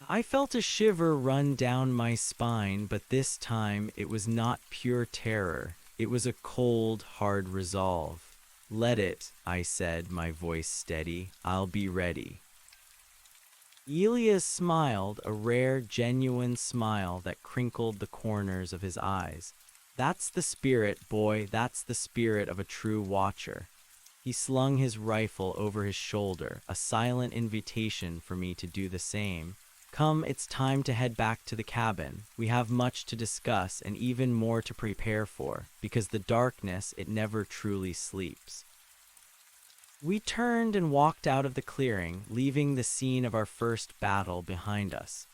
I felt a shiver run down my spine, but this time it was not pure terror. It was a cold, hard resolve. "Let it," I said, my voice steady. "I'll be ready." Elias smiled, a rare, genuine smile that crinkled the corners of his eyes. "That's the spirit, boy, that's the spirit of a true watcher." He slung his rifle over his shoulder, a silent invitation for me to do the same. "Come, it's time to head back to the cabin. We have much to discuss and even more to prepare for, because the darkness, it never truly sleeps." We turned and walked out of the clearing, leaving the scene of our first battle behind us.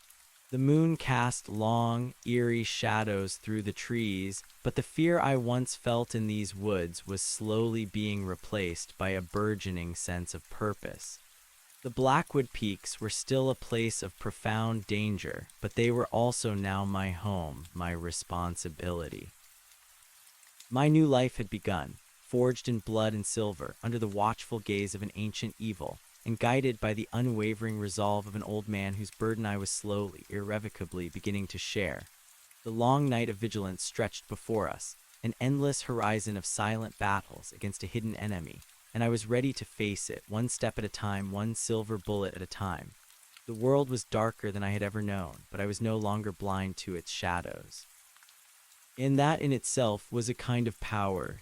The moon cast long, eerie shadows through the trees, but the fear I once felt in these woods was slowly being replaced by a burgeoning sense of purpose. The Blackwood Peaks were still a place of profound danger, but they were also now my home, my responsibility. My new life had begun, forged in blood and silver, under the watchful gaze of an ancient evil, and guided by the unwavering resolve of an old man whose burden I was slowly, irrevocably beginning to share. The long night of vigilance stretched before us, an endless horizon of silent battles against a hidden enemy, and I was ready to face it, one step at a time, one silver bullet at a time. The world was darker than I had ever known, but I was no longer blind to its shadows. And that in itself was a kind of power.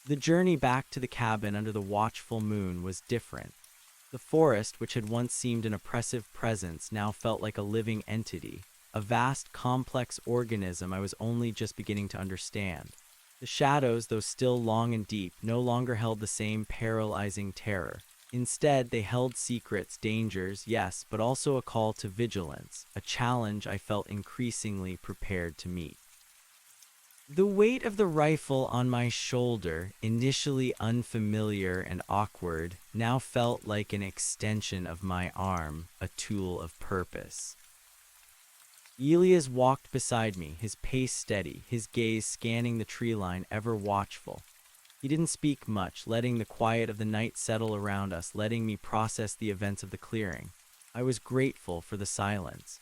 The journey back to the cabin under the watchful moon was different. The forest, which had once seemed an oppressive presence, now felt like a living entity, a vast, complex organism I was only just beginning to understand. The shadows, though still long and deep, no longer held the same paralyzing terror. Instead, they held secrets, dangers, yes, but also a call to vigilance, a challenge I felt increasingly prepared to meet. The weight of the rifle on my shoulder, initially unfamiliar and awkward, now felt like an extension of my arm, a tool of purpose. Elias walked beside me, his pace steady, his gaze scanning the tree line, ever watchful. He didn't speak much, letting the quiet of the night settle around us, letting me process the events of the clearing. I was grateful for the silence.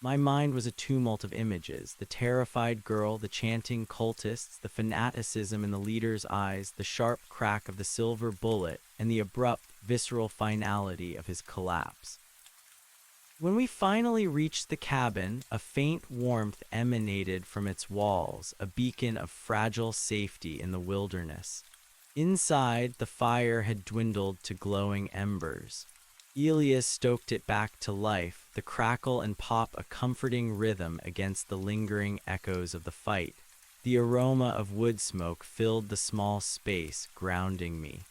My mind was a tumult of images, the terrified girl, the chanting cultists, the fanaticism in the leader's eyes, the sharp crack of the silver bullet, and the abrupt, visceral finality of his collapse. When we finally reached the cabin, a faint warmth emanated from its walls, a beacon of fragile safety in the wilderness. Inside, the fire had dwindled to glowing embers. Elias stoked it back to life, the crackle and pop a comforting rhythm against the lingering echoes of the fight. The aroma of wood smoke filled the small space, grounding me.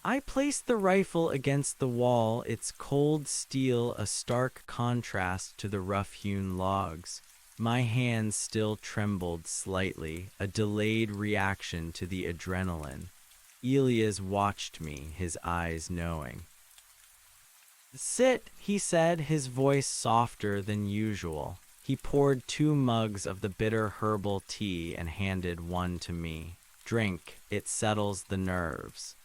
I placed the rifle against the wall, its cold steel a stark contrast to the rough-hewn logs. My hands still trembled slightly, a delayed reaction to the adrenaline. Elias watched me, his eyes knowing. "Sit," he said, his voice softer than usual. He poured 2 mugs of the bitter herbal tea and handed one to me. "Drink, it settles the nerves."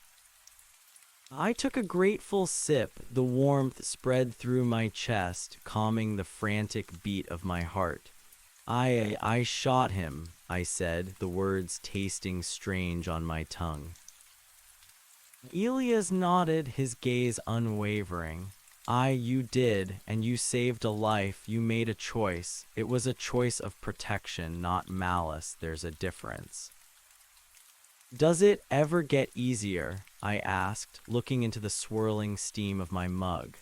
I took a grateful sip, the warmth spread through my chest, calming the frantic beat of my heart. I shot him," I said, the words tasting strange on my tongue. Elias nodded, his gaze unwavering. You did, and you saved a life. You made a choice. It was a choice of protection, not malice. There's a difference." "Does it ever get easier?" I asked, looking into the swirling steam of my mug.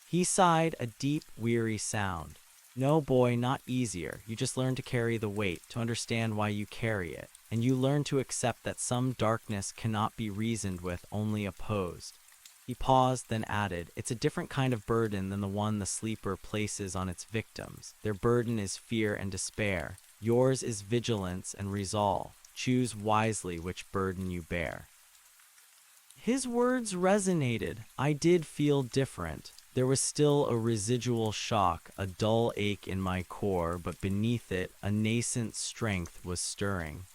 He sighed, a deep, weary sound. "No, boy, not easier. You just learn to carry the weight, to understand why you carry it. And you learn to accept that some darkness cannot be reasoned with, only opposed." He paused, then added, "It's a different kind of burden than the one the sleeper places on its victims. Their burden is fear and despair. Yours is vigilance and resolve. Choose wisely which burden you bear." His words resonated. I did feel different. There was still a residual shock, a dull ache in my core, but beneath it, a nascent strength was stirring.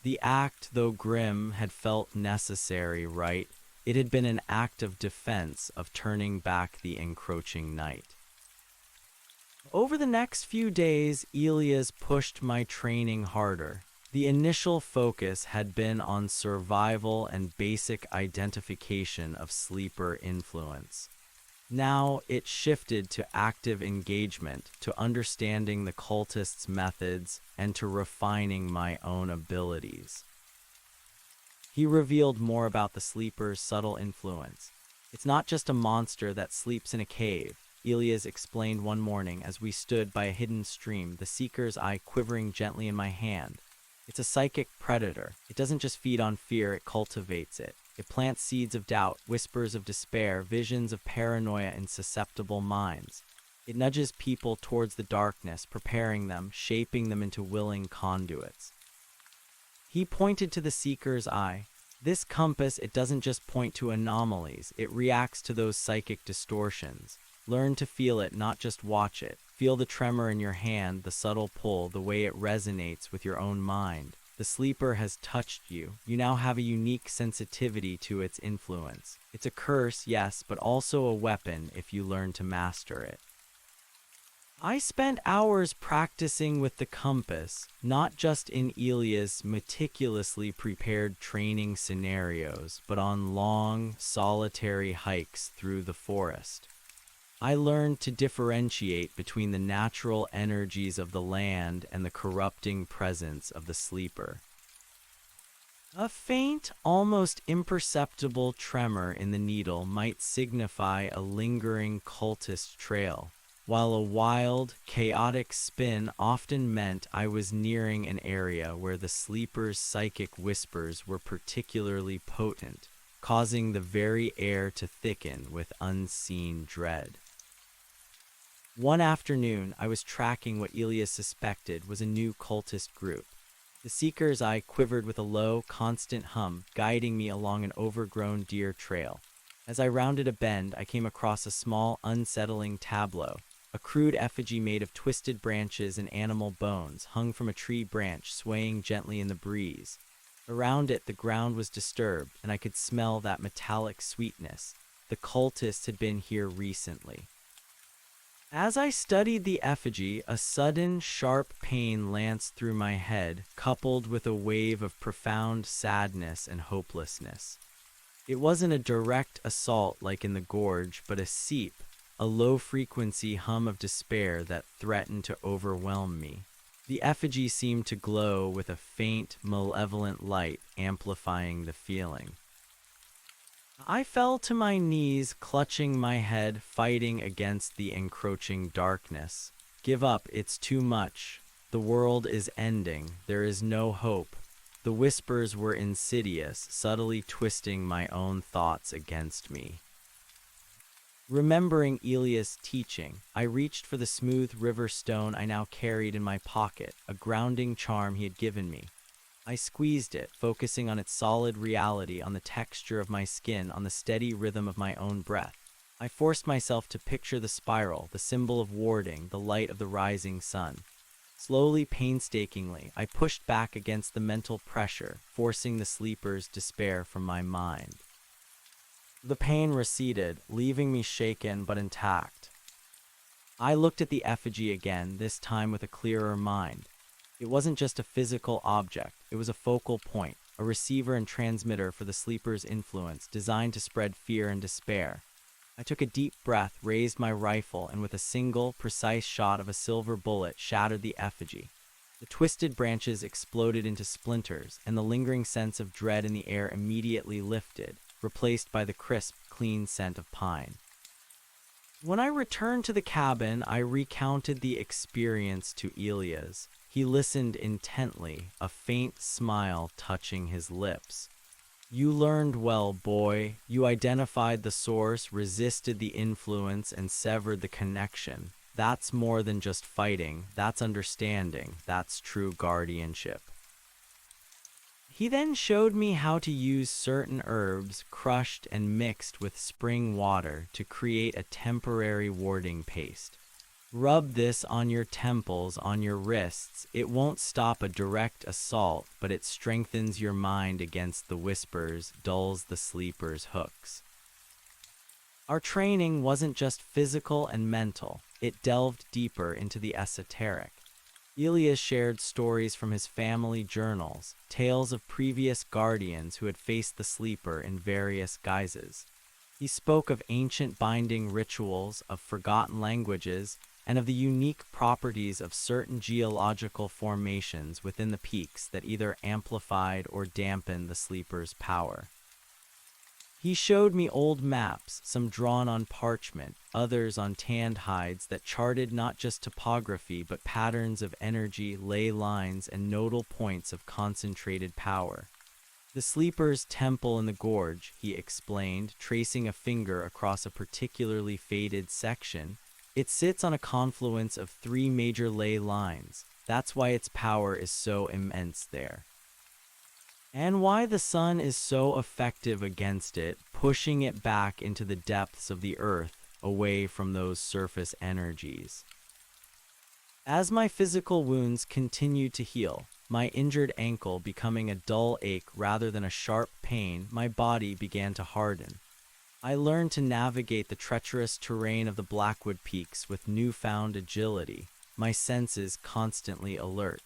The act, though grim, had felt necessary, right? It had been an act of defense, of turning back the encroaching night. Over the next few days, Elias pushed my training harder. The initial focus had been on survival and basic identification of sleeper influence. Now it shifted to active engagement, to understanding the cultists' methods, and to refining my own abilities. He revealed more about the sleeper's subtle influence. "It's not just a monster that sleeps in a cave," Elias explained one morning as we stood by a hidden stream, the seeker's eye quivering gently in my hand. "It's a psychic predator. It doesn't just feed on fear, it cultivates it. It plants seeds of doubt, whispers of despair, visions of paranoia in susceptible minds. It nudges people towards the darkness, preparing them, shaping them into willing conduits." He pointed to the seeker's eye. "This compass, it doesn't just point to anomalies, it reacts to those psychic distortions. Learn to feel it, not just watch it. Feel the tremor in your hand, the subtle pull, the way it resonates with your own mind. The sleeper has touched you. You now have a unique sensitivity to its influence. It's a curse, yes, but also a weapon if you learn to master it." I spent hours practicing with the compass, not just in Elia's meticulously prepared training scenarios, but on long, solitary hikes through the forest. I learned to differentiate between the natural energies of the land and the corrupting presence of the sleeper. A faint, almost imperceptible tremor in the needle might signify a lingering cultist trail, while a wild, chaotic spin often meant I was nearing an area where the sleeper's psychic whispers were particularly potent, causing the very air to thicken with unseen dread. One afternoon, I was tracking what Elias suspected was a new cultist group. The seeker's eye quivered with a low, constant hum, guiding me along an overgrown deer trail. As I rounded a bend, I came across a small, unsettling tableau. A crude effigy made of twisted branches and animal bones hung from a tree branch, swaying gently in the breeze. Around it, the ground was disturbed, and I could smell that metallic sweetness. The cultists had been here recently. As I studied the effigy, a sudden, sharp pain lanced through my head, coupled with a wave of profound sadness and hopelessness. It wasn't a direct assault like in the gorge, but a seep, a low-frequency hum of despair that threatened to overwhelm me. The effigy seemed to glow with a faint, malevolent light, amplifying the feeling. I fell to my knees, clutching my head, fighting against the encroaching darkness. Give up, it's too much. The world is ending. There is no hope. The whispers were insidious, subtly twisting my own thoughts against me. Remembering Elia's teaching, I reached for the smooth river stone I now carried in my pocket, a grounding charm he had given me. I squeezed it, focusing on its solid reality, on the texture of my skin, on the steady rhythm of my own breath. I forced myself to picture the spiral, the symbol of warding, the light of the rising sun. Slowly, painstakingly, I pushed back against the mental pressure, forcing the sleeper's despair from my mind. The pain receded, leaving me shaken but intact. I looked at the effigy again, this time with a clearer mind. It wasn't just a physical object, it was a focal point, a receiver and transmitter for the sleeper's influence, designed to spread fear and despair. I took a deep breath, raised my rifle, and with a single, precise shot of a silver bullet, shattered the effigy. The twisted branches exploded into splinters, and the lingering sense of dread in the air immediately lifted, replaced by the crisp, clean scent of pine. When I returned to the cabin, I recounted the experience to Elias. He listened intently, a faint smile touching his lips. You learned well, boy. You identified the source, resisted the influence, and severed the connection. That's more than just fighting. That's understanding. That's true guardianship. He then showed me how to use certain herbs, crushed and mixed with spring water, to create a temporary warding paste. Rub this on your temples, on your wrists. It won't stop a direct assault, but it strengthens your mind against the whispers, dulls the sleeper's hooks. Our training wasn't just physical and mental, it delved deeper into the esoteric. Elias shared stories from his family journals, tales of previous guardians who had faced the sleeper in various guises. He spoke of ancient binding rituals, of forgotten languages, and of the unique properties of certain geological formations within the peaks that either amplified or dampened the sleeper's power. He showed me old maps, some drawn on parchment, others on tanned hides, that charted not just topography but patterns of energy, ley lines, and nodal points of concentrated power. The sleeper's temple in the gorge, he explained, tracing a finger across a particularly faded section. It sits on a confluence of 3 major ley lines. That's why its power is so immense there. And why the sun is so effective against it, pushing it back into the depths of the earth, away from those surface energies. As my physical wounds continued to heal, my injured ankle becoming a dull ache rather than a sharp pain, my body began to harden. I learned to navigate the treacherous terrain of the Blackwood Peaks with newfound agility, my senses constantly alert.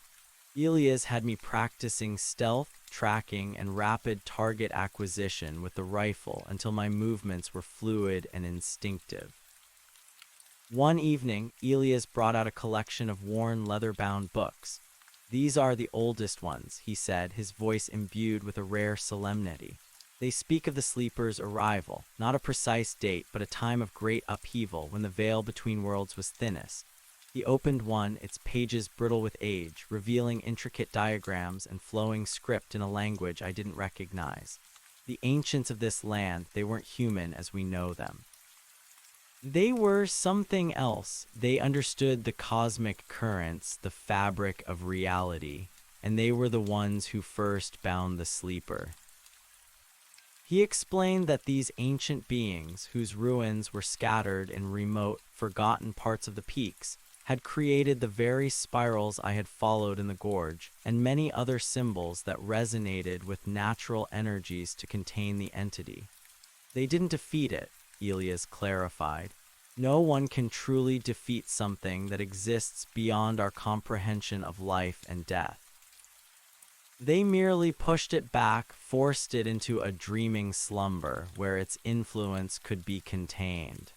Elias had me practicing stealth, tracking, and rapid target acquisition with the rifle until my movements were fluid and instinctive. One evening, Elias brought out a collection of worn leather-bound books. "These are the oldest ones," he said, his voice imbued with a rare solemnity. "They speak of the sleeper's arrival, not a precise date, but a time of great upheaval when the veil between worlds was thinnest." He opened one, its pages brittle with age, revealing intricate diagrams and flowing script in a language I didn't recognize. The ancients of this land, they weren't human as we know them. They were something else. They understood the cosmic currents, the fabric of reality, and they were the ones who first bound the sleeper. He explained that these ancient beings, whose ruins were scattered in remote, forgotten parts of the peaks, had created the very spirals I had followed in the gorge, and many other symbols that resonated with natural energies to contain the entity. They didn't defeat it, Elias clarified. No one can truly defeat something that exists beyond our comprehension of life and death. They merely pushed it back, forced it into a dreaming slumber where its influence could be contained.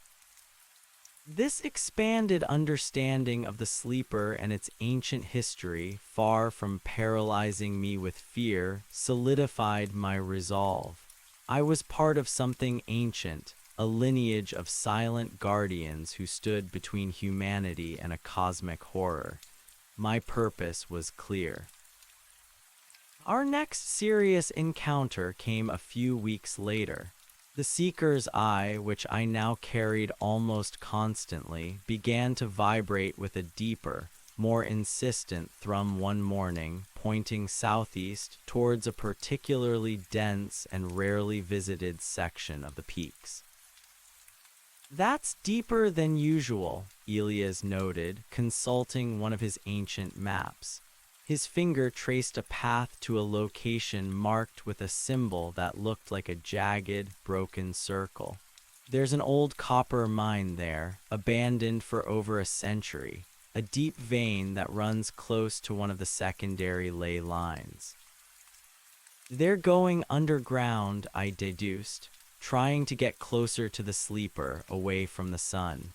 This expanded understanding of the sleeper and its ancient history, far from paralyzing me with fear, solidified my resolve. I was part of something ancient, a lineage of silent guardians who stood between humanity and a cosmic horror. My purpose was clear. Our next serious encounter came a few weeks later. The Seeker's Eye, which I now carried almost constantly, began to vibrate with a deeper, more insistent thrum one morning, pointing southeast towards a particularly dense and rarely visited section of the peaks. "That's deeper than usual," Elias noted, consulting one of his ancient maps. His finger traced a path to a location marked with a symbol that looked like a jagged, broken circle. "There's an old copper mine there, abandoned for over a century, a deep vein that runs close to one of the secondary ley lines." "They're going underground," I deduced, trying to get closer to the sleeper, away from the sun.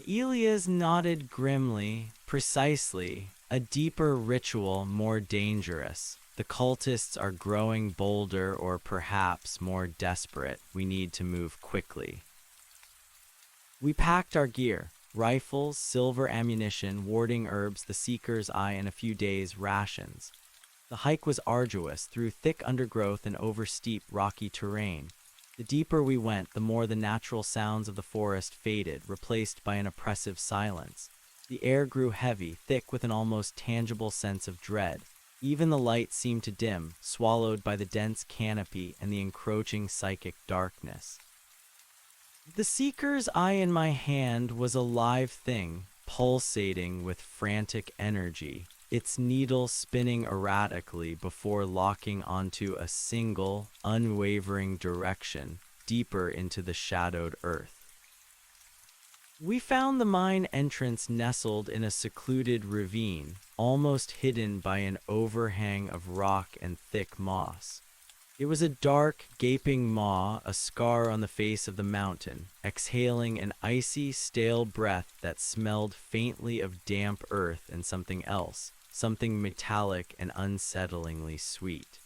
Elias nodded grimly. "Precisely. A deeper ritual, more dangerous. The cultists are growing bolder or perhaps more desperate. We need to move quickly." We packed our gear: rifles, silver ammunition, warding herbs, the Seeker's Eye, and a few days' rations. The hike was arduous, through thick undergrowth and over steep, rocky terrain. The deeper we went, the more the natural sounds of the forest faded, replaced by an oppressive silence. The air grew heavy, thick with an almost tangible sense of dread. Even the light seemed to dim, swallowed by the dense canopy and the encroaching psychic darkness. The Seeker's Eye in my hand was a live thing, pulsating with frantic energy, its needle spinning erratically before locking onto a single, unwavering direction, deeper into the shadowed earth. We found the mine entrance nestled in a secluded ravine, almost hidden by an overhang of rock and thick moss. It was a dark, gaping maw, a scar on the face of the mountain, exhaling an icy, stale breath that smelled faintly of damp earth and something else, something metallic and unsettlingly sweet.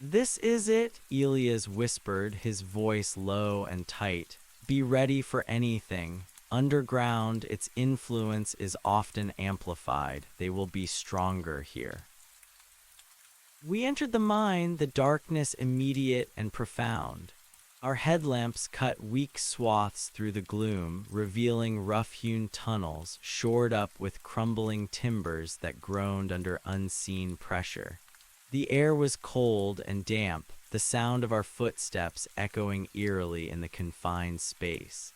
"This is it," Elias whispered, his voice low and tight. "Be ready for anything. Underground, its influence is often amplified. They will be stronger here." We entered the mine, the darkness immediate and profound. Our headlamps cut weak swaths through the gloom, revealing rough-hewn tunnels shored up with crumbling timbers that groaned under unseen pressure. The air was cold and damp, the sound of our footsteps echoing eerily in the confined space.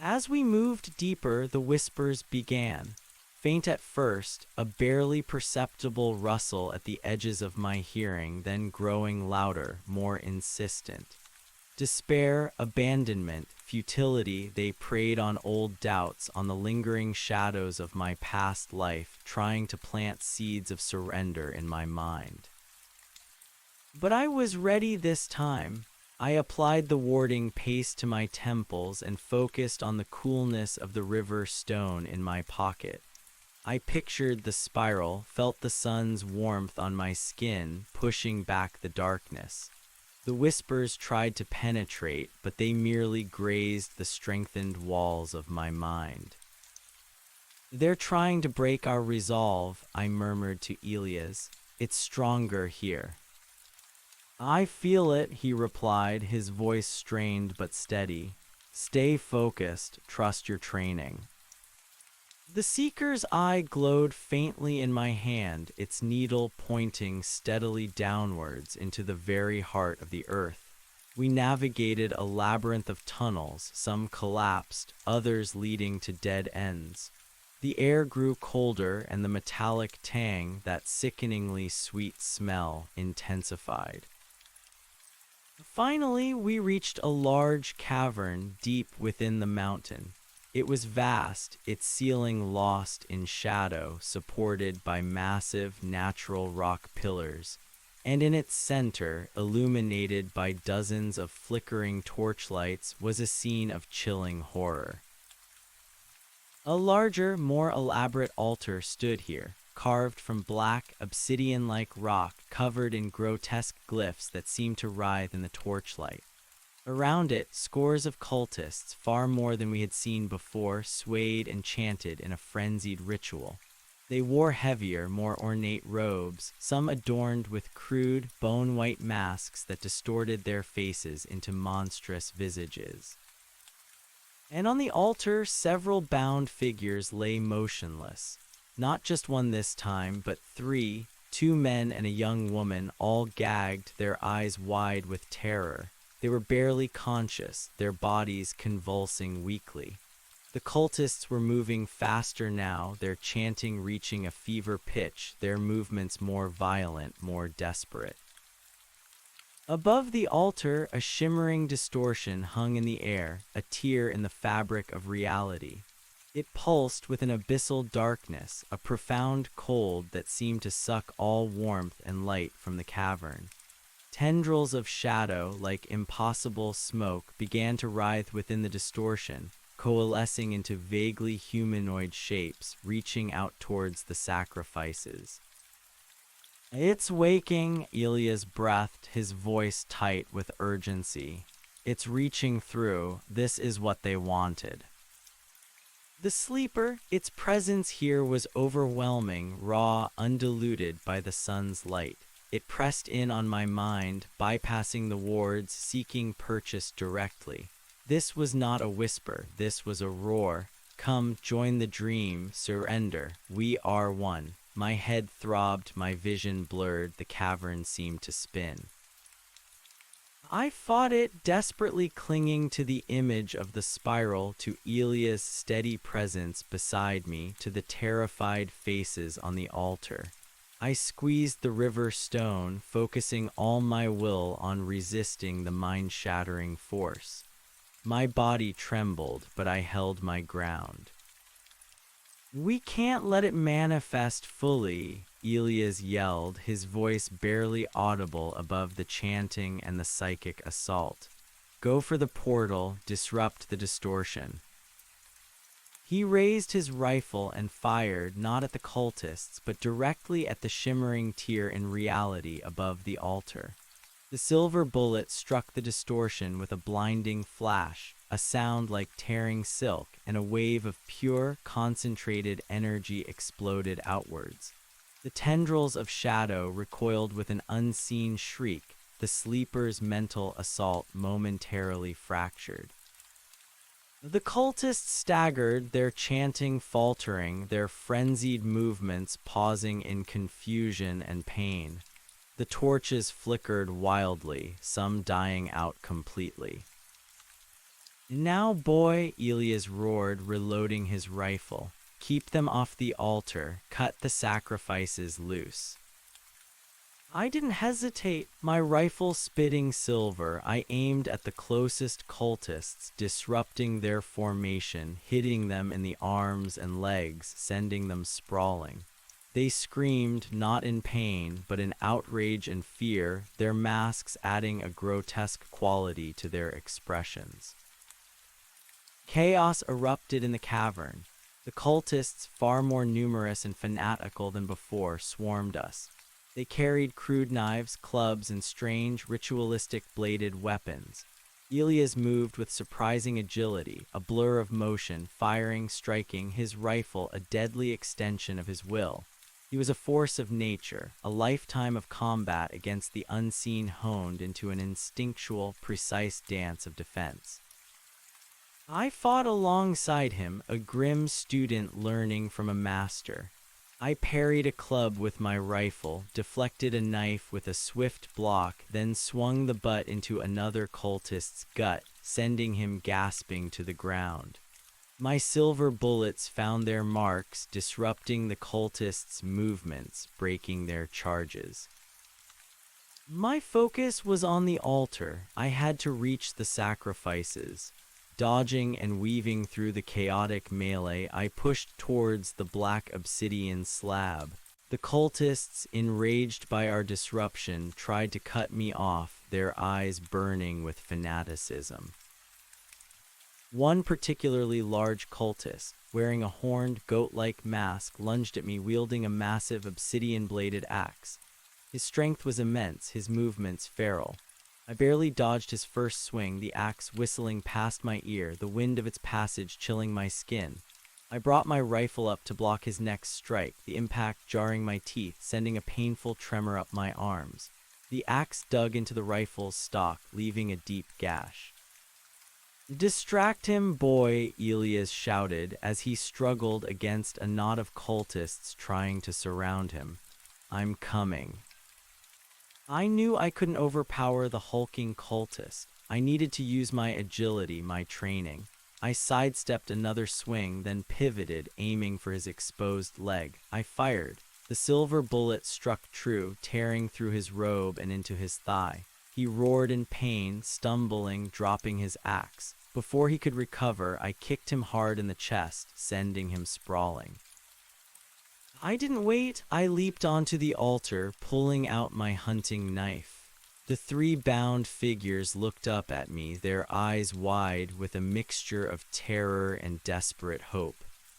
As we moved deeper, the whispers began. Faint at first, a barely perceptible rustle at the edges of my hearing, then growing louder, more insistent. Despair, abandonment, futility, they preyed on old doubts, on the lingering shadows of my past life, trying to plant seeds of surrender in my mind. But I was ready this time. I applied the warding paste to my temples and focused on the coolness of the river stone in my pocket. I pictured the spiral, felt the sun's warmth on my skin, pushing back the darkness. The whispers tried to penetrate, but they merely grazed the strengthened walls of my mind. "They're trying to break our resolve," I murmured to Elias. "It's stronger here." "I feel it," he replied, his voice strained but steady. "Stay focused, trust your training." The seeker's eye glowed faintly in my hand, its needle pointing steadily downwards into the very heart of the earth. We navigated a labyrinth of tunnels, some collapsed, others leading to dead ends. The air grew colder, and the metallic tang, that sickeningly sweet smell, intensified. Finally, we reached a large cavern deep within the mountain. It was vast, its ceiling lost in shadow, supported by massive natural rock pillars, and in its center, illuminated by dozens of flickering torchlights, was a scene of chilling horror. A larger, more elaborate altar stood here, carved from black, obsidian-like rock, covered in grotesque glyphs that seemed to writhe in the torchlight. Around it, scores of cultists, far more than we had seen before, swayed and chanted in a frenzied ritual. They wore heavier, more ornate robes, some adorned with crude, bone-white masks that distorted their faces into monstrous visages. And on the altar, several bound figures lay motionless. Not just one this time, but three, 2 men and a young woman, all gagged, their eyes wide with terror. They were barely conscious, their bodies convulsing weakly. The cultists were moving faster now, their chanting reaching a fever pitch, their movements more violent, more desperate. Above the altar, a shimmering distortion hung in the air, a tear in the fabric of reality. It pulsed with an abyssal darkness, a profound cold that seemed to suck all warmth and light from the cavern. Tendrils of shadow, like impossible smoke, began to writhe within the distortion, coalescing into vaguely humanoid shapes, reaching out towards the sacrifices. "It's waking," Elias breathed, his voice tight with urgency. "It's reaching through. This is what they wanted." The sleeper, its presence here was overwhelming, raw, undiluted by the sun's light. It pressed in on my mind, bypassing the wards, seeking purchase directly. This was not a whisper, this was a roar. "Come, join the dream, surrender, we are one." My head throbbed, my vision blurred, the cavern seemed to spin. I fought it, desperately clinging to the image of the spiral, to Elia's steady presence beside me, to the terrified faces on the altar. I squeezed the river stone, focusing all my will on resisting the mind-shattering force. My body trembled, but I held my ground. "We can't let it manifest fully," Elias yelled, his voice barely audible above the chanting and the psychic assault. "Go for the portal, disrupt the distortion." He raised his rifle and fired, not at the cultists, but directly at the shimmering tear in reality above the altar. The silver bullet struck the distortion with a blinding flash, a sound like tearing silk, and a wave of pure, concentrated energy exploded outwards. The tendrils of shadow recoiled with an unseen shriek, the sleeper's mental assault momentarily fractured. The cultists staggered, their chanting faltering, their frenzied movements pausing in confusion and pain. The torches flickered wildly, some dying out completely. "Now, boy," Elias roared, reloading his rifle. Keep them off the altar. Cut the sacrifices loose." I didn't hesitate. My rifle spitting silver, I aimed at the closest cultists, disrupting their formation, hitting them in the arms and legs, sending them sprawling. They screamed, not in pain, but in outrage and fear, their masks adding a grotesque quality to their expressions. Chaos erupted in the cavern. The cultists, far more numerous and fanatical than before, swarmed us. They carried crude knives, clubs, and strange, ritualistic bladed weapons. Elias moved with surprising agility, a blur of motion, firing, striking, his rifle a deadly extension of his will. He was a force of nature, a lifetime of combat against the unseen honed into an instinctual, precise dance of defense. I fought alongside him, a grim student learning from a master. I parried a club with my rifle, deflected a knife with a swift block, then swung the butt into another cultist's gut, sending him gasping to the ground. My silver bullets found their marks, disrupting the cultists' movements, breaking their charges. My focus was on the altar. I had to reach the sacrifices. Dodging and weaving through the chaotic melee, I pushed towards the black obsidian slab. The cultists, enraged by our disruption, tried to cut me off, their eyes burning with fanaticism. One particularly large cultist, wearing a horned, goat-like mask, lunged at me wielding a massive obsidian-bladed axe. His strength was immense, his movements feral. I barely dodged his first swing, the axe whistling past my ear, the wind of its passage chilling my skin. I brought my rifle up to block his next strike, the impact jarring my teeth, sending a painful tremor up my arms. The axe dug into the rifle's stock, leaving a deep gash. "Distract him, boy," Elias shouted as he struggled against a knot of cultists trying to surround him. "I'm coming." I knew I couldn't overpower the hulking cultist. I needed to use my agility, my training. I sidestepped another swing, then pivoted, aiming for his exposed leg. I fired. The silver bullet struck true, tearing through his robe and into his thigh. He roared in pain, stumbling, dropping his axe. Before he could recover, I kicked him hard in the chest, sending him sprawling. I didn't wait. I leaped onto the altar, pulling out my hunting knife. The three bound figures looked up at me, their eyes wide with a mixture of terror and desperate hope.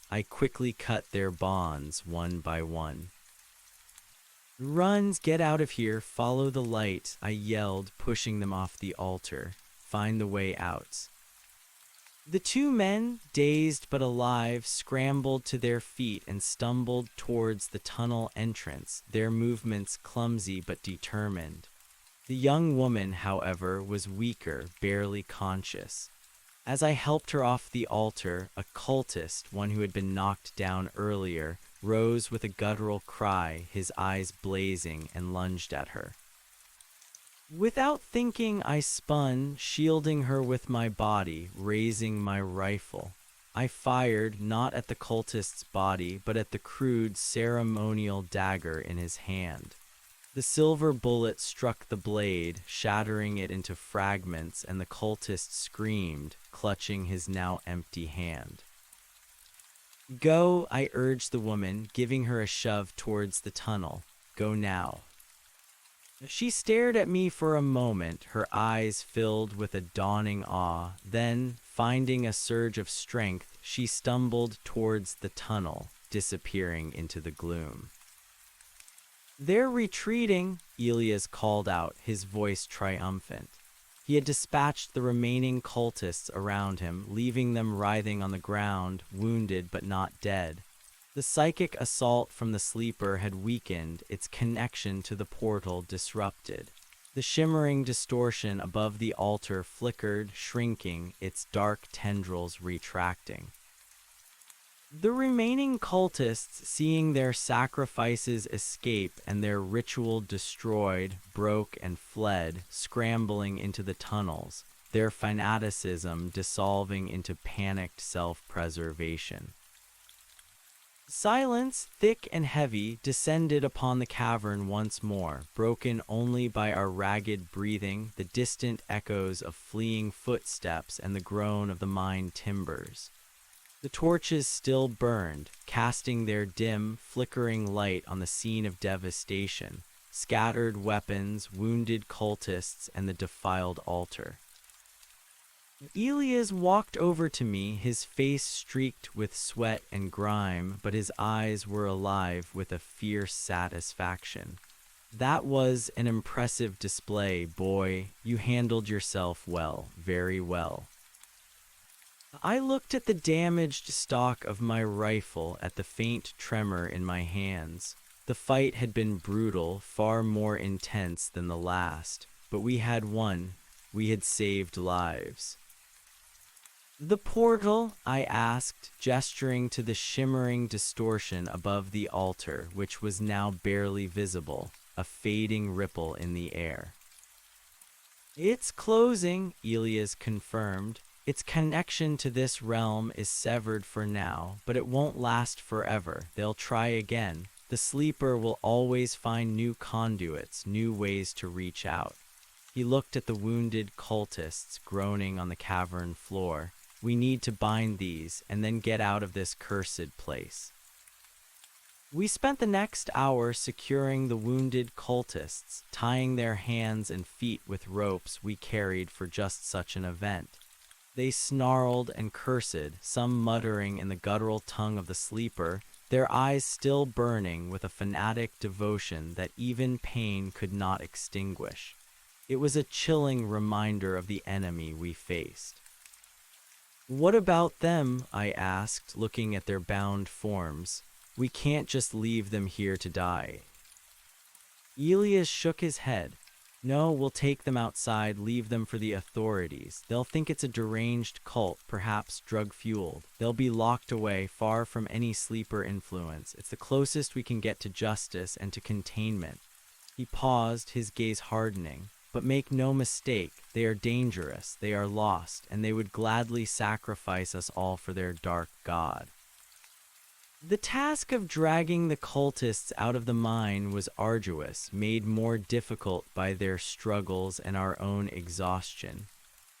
I quickly cut their bonds one by one. "Run, get out of here, follow the light," I yelled, pushing them off the altar. "Find the way out." The two men, dazed but alive, scrambled to their feet and stumbled towards the tunnel entrance, their movements clumsy but determined. The young woman, however, was weaker, barely conscious. As I helped her off the altar, a cultist, one who had been knocked down earlier, rose with a guttural cry, his eyes blazing, and lunged at her. Without thinking, I spun, shielding her with my body, raising my rifle. I fired, not at the cultist's body, but at the crude, ceremonial dagger in his hand. The silver bullet struck the blade, shattering it into fragments, and the cultist screamed, clutching his now empty hand. "Go," I urged the woman, giving her a shove towards the tunnel. "Go now." She stared at me for a moment, her eyes filled with a dawning awe. Then, finding a surge of strength, she stumbled towards the tunnel, disappearing into the gloom. "They're retreating," Elias called out, his voice triumphant. He had dispatched the remaining cultists around him, leaving them writhing on the ground, wounded but not dead. The psychic assault from the sleeper had weakened, its connection to the portal disrupted. The shimmering distortion above the altar flickered, shrinking, its dark tendrils retracting. The remaining cultists, seeing their sacrifices escape and their ritual destroyed, broke and fled, scrambling into the tunnels, their fanaticism dissolving into panicked self-preservation. Silence, thick and heavy, descended upon the cavern once more, broken only by our ragged breathing, the distant echoes of fleeing footsteps, and the groan of the mine timbers. The torches still burned, casting their dim, flickering light on the scene of devastation, scattered weapons, wounded cultists, and the defiled altar. Elias walked over to me, his face streaked with sweat and grime, but his eyes were alive with a fierce satisfaction. "That was an impressive display, boy. You handled yourself well, very well." I looked at the damaged stock of my rifle, at the faint tremor in my hands. The fight had been brutal, far more intense than the last, but we had won. We had saved lives. "The portal?" I asked, gesturing to the shimmering distortion above the altar, which was now barely visible, a fading ripple in the air. "It's closing," Elias confirmed. "Its connection to this realm is severed for now, but it won't last forever. They'll try again. The sleeper will always find new conduits, new ways to reach out." He looked at the wounded cultists groaning on the cavern floor. "We need to bind these and then get out of this cursed place." We spent the next hour securing the wounded cultists, tying their hands and feet with ropes we carried for just such an event. They snarled and cursed, some muttering in the guttural tongue of the sleeper, their eyes still burning with a fanatic devotion that even pain could not extinguish. It was a chilling reminder of the enemy we faced. "What about them?" I asked, looking at their bound forms. "We can't just leave them here to die." Elias shook his head. "No, we'll take them outside, leave them for the authorities. They'll think it's a deranged cult, perhaps drug-fueled. They'll be locked away, far from any sleeper influence. It's the closest we can get to justice and to containment." He paused, his gaze hardening. "But make no mistake, they are dangerous, they are lost, and they would gladly sacrifice us all for their dark god." The task of dragging the cultists out of the mine was arduous, made more difficult by their struggles and our own exhaustion.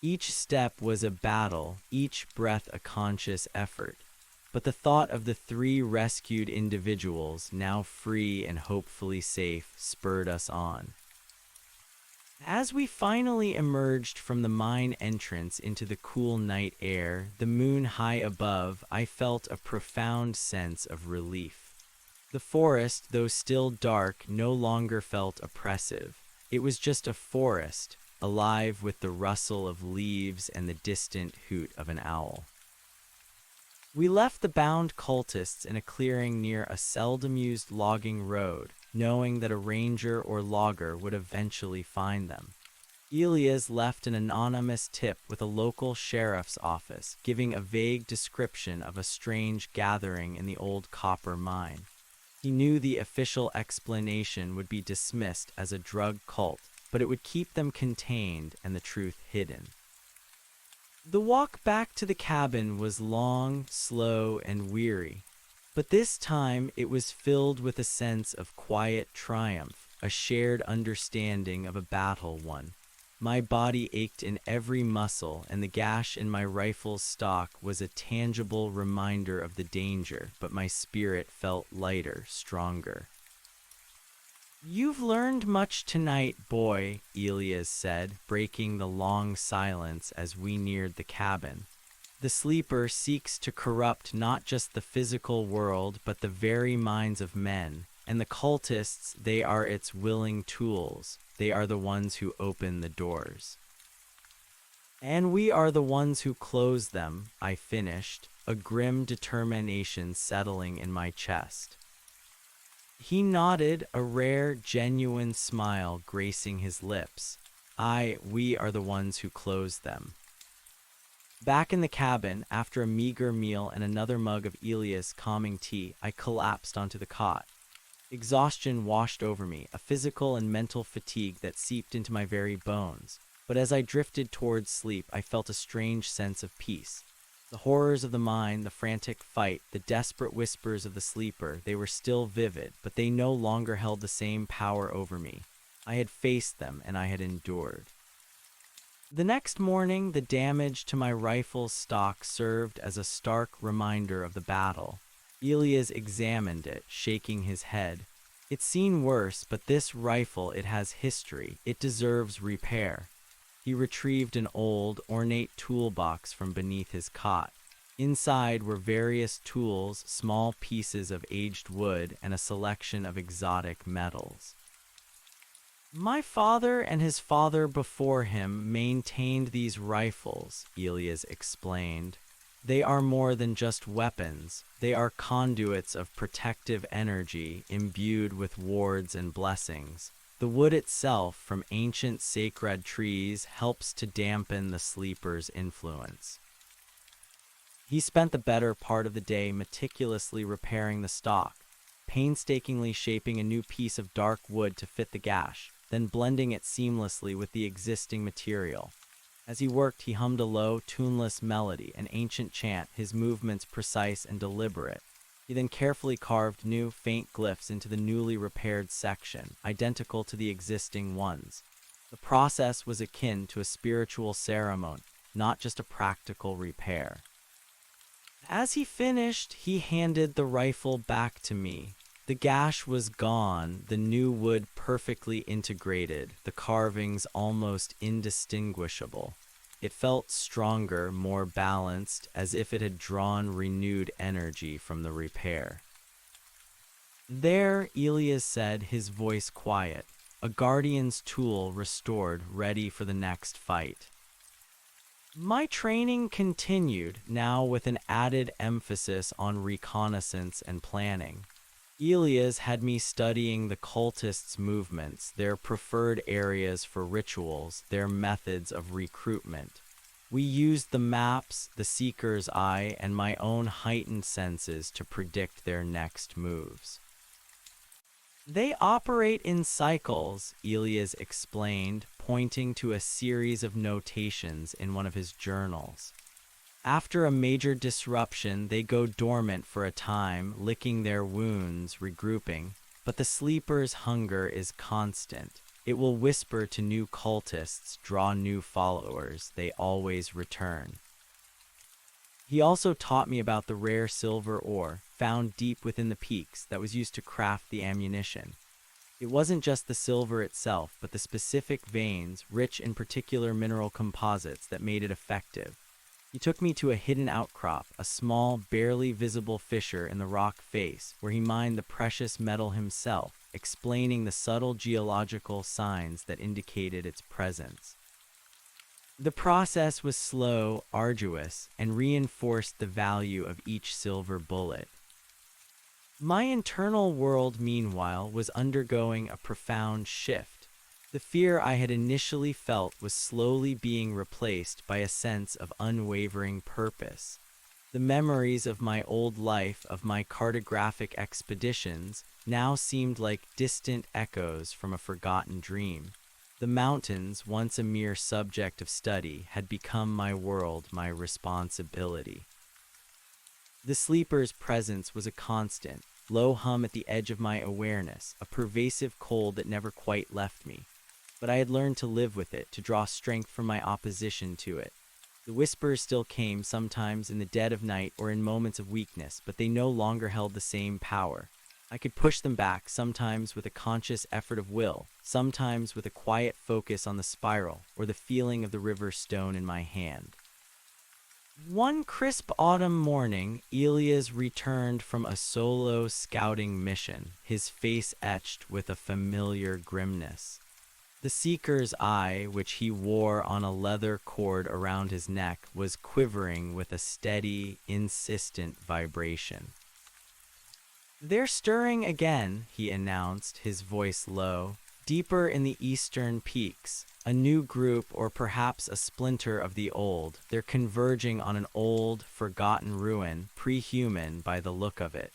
Each step was a battle, each breath a conscious effort. But the thought of the 3 rescued individuals, now free and hopefully safe, spurred us on. As we finally emerged from the mine entrance into the cool night air, the moon high above, I felt a profound sense of relief. The forest, though still dark, no longer felt oppressive. It was just a forest, alive with the rustle of leaves and the distant hoot of an owl. We left the bound cultists in a clearing near a seldom-used logging road, knowing that a ranger or logger would eventually find them. Elias left an anonymous tip with a local sheriff's office, giving a vague description of a strange gathering in the old copper mine. He knew the official explanation would be dismissed as a drug cult, but it would keep them contained and the truth hidden. The walk back to the cabin was long, slow, and weary, but this time it was filled with a sense of quiet triumph, a shared understanding of a battle won. My body ached in every muscle, and the gash in my rifle's stock was a tangible reminder of the danger, but my spirit felt lighter, stronger. "You've learned much tonight, boy," Elias said, breaking the long silence as we neared the cabin. "The sleeper seeks to corrupt not just the physical world, but the very minds of men. And the cultists, they are its willing tools. They are the ones who open the doors. And we are the ones who close them," I finished, a grim determination settling in my chest. He nodded, a rare, genuine smile gracing his lips. We are the ones who close them." Back in the cabin, after a meager meal and another mug of Elias' calming tea, I collapsed onto the cot. Exhaustion washed over me, a physical and mental fatigue that seeped into my very bones. But as I drifted towards sleep, I felt a strange sense of peace. The horrors of the mine, the frantic fight, the desperate whispers of the sleeper, they were still vivid, but they no longer held the same power over me. I had faced them, and I had endured. The next morning, the damage to my rifle's stock served as a stark reminder of the battle. Elias examined it, shaking his head. It's seen worse, but this rifle, it has history. It deserves repair. He retrieved an old, ornate toolbox from beneath his cot. Inside were various tools, small pieces of aged wood, and a selection of exotic metals. My father and his father before him maintained these rifles, Elias explained. They are more than just weapons. They are conduits of protective energy imbued with wards and blessings. The wood itself, from ancient sacred trees, helps to dampen the sleeper's influence. He spent the better part of the day meticulously repairing the stock, painstakingly shaping a new piece of dark wood to fit the gash, then blending it seamlessly with the existing material. As he worked, he hummed a low, tuneless melody, an ancient chant, his movements precise and deliberate. He then carefully carved new, faint glyphs into the newly repaired section, identical to the existing ones. The process was akin to a spiritual ceremony, not just a practical repair. As he finished, he handed the rifle back to me. The gash was gone, the new wood perfectly integrated, the carvings almost indistinguishable. It felt stronger, more balanced, as if it had drawn renewed energy from the repair. There, Elias said, his voice quiet, a guardian's tool restored, ready for the next fight. My training continued, now with an added emphasis on reconnaissance and planning. Elias had me studying the cultists' movements, their preferred areas for rituals, their methods of recruitment. We used the maps, the seeker's eye, and my own heightened senses to predict their next moves. They operate in cycles, Elias explained, pointing to a series of notations in one of his journals. After a major disruption, they go dormant for a time, licking their wounds, regrouping, but the sleeper's hunger is constant. It will whisper to new cultists, draw new followers, they always return. He also taught me about the rare silver ore, found deep within the peaks, that was used to craft the ammunition. It wasn't just the silver itself, but the specific veins, rich in particular mineral composites, that made it effective. He took me to a hidden outcrop, a small, barely visible fissure in the rock face, where he mined the precious metal himself, explaining the subtle geological signs that indicated its presence. The process was slow, arduous, and reinforced the value of each silver bullet. My internal world, meanwhile, was undergoing a profound shift. The fear I had initially felt was slowly being replaced by a sense of unwavering purpose. The memories of my old life, of my cartographic expeditions, now seemed like distant echoes from a forgotten dream. The mountains, once a mere subject of study, had become my world, my responsibility. The sleeper's presence was a constant, low hum at the edge of my awareness, a pervasive cold that never quite left me. But I had learned to live with it, to draw strength from my opposition to it. The whispers still came, sometimes in the dead of night or in moments of weakness, but they no longer held the same power. I could push them back, sometimes with a conscious effort of will, sometimes with a quiet focus on the spiral or the feeling of the river stone in my hand. One crisp autumn morning, Elias returned from a solo scouting mission, his face etched with a familiar grimness. The seeker's eye, which he wore on a leather cord around his neck, was quivering with a steady, insistent vibration. "They're stirring again," he announced, his voice low. "Deeper in the eastern peaks. A new group, or perhaps a splinter of the old. They're converging on an old, forgotten ruin, pre-human by the look of it."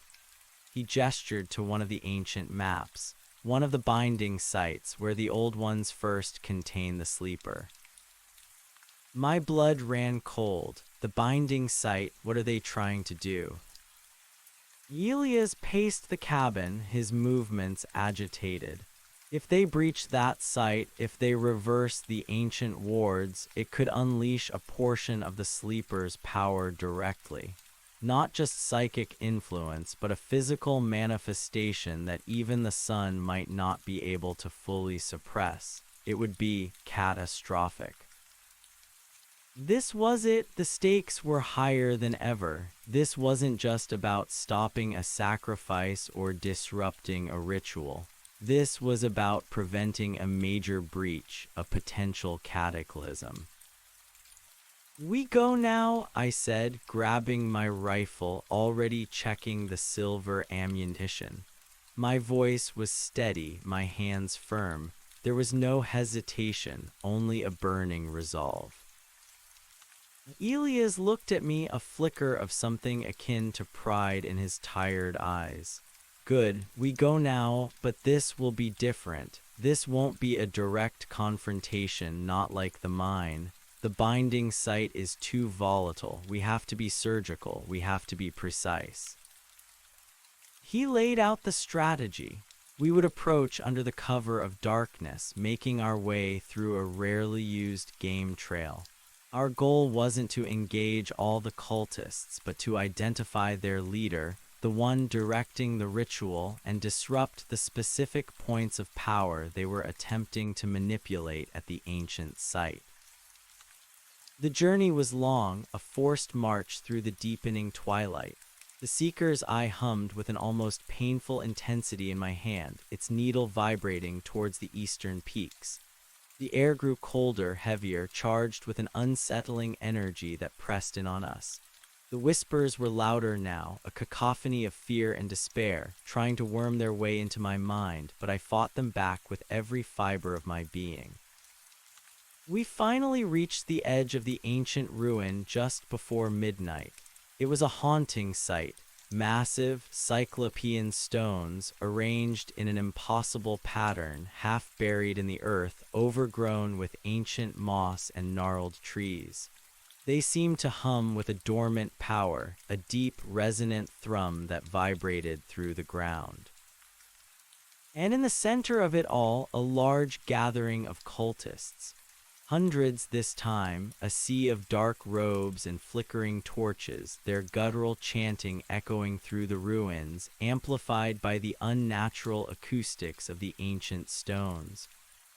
He gestured to one of the ancient maps, one of the binding sites where the old ones first contained the sleeper. My blood ran cold. The binding sight, what are they trying to do? Elias paced the cabin, his movements agitated. If they breach that site, if they reverse the ancient wards, it could unleash a portion of the sleeper's power directly. Not just psychic influence, but a physical manifestation that even the sun might not be able to fully suppress. It would be catastrophic. This was it. The stakes were higher than ever. This wasn't just about stopping a sacrifice or disrupting a ritual. This was about preventing a major breach, a potential cataclysm. "We go now," I said, grabbing my rifle, already checking the silver ammunition. My voice was steady, my hands firm. There was no hesitation, only a burning resolve. Elias looked at me, a flicker of something akin to pride in his tired eyes. "Good, we go now, but this will be different. This won't be a direct confrontation, not like the mine. The binding site is too volatile. We have to be surgical. We have to be precise." He laid out the strategy. We would approach under the cover of darkness, making our way through a rarely used game trail. Our goal wasn't to engage all the cultists, but to identify their leader, the one directing the ritual, and disrupt the specific points of power they were attempting to manipulate at the ancient site. The journey was long, a forced march through the deepening twilight. The Seeker's eye hummed with an almost painful intensity in my hand, its needle vibrating towards the eastern peaks. The air grew colder, heavier, charged with an unsettling energy that pressed in on us. The whispers were louder now, a cacophony of fear and despair, trying to worm their way into my mind, but I fought them back with every fiber of my being. We finally reached the edge of the ancient ruin just before midnight. It was a haunting sight. Massive, cyclopean stones, arranged in an impossible pattern, half buried in the earth, overgrown with ancient moss and gnarled trees. They seemed to hum with a dormant power, a deep, resonant thrum that vibrated through the ground. And in the center of it all, a large gathering of cultists. Hundreds this time, a sea of dark robes and flickering torches, their guttural chanting echoing through the ruins, amplified by the unnatural acoustics of the ancient stones.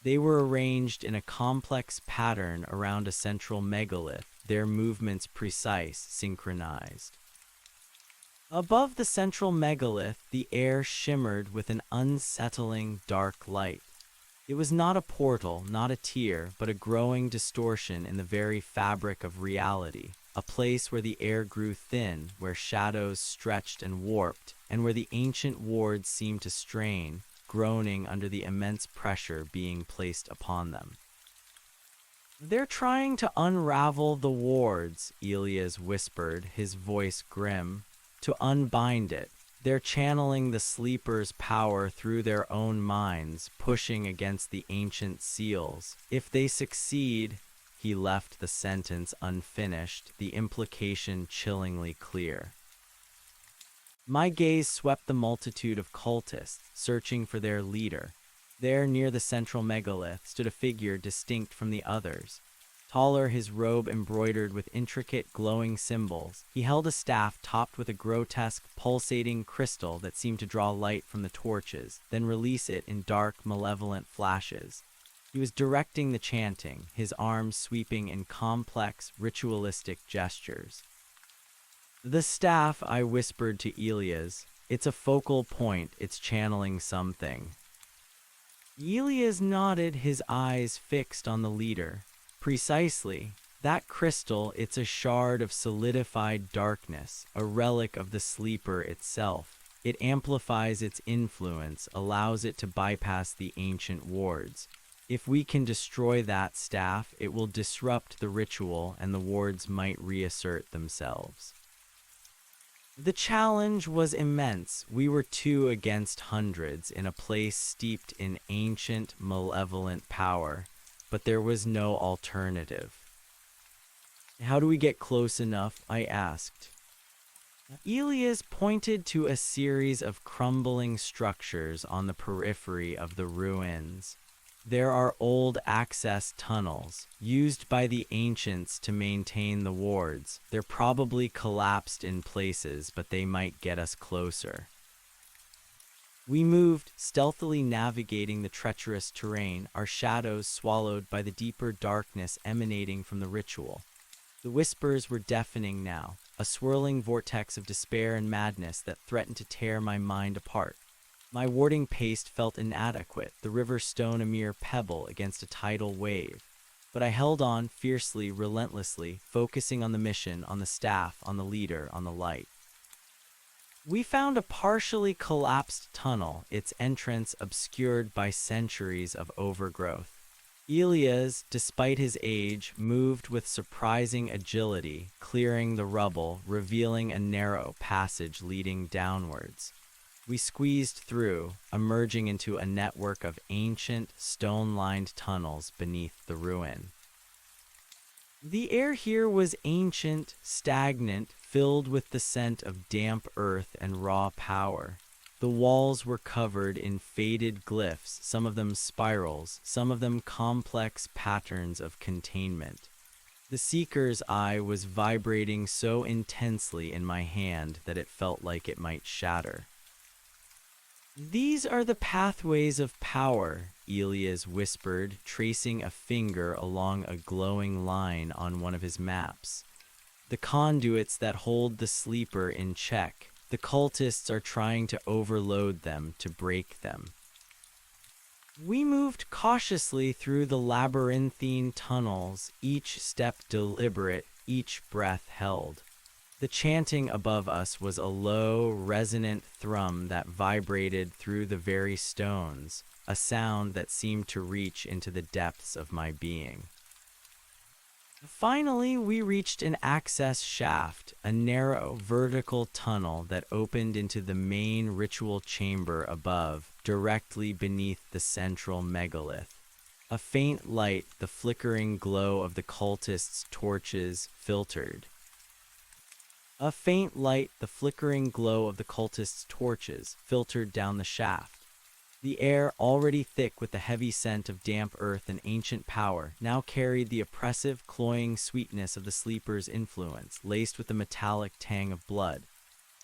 They were arranged in a complex pattern around a central megalith, their movements precise, synchronized. Above the central megalith, the air shimmered with an unsettling dark light. It was not a portal, not a tear, but a growing distortion in the very fabric of reality, a place where the air grew thin, where shadows stretched and warped, and where the ancient wards seemed to strain, groaning under the immense pressure being placed upon them. "They're trying to unravel the wards," Elias whispered, his voice grim. "To unbind it. They're channeling the sleeper's power through their own minds, pushing against the ancient seals. If they succeed—" He left the sentence unfinished, the implication chillingly clear. My gaze swept the multitude of cultists, searching for their leader. There, near the central megalith, stood a figure distinct from the others. Taller, his robe embroidered with intricate, glowing symbols, he held a staff topped with a grotesque, pulsating crystal that seemed to draw light from the torches, then release it in dark, malevolent flashes. He was directing the chanting, his arms sweeping in complex, ritualistic gestures. "The staff," I whispered to Elias. "It's a focal point, it's channeling something." Elias nodded, his eyes fixed on the leader. "Precisely. That crystal, it's a shard of solidified darkness, a relic of the sleeper itself. It amplifies its influence, allows it to bypass the ancient wards. If we can destroy that staff, it will disrupt the ritual and the wards might reassert themselves." The challenge was immense. We were 2 against hundreds in a place steeped in ancient, malevolent power. But there was no alternative. How do we get close enough? I asked. Elias pointed to a series of crumbling structures on the periphery of the ruins. There are old access tunnels, used by the ancients to maintain the wards. They're probably collapsed in places, but they might get us closer. We moved, stealthily navigating the treacherous terrain, our shadows swallowed by the deeper darkness emanating from the ritual. The whispers were deafening now, a swirling vortex of despair and madness that threatened to tear my mind apart. My warding pace felt inadequate, the river stone a mere pebble against a tidal wave. But I held on fiercely, relentlessly, focusing on the mission, on the staff, on the leader, on the light. We found a partially collapsed tunnel, its entrance obscured by centuries of overgrowth. Elias, despite his age, moved with surprising agility, clearing the rubble, revealing a narrow passage leading downwards. We squeezed through, emerging into a network of ancient, stone-lined tunnels beneath the ruin. The air here was ancient, stagnant, filled with the scent of damp earth and raw power. The walls were covered in faded glyphs, some of them spirals, some of them complex patterns of containment. The seeker's eye was vibrating so intensely in my hand that it felt like it might shatter. "These are the pathways of power," Elias whispered, tracing a finger along a glowing line on one of his maps. "The conduits that hold the sleeper in check. The cultists are trying to overload them, to break them." We moved cautiously through the labyrinthine tunnels, each step deliberate, each breath held. The chanting above us was a low, resonant thrum that vibrated through the very stones, a sound that seemed to reach into the depths of my being. Finally, we reached an access shaft, a narrow, vertical tunnel that opened into the main ritual chamber above, directly beneath the central megalith. A faint light, the flickering glow of the cultists' torches, filtered. Down the shaft. The air, already thick with the heavy scent of damp earth and ancient power, now carried the oppressive, cloying sweetness of the sleeper's influence, laced with the metallic tang of blood.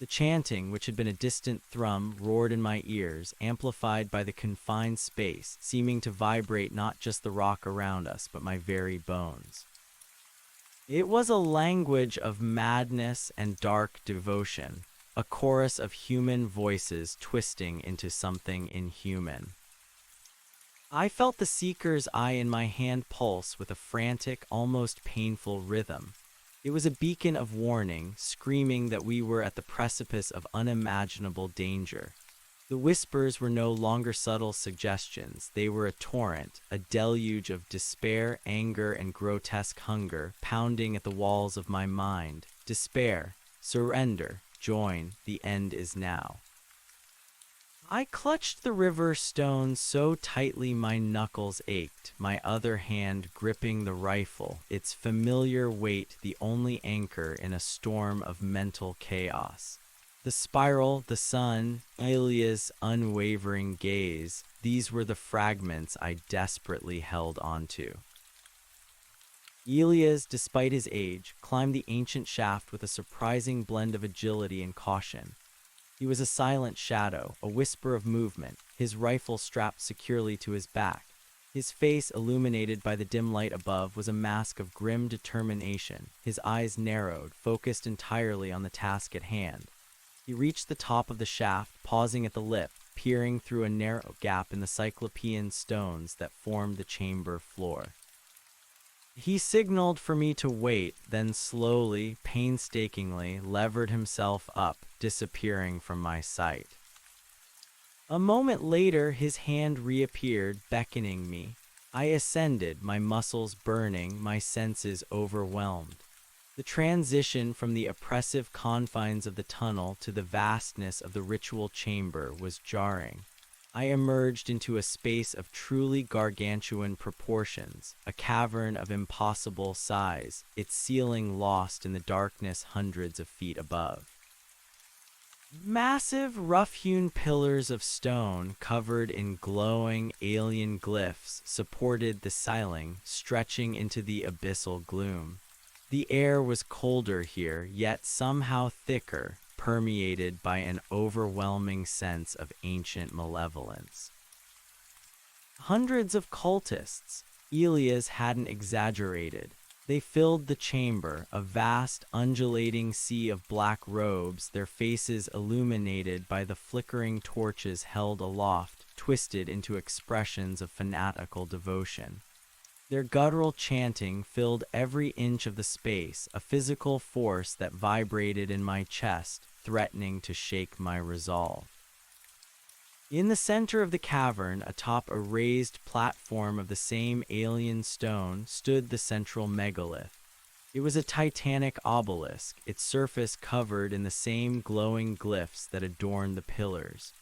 The chanting, which had been a distant thrum, roared in my ears, amplified by the confined space, seeming to vibrate not just the rock around us, but my very bones. It was a language of madness and dark devotion, a chorus of human voices twisting into something inhuman. I felt the seeker's eye in my hand pulse with a frantic, almost painful rhythm. It was a beacon of warning, screaming that we were at the precipice of unimaginable danger. The whispers were no longer subtle suggestions. They were a torrent, a deluge of despair, anger, and grotesque hunger pounding at the walls of my mind. Despair, surrender, join, the end is now. I clutched the river stone so tightly my knuckles ached, my other hand gripping the rifle, its familiar weight the only anchor in a storm of mental chaos. The spiral, the sun, Elias' unwavering gaze, these were the fragments I desperately held onto. Elias, despite his age, climbed the ancient shaft with a surprising blend of agility and caution. He was a silent shadow, a whisper of movement, his rifle strapped securely to his back. His face, illuminated by the dim light above, was a mask of grim determination, his eyes narrowed, focused entirely on the task at hand. He reached the top of the shaft, pausing at the lip, peering through a narrow gap in the cyclopean stones that formed the chamber floor. He signaled for me to wait, then slowly, painstakingly, levered himself up, disappearing from my sight. A moment later, his hand reappeared, beckoning me. I ascended, my muscles burning, my senses overwhelmed. The transition from the oppressive confines of the tunnel to the vastness of the ritual chamber was jarring. I emerged into a space of truly gargantuan proportions, a cavern of impossible size, its ceiling lost in the darkness hundreds of feet above. Massive, rough-hewn pillars of stone covered in glowing alien glyphs supported the ceiling, stretching into the abyssal gloom. The air was colder here, yet somehow thicker, permeated by an overwhelming sense of ancient malevolence. Hundreds of cultists, Elias hadn't exaggerated. They filled the chamber, a vast, undulating sea of black robes, their faces illuminated by the flickering torches held aloft, twisted into expressions of fanatical devotion. Their guttural chanting filled every inch of the space, a physical force that vibrated in my chest, threatening to shake my resolve. In the center of the cavern, atop a raised platform of the same alien stone, stood the central megalith. It was a titanic obelisk, its surface covered in the same glowing glyphs that adorned the pillars.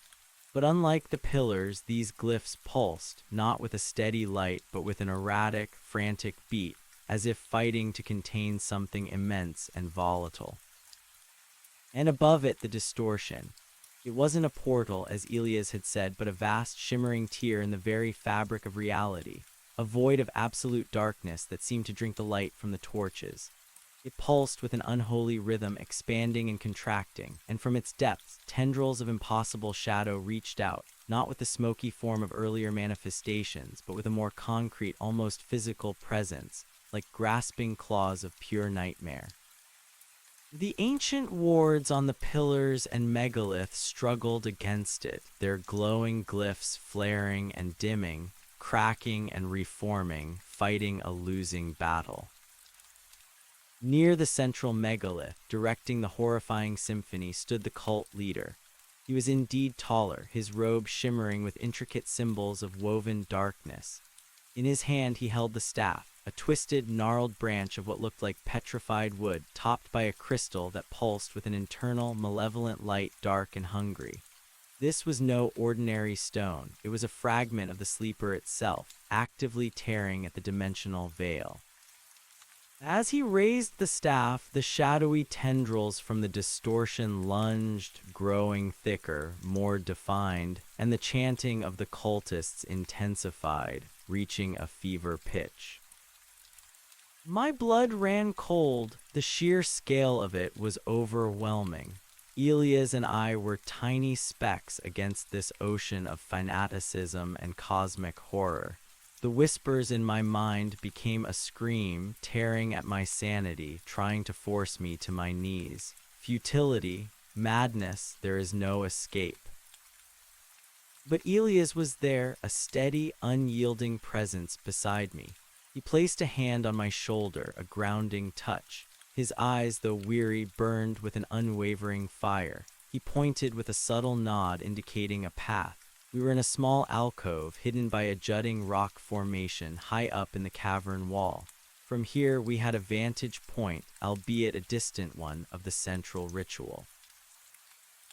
But unlike the pillars, these glyphs pulsed, not with a steady light, but with an erratic, frantic beat, as if fighting to contain something immense and volatile. And above it, the distortion. It wasn't a portal, as Elias had said, but a vast, shimmering tear in the very fabric of reality, a void of absolute darkness that seemed to drink the light from the torches. It pulsed with an unholy rhythm, expanding and contracting, and from its depths, tendrils of impossible shadow reached out, not with the smoky form of earlier manifestations, but with a more concrete, almost physical presence, like grasping claws of pure nightmare. The ancient wards on the pillars and megaliths struggled against it, their glowing glyphs flaring and dimming, cracking and reforming, fighting a losing battle. Near the central megalith, directing the horrifying symphony, stood the cult leader. He was indeed taller, his robe shimmering with intricate symbols of woven darkness. In his hand he held the staff, a twisted, gnarled branch of what looked like petrified wood, topped by a crystal that pulsed with an internal, malevolent light, dark and hungry. This was no ordinary stone. It was a fragment of the sleeper itself, actively tearing at the dimensional veil. As he raised the staff, the shadowy tendrils from the distortion lunged, growing thicker, more defined, and the chanting of the cultists intensified, reaching a fever pitch. My blood ran cold. The sheer scale of it was overwhelming. Elias and I were tiny specks against this ocean of fanaticism and cosmic horror. The whispers in my mind became a scream, tearing at my sanity, trying to force me to my knees. Futility, madness, there is no escape. But Elias was there, a steady, unyielding presence beside me. He placed a hand on my shoulder, a grounding touch. His eyes, though weary, burned with an unwavering fire. He pointed with a subtle nod, indicating a path. We were in a small alcove, hidden by a jutting rock formation high up in the cavern wall. From here, we had a vantage point, albeit a distant one, of the central ritual.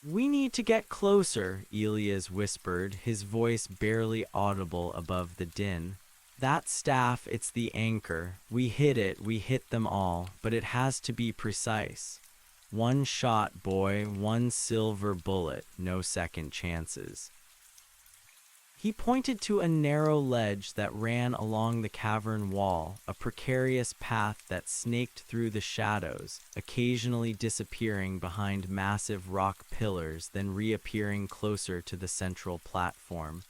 "We need to get closer," Elias whispered, his voice barely audible above the din. "That staff, it's the anchor. We hit them all, but it has to be precise. One shot, boy, one silver bullet, no second chances." He pointed to a narrow ledge that ran along the cavern wall, a precarious path that snaked through the shadows, occasionally disappearing behind massive rock pillars, then reappearing closer to the central platform.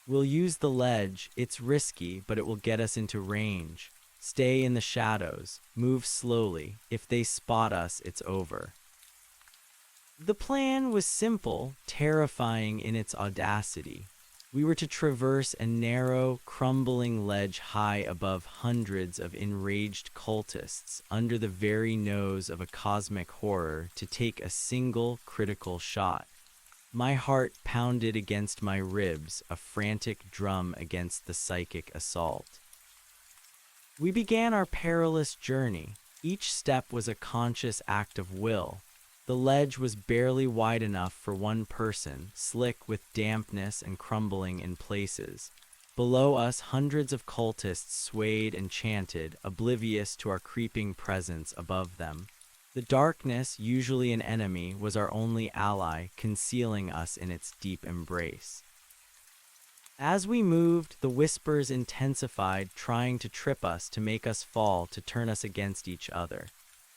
"We'll use the ledge. It's risky, but it will get us into range. Stay in the shadows. Move slowly. If they spot us, it's over." The plan was simple, terrifying in its audacity. We were to traverse a narrow, crumbling ledge high above hundreds of enraged cultists, under the very nose of a cosmic horror, to take a single critical shot. My heart pounded against my ribs, a frantic drum against the psychic assault. We began our perilous journey. Each step was a conscious act of will. The ledge was barely wide enough for one person, slick with dampness and crumbling in places. Below us, hundreds of cultists swayed and chanted, oblivious to our creeping presence above them. The darkness, usually an enemy, was our only ally, concealing us in its deep embrace. As we moved, the whispers intensified, trying to trip us, to make us fall, to turn us against each other.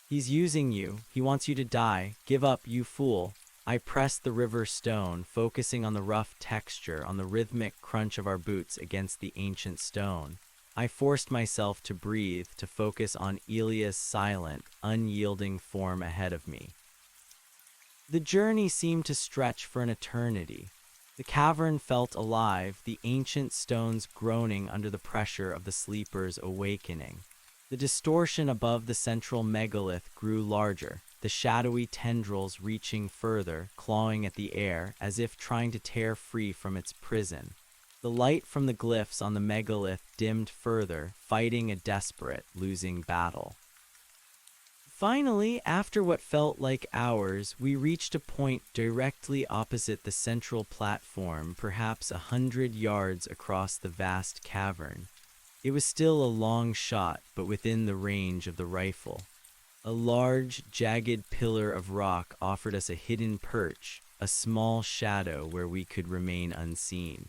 "He's using you. He wants you to die. Give up, you fool." I pressed the river stone, focusing on the rough texture, on the rhythmic crunch of our boots against the ancient stone. I forced myself to breathe, to focus on Elia's silent, unyielding form ahead of me. The journey seemed to stretch for an eternity. The cavern felt alive, the ancient stones groaning under the pressure of the sleepers awakening. The distortion above the central megalith grew larger, the shadowy tendrils reaching further, clawing at the air, as if trying to tear free from its prison. The light from the glyphs on the megalith dimmed further, fighting a desperate, losing battle. Finally, after what felt like hours, we reached a point directly opposite the central platform, perhaps 100 yards across the vast cavern. It was still a long shot, but within the range of the rifle. A large, jagged pillar of rock offered us a hidden perch, a small shadow where we could remain unseen.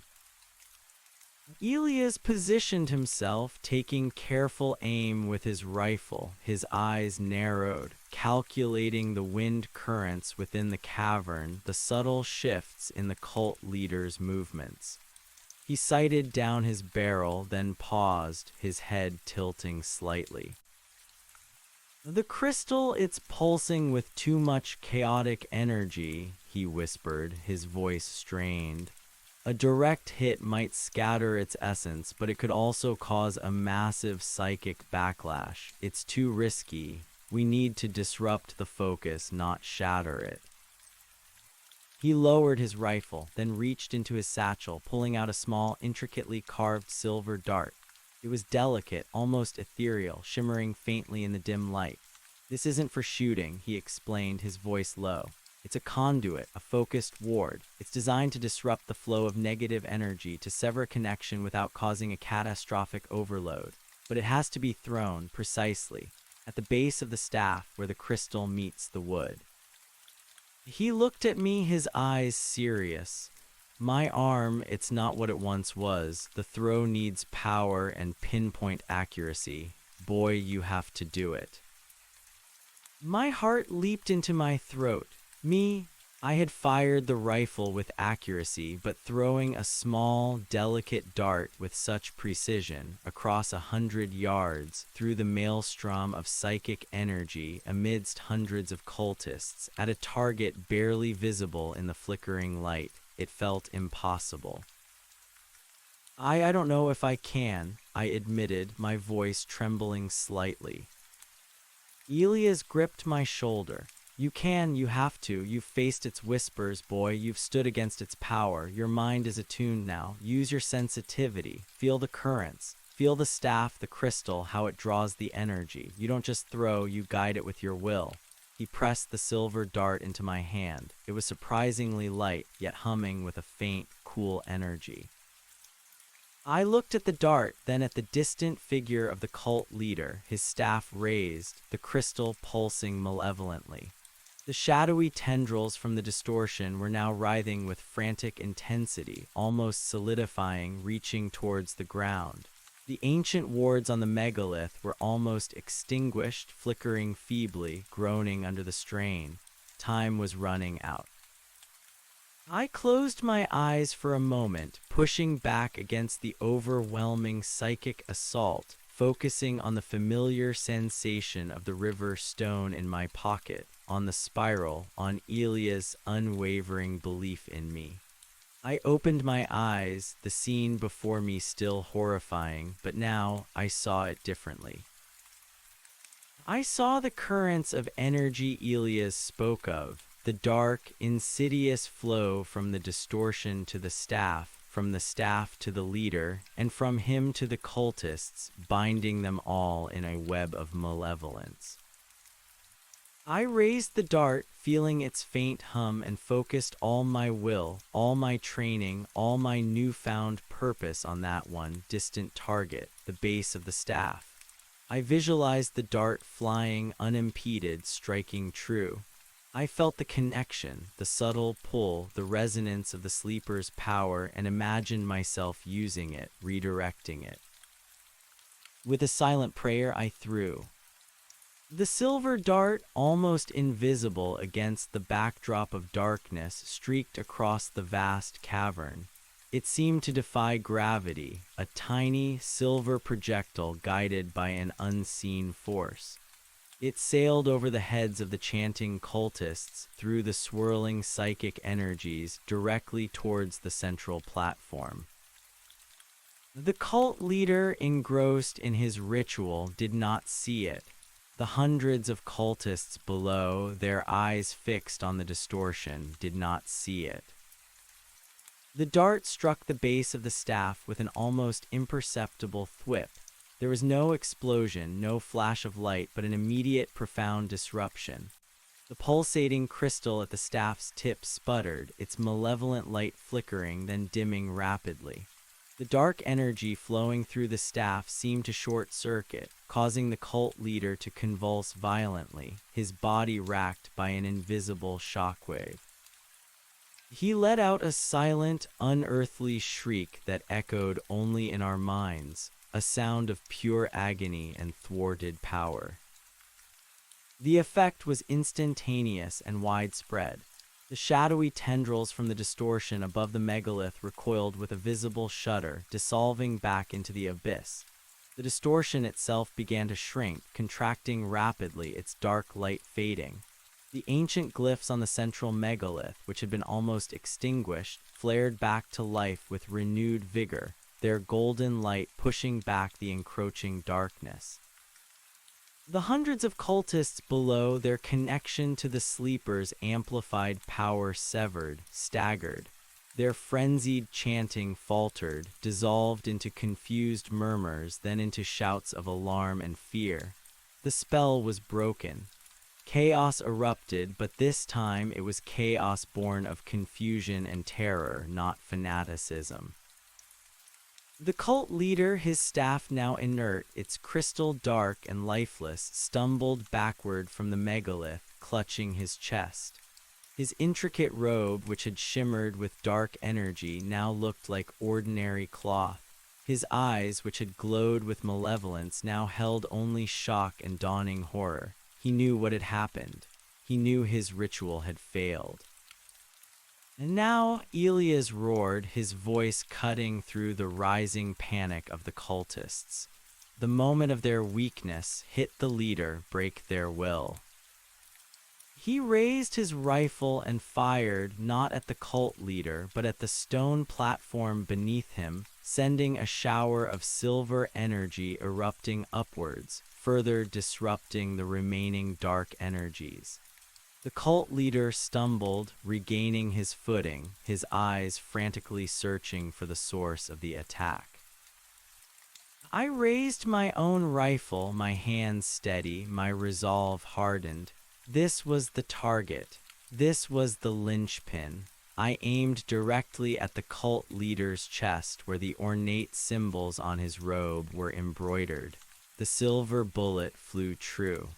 Elias positioned himself, taking careful aim with his rifle, his eyes narrowed, calculating the wind currents within the cavern, the subtle shifts in the cult leader's movements. He sighted down his barrel, then paused, his head tilting slightly. "The crystal, it's pulsing with too much chaotic energy," he whispered, his voice strained. "A direct hit might scatter its essence, but it could also cause a massive psychic backlash. It's too risky. We need to disrupt the focus, not shatter it." He lowered his rifle, then reached into his satchel, pulling out a small, intricately carved silver dart. It was delicate, almost ethereal, shimmering faintly in the dim light. "This isn't for shooting," he explained, his voice low. "It's a conduit, a focused ward. It's designed to disrupt the flow of negative energy, to sever connection without causing a catastrophic overload. But it has to be thrown, precisely, at the base of the staff where the crystal meets the wood." He looked at me, his eyes serious. "My arm, it's not what it once was. The throw needs power and pinpoint accuracy. Boy, you have to do it." My heart leaped into my throat. I had fired the rifle with accuracy, but throwing a small, delicate dart with such precision, across 100 yards, through the maelstrom of psychic energy, amidst hundreds of cultists, at a target barely visible in the flickering light, it felt impossible. I don't know if I can," I admitted, my voice trembling slightly. Elias gripped my shoulder. "You can, you have to. You've faced its whispers, boy. You've stood against its power. Your mind is attuned now. Use your sensitivity. Feel the currents. Feel the staff, the crystal, how it draws the energy. You don't just throw, you guide it with your will." He pressed the silver dart into my hand. It was surprisingly light, yet humming with a faint, cool energy. I looked at the dart, then at the distant figure of the cult leader, his staff raised, the crystal pulsing malevolently. The shadowy tendrils from the distortion were now writhing with frantic intensity, almost solidifying, reaching towards the ground. The ancient wards on the megalith were almost extinguished, flickering feebly, groaning under the strain. Time was running out. I closed my eyes for a moment, pushing back against the overwhelming psychic assault, focusing on the familiar sensation of the river stone in my pocket, on the spiral, on Elia's unwavering belief in me. I opened my eyes, the scene before me still horrifying, but now I saw it differently. I saw the currents of energy Elias spoke of, the dark, insidious flow from the distortion to the staff, from the staff to the leader, and from him to the cultists, binding them all in a web of malevolence. I raised the dart, feeling its faint hum, and focused all my will, all my training, all my newfound purpose on that one distant target, the base of the staff. I visualized the dart flying unimpeded, striking true. I felt the connection, the subtle pull, the resonance of the sleeper's power, and imagined myself using it, redirecting it. With a silent prayer, I threw. The silver dart, almost invisible against the backdrop of darkness, streaked across the vast cavern. It seemed to defy gravity, a tiny silver projectile guided by an unseen force. It sailed over the heads of the chanting cultists, through the swirling psychic energies, directly towards the central platform. The cult leader, engrossed in his ritual, did not see it. The hundreds of cultists below, their eyes fixed on the distortion, did not see it. The dart struck the base of the staff with an almost imperceptible thwip. There was no explosion, no flash of light, but an immediate, profound disruption. The pulsating crystal at the staff's tip sputtered, its malevolent light flickering, then dimming rapidly. The dark energy flowing through the staff seemed to short-circuit, causing the cult leader to convulse violently, his body racked by an invisible shockwave. He let out a silent, unearthly shriek that echoed only in our minds, a sound of pure agony and thwarted power. The effect was instantaneous and widespread. The shadowy tendrils from the distortion above the megalith recoiled with a visible shudder, dissolving back into the abyss. The distortion itself began to shrink, contracting rapidly, its dark light fading. The ancient glyphs on the central megalith, which had been almost extinguished, flared back to life with renewed vigor, their golden light pushing back the encroaching darkness. The hundreds of cultists below, their connection to the sleeper's amplified power severed, staggered. Their frenzied chanting faltered, dissolved into confused murmurs, then into shouts of alarm and fear. The spell was broken. Chaos erupted, but this time it was chaos born of confusion and terror, not fanaticism. The cult leader, his staff now inert, its crystal dark and lifeless, stumbled backward from the megalith, clutching his chest. His intricate robe, which had shimmered with dark energy, now looked like ordinary cloth. His eyes, which had glowed with malevolence, now held only shock and dawning horror. He knew what had happened. He knew his ritual had failed. And now Elias roared, his voice cutting through the rising panic of the cultists. The moment of their weakness hit the leader, break their will. He raised his rifle and fired, not at the cult leader, but at the stone platform beneath him, sending a shower of silver energy erupting upwards, further disrupting the remaining dark energies. The cult leader stumbled, regaining his footing, his eyes frantically searching for the source of the attack. I raised my own rifle, my hands steady, my resolve hardened. This was the target. This was the linchpin. I aimed directly at the cult leader's chest, where the ornate symbols on his robe were embroidered. The silver bullet flew true.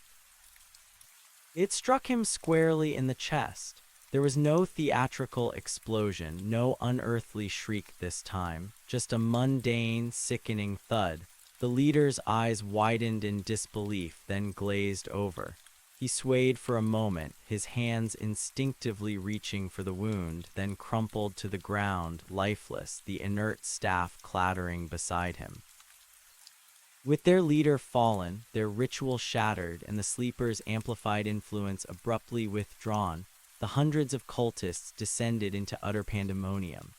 It struck him squarely in the chest. There was no theatrical explosion, no unearthly shriek this time, just a mundane, sickening thud. The leader's eyes widened in disbelief, then glazed over. He swayed for a moment, his hands instinctively reaching for the wound, then crumpled to the ground, lifeless, the inert staff clattering beside him. With their leader fallen, their ritual shattered, and the sleeper's amplified influence abruptly withdrawn, the hundreds of cultists descended into utter pandemonium.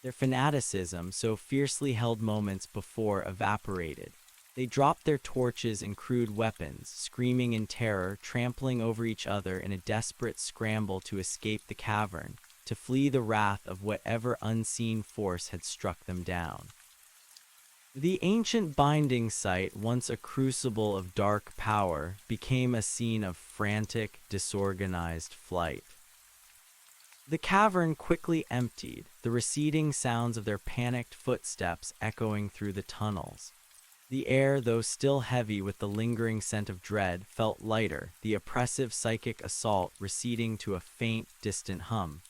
Their fanaticism, so fiercely held moments before, evaporated. They dropped their torches and crude weapons, screaming in terror, trampling over each other in a desperate scramble to escape the cavern, to flee the wrath of whatever unseen force had struck them down. The ancient binding site, once a crucible of dark power, became a scene of frantic, disorganized flight. The cavern quickly emptied, the receding sounds of their panicked footsteps echoing through the tunnels. The air, though still heavy with the lingering scent of dread, felt lighter, the oppressive psychic assault receding to a faint, distant hum.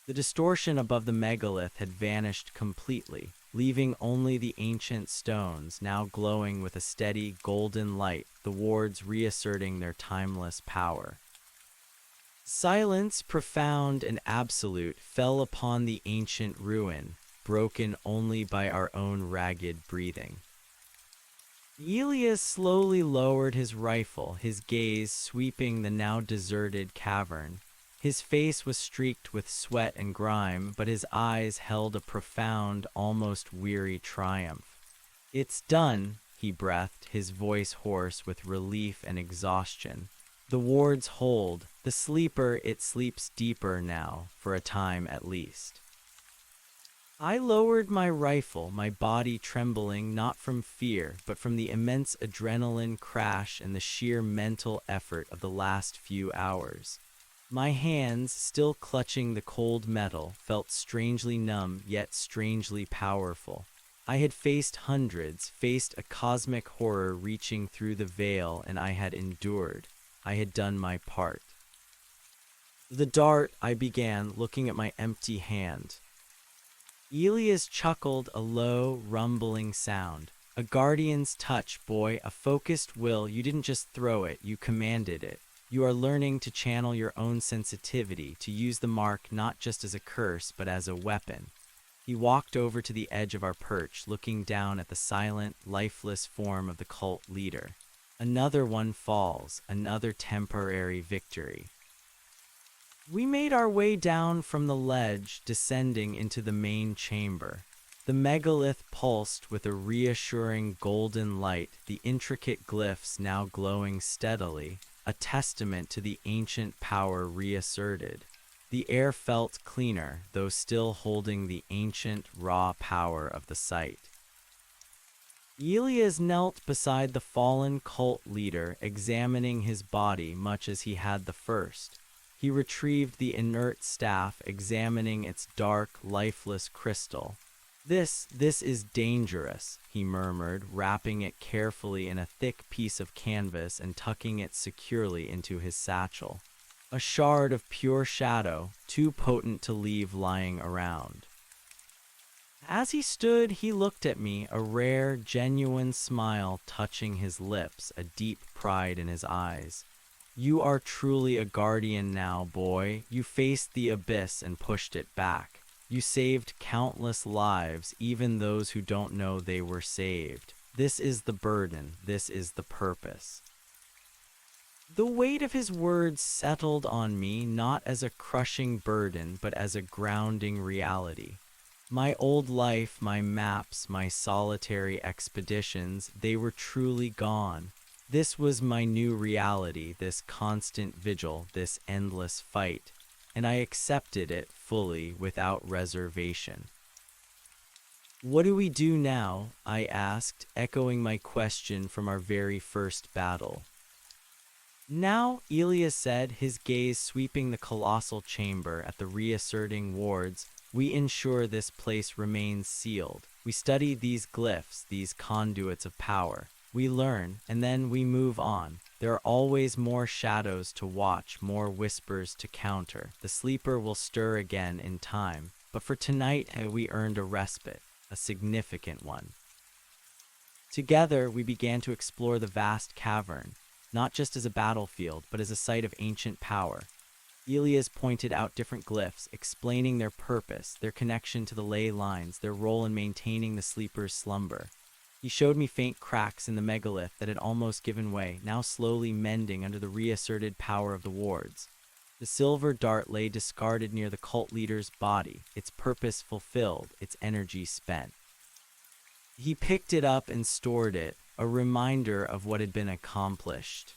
The distortion above the megalith had vanished completely, leaving only the ancient stones, now glowing with a steady, golden light, the wards reasserting their timeless power. Silence, profound and absolute, fell upon the ancient ruin, broken only by our own ragged breathing. Elias slowly lowered his rifle, his gaze sweeping the now deserted cavern. His face was streaked with sweat and grime, but his eyes held a profound, almost weary triumph. "It's done," he breathed, his voice hoarse with relief and exhaustion. "The wards hold. The sleeper, it sleeps deeper now, for a time at least." I lowered my rifle, my body trembling not from fear, but from the immense adrenaline crash and the sheer mental effort of the last few hours. My hands, still clutching the cold metal, felt strangely numb yet strangely powerful. I had faced hundreds, faced a cosmic horror reaching through the veil, and I had endured. I had done my part. "The dart," I began, looking at my empty hand. Elias chuckled, a low, rumbling sound. "A guardian's touch, boy, a focused will. You didn't just throw it, you commanded it. You are learning to channel your own sensitivity, to use the mark not just as a curse, but as a weapon." He walked over to the edge of our perch, looking down at the silent, lifeless form of the cult leader. Another one falls, another temporary victory. We made our way down from the ledge, descending into the main chamber. The megalith pulsed with a reassuring golden light, the intricate glyphs now glowing steadily, a testament to the ancient power reasserted. The air felt cleaner, though still holding the ancient, raw power of the site. Elias knelt beside the fallen cult leader, examining his body much as he had the first. He retrieved the inert staff, examining its dark, lifeless crystal. This is dangerous," he murmured, wrapping it carefully in a thick piece of canvas and tucking it securely into his satchel. "A shard of pure shadow, too potent to leave lying around." As he stood, he looked at me, a rare, genuine smile touching his lips, a deep pride in his eyes. "You are truly a guardian now, boy. You faced the abyss and pushed it back. You saved countless lives, even those who don't know they were saved. This is the burden, this is the purpose." The weight of his words settled on me, not as a crushing burden, but as a grounding reality. My old life, my maps, my solitary expeditions, they were truly gone. This was my new reality, this constant vigil, this endless fight, and I accepted it fully, without reservation. "What do we do now?" I asked, echoing my question from our very first battle. "Now," Elias said, his gaze sweeping the colossal chamber at the reasserting wards, "we ensure this place remains sealed. We study these glyphs, these conduits of power. We learn, and then we move on. There are always more shadows to watch, more whispers to counter. The sleeper will stir again in time. But for tonight, we earned a respite, a significant one." Together, we began to explore the vast cavern, not just as a battlefield, but as a site of ancient power. Elias pointed out different glyphs, explaining their purpose, their connection to the ley lines, their role in maintaining the sleeper's slumber. He showed me faint cracks in the megalith that had almost given way, now slowly mending under the reasserted power of the wards. The silver dart lay discarded near the cult leader's body, its purpose fulfilled, its energy spent. He picked it up and stored it, a reminder of what had been accomplished.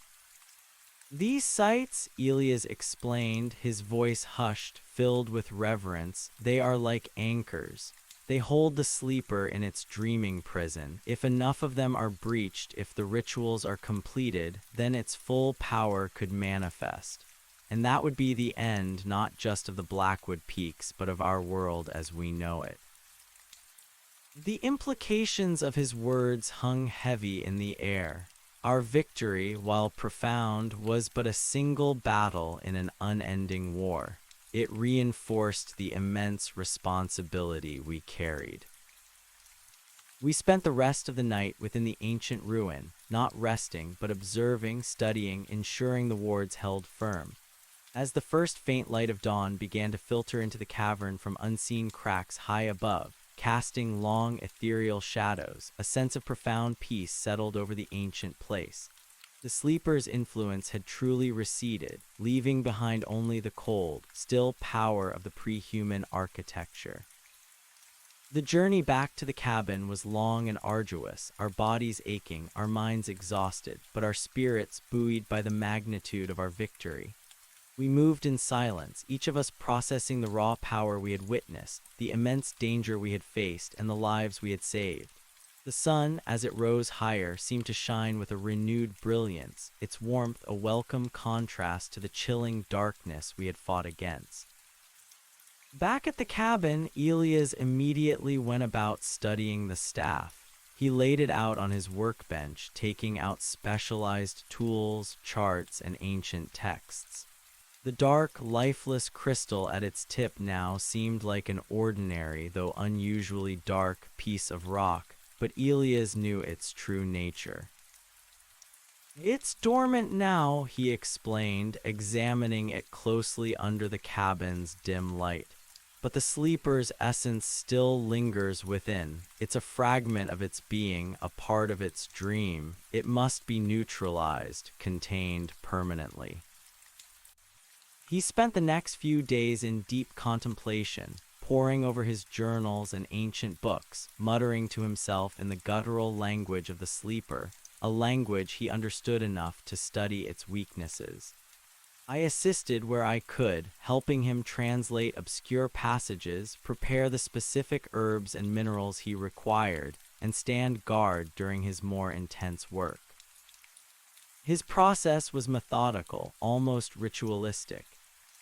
"These sites," Elias explained, his voice hushed, filled with reverence, "they are like anchors. They hold the sleeper in its dreaming prison. If enough of them are breached, if the rituals are completed, then its full power could manifest. And that would be the end, not just of the Blackwood Peaks, but of our world as we know it. The implications of his words hung heavy in the air. Our victory, while profound, was but a single battle in an unending war. It reinforced the immense responsibility we carried. We spent the rest of the night within the ancient ruin, not resting, but observing, studying, ensuring the wards held firm. As the first faint light of dawn began to filter into the cavern from unseen cracks high above, casting long, ethereal shadows, a sense of profound peace settled over the ancient place. The sleeper's influence had truly receded, leaving behind only the cold, still power of the pre-human architecture. The journey back to the cabin was long and arduous, our bodies aching, our minds exhausted, but our spirits buoyed by the magnitude of our victory. We moved in silence, each of us processing the raw power we had witnessed, the immense danger we had faced, and the lives we had saved. The sun, as it rose higher, seemed to shine with a renewed brilliance, its warmth a welcome contrast to the chilling darkness we had fought against. Back at the cabin, Elias immediately went about studying the staff. He laid it out on his workbench, taking out specialized tools, charts, and ancient texts. The dark, lifeless crystal at its tip now seemed like an ordinary, though unusually dark, piece of rock, but Elias knew its true nature. "It's dormant now," he explained, examining it closely under the cabin's dim light. "But the sleeper's essence still lingers within. It's a fragment of its being, a part of its dream. It must be neutralized, contained permanently." He spent the next few days in deep contemplation, poring over his journals and ancient books, muttering to himself in the guttural language of the sleeper, a language he understood enough to study its weaknesses. I assisted where I could, helping him translate obscure passages, prepare the specific herbs and minerals he required, and stand guard during his more intense work. His process was methodical, almost ritualistic.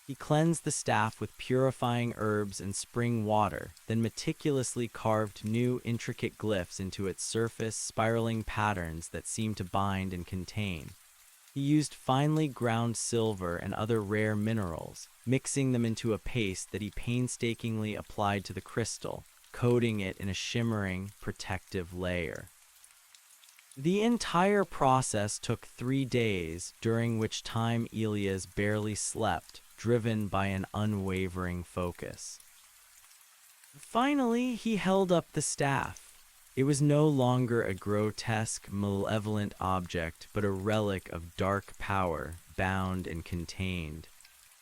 He cleansed the staff with purifying herbs and spring water, then meticulously carved new, intricate glyphs into its surface, spiraling patterns that seemed to bind and contain. He used finely ground silver and other rare minerals, mixing them into a paste that he painstakingly applied to the crystal, coating it in a shimmering, protective layer. The entire process took 3 days, during which time Elias barely slept, driven by an unwavering focus. Finally, he held up the staff. It was no longer a grotesque, malevolent object, but a relic of dark power, bound and contained.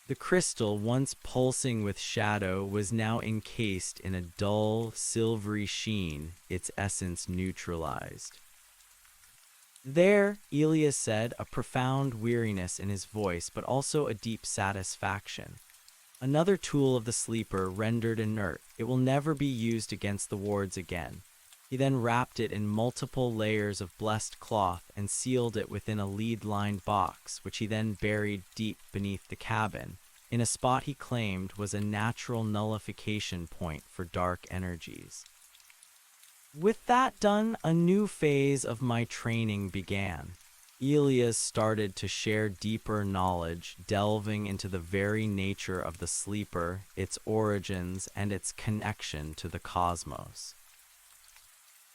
The crystal, once pulsing with shadow, was now encased in a dull, silvery sheen, its essence neutralized. "There," Elias said, a profound weariness in his voice, but also a deep satisfaction. "Another tool of the sleeper rendered inert. It will never be used against the wards again." He then wrapped it in multiple layers of blessed cloth and sealed it within a lead-lined box, which he then buried deep beneath the cabin, in a spot he claimed was a natural nullification point for dark energies. With that done, a new phase of my training began. Elias started to share deeper knowledge, delving into the very nature of the sleeper, its origins, and its connection to the cosmos.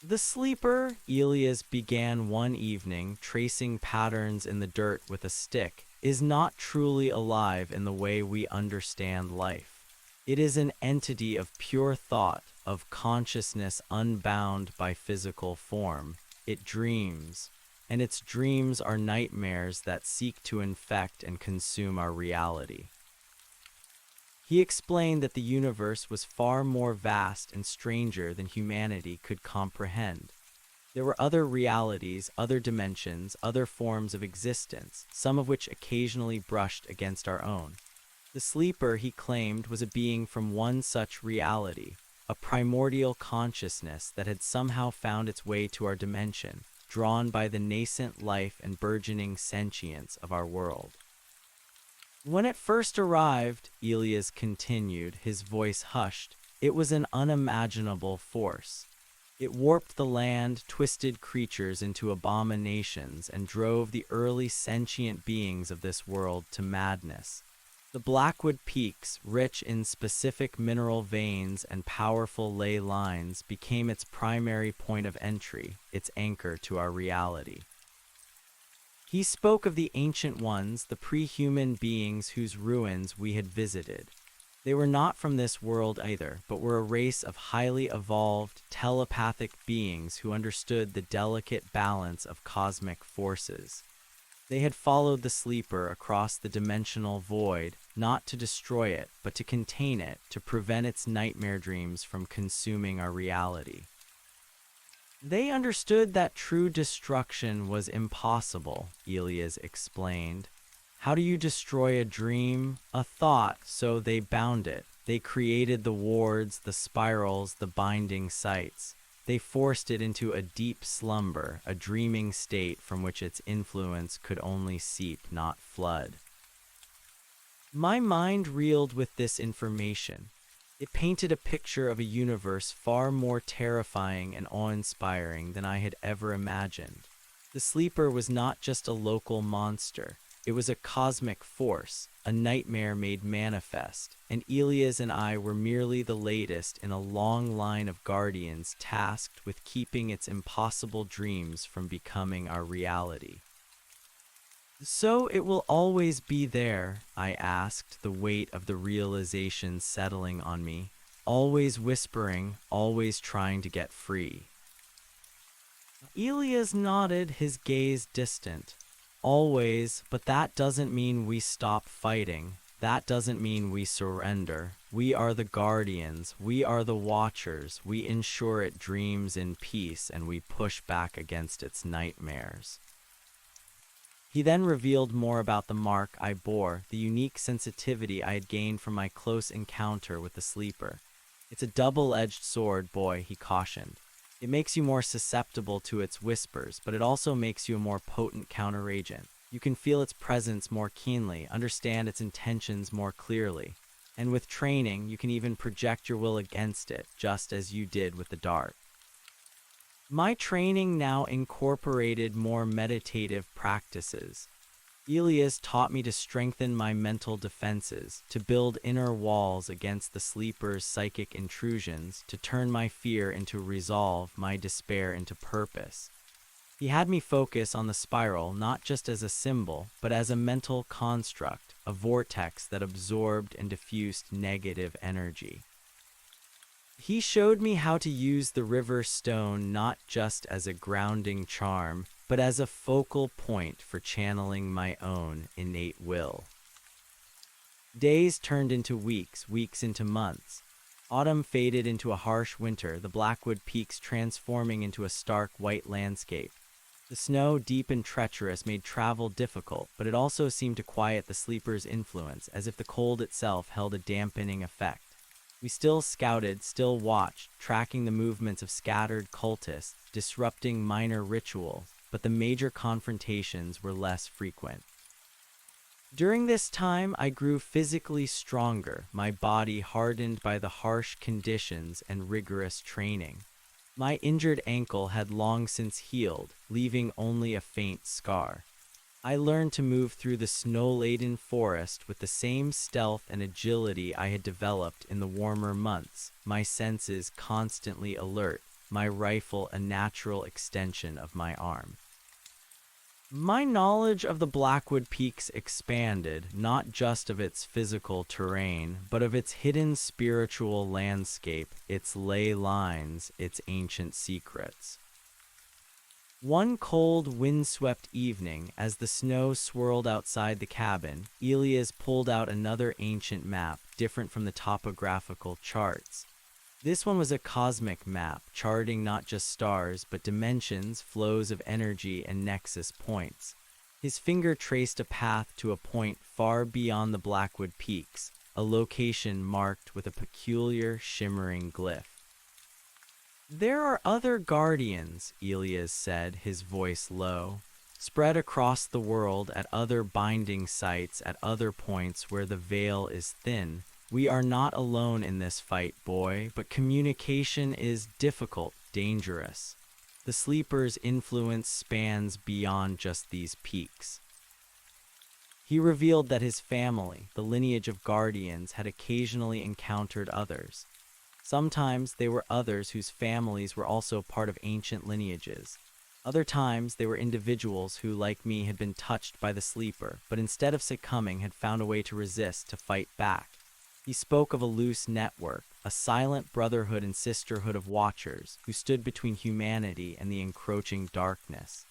The sleeper, Elias began one evening, tracing patterns in the dirt with a stick, is not truly alive in the way we understand life. It is an entity of pure thought, of consciousness unbound by physical form. It dreams, and its dreams are nightmares that seek to infect and consume our reality. He explained that the universe was far more vast and stranger than humanity could comprehend. There were other realities, other dimensions, other forms of existence, some of which occasionally brushed against our own. The sleeper, he claimed, was a being from one such reality, a primordial consciousness that had somehow found its way to our dimension, drawn by the nascent life and burgeoning sentience of our world. When it first arrived, Elias continued, his voice hushed, it was an unimaginable force. It warped the land, twisted creatures into abominations, and drove the early sentient beings of this world to madness. The Blackwood Peaks, rich in specific mineral veins and powerful ley lines, became its primary point of entry, its anchor to our reality. He spoke of the ancient ones, the pre-human beings whose ruins we had visited. They were not from this world either, but were a race of highly evolved, telepathic beings who understood the delicate balance of cosmic forces. They had followed the sleeper across the dimensional void, not to destroy it, but to contain it, to prevent its nightmare dreams from consuming our reality. They understood that true destruction was impossible, Elias explained. How do you destroy a dream, a thought? So they bound it. They created the wards, the spirals, the binding sites. They forced it into a deep slumber, a dreaming state from which its influence could only seep, not flood. My mind reeled with this information. It painted a picture of a universe far more terrifying and awe-inspiring than I had ever imagined. The sleeper was not just a local monster. It was a cosmic force, a nightmare made manifest, and Elias and I were merely the latest in a long line of guardians tasked with keeping its impossible dreams from becoming our reality. So it will always be there, I asked, the weight of the realization settling on me, always whispering, always trying to get free. Elias nodded, his gaze distant. Always, but that doesn't mean we stop fighting. That doesn't mean we surrender. We are the guardians. We are the watchers. We ensure it dreams in peace, and we push back against its nightmares. He then revealed more about the mark I bore, the unique sensitivity I had gained from my close encounter with the sleeper. It's a double-edged sword, boy, he cautioned. It makes you more susceptible to its whispers, but it also makes you a more potent counteragent. You can feel its presence more keenly, understand its intentions more clearly. And with training, you can even project your will against it, just as you did with the dart. My training now incorporated more meditative practices. Elias taught me to strengthen my mental defenses, to build inner walls against the sleeper's psychic intrusions, to turn my fear into resolve, my despair into purpose. He had me focus on the spiral not just as a symbol, but as a mental construct, a vortex that absorbed and diffused negative energy. He showed me how to use the river stone not just as a grounding charm, but as a focal point for channeling my own innate will. Days turned into weeks, weeks into months. Autumn faded into a harsh winter, the Blackwood Peaks transforming into a stark white landscape. The snow, deep and treacherous, made travel difficult, but it also seemed to quiet the sleeper's influence, as if the cold itself held a dampening effect. We still scouted, still watched, tracking the movements of scattered cultists, disrupting minor rituals, but the major confrontations were less frequent. During this time, I grew physically stronger, my body hardened by the harsh conditions and rigorous training. My injured ankle had long since healed, leaving only a faint scar. I learned to move through the snow-laden forest with the same stealth and agility I had developed in the warmer months, my senses constantly alert, my rifle a natural extension of my arm. My knowledge of the Blackwood Peaks expanded, not just of its physical terrain, but of its hidden spiritual landscape, its ley lines, its ancient secrets. One cold, windswept evening, as the snow swirled outside the cabin, Elias pulled out another ancient map, different from the topographical charts. This one was a cosmic map, charting not just stars, but dimensions, flows of energy, and nexus points. His finger traced a path to a point far beyond the Blackwood Peaks, a location marked with a peculiar, shimmering glyph. There are other guardians, Elias said, his voice low, spread across the world at other binding sites, at other points where the veil is thin. We are not alone in this fight, boy, but communication is difficult, dangerous. The sleeper's influence spans beyond just these peaks. He revealed that his family, the lineage of guardians, had occasionally encountered others. Sometimes they were others whose families were also part of ancient lineages. Other times they were individuals who, like me, had been touched by the sleeper, but instead of succumbing had found a way to resist, to fight back. He spoke of a loose network, a silent brotherhood and sisterhood of watchers who stood between humanity and the encroaching darkness.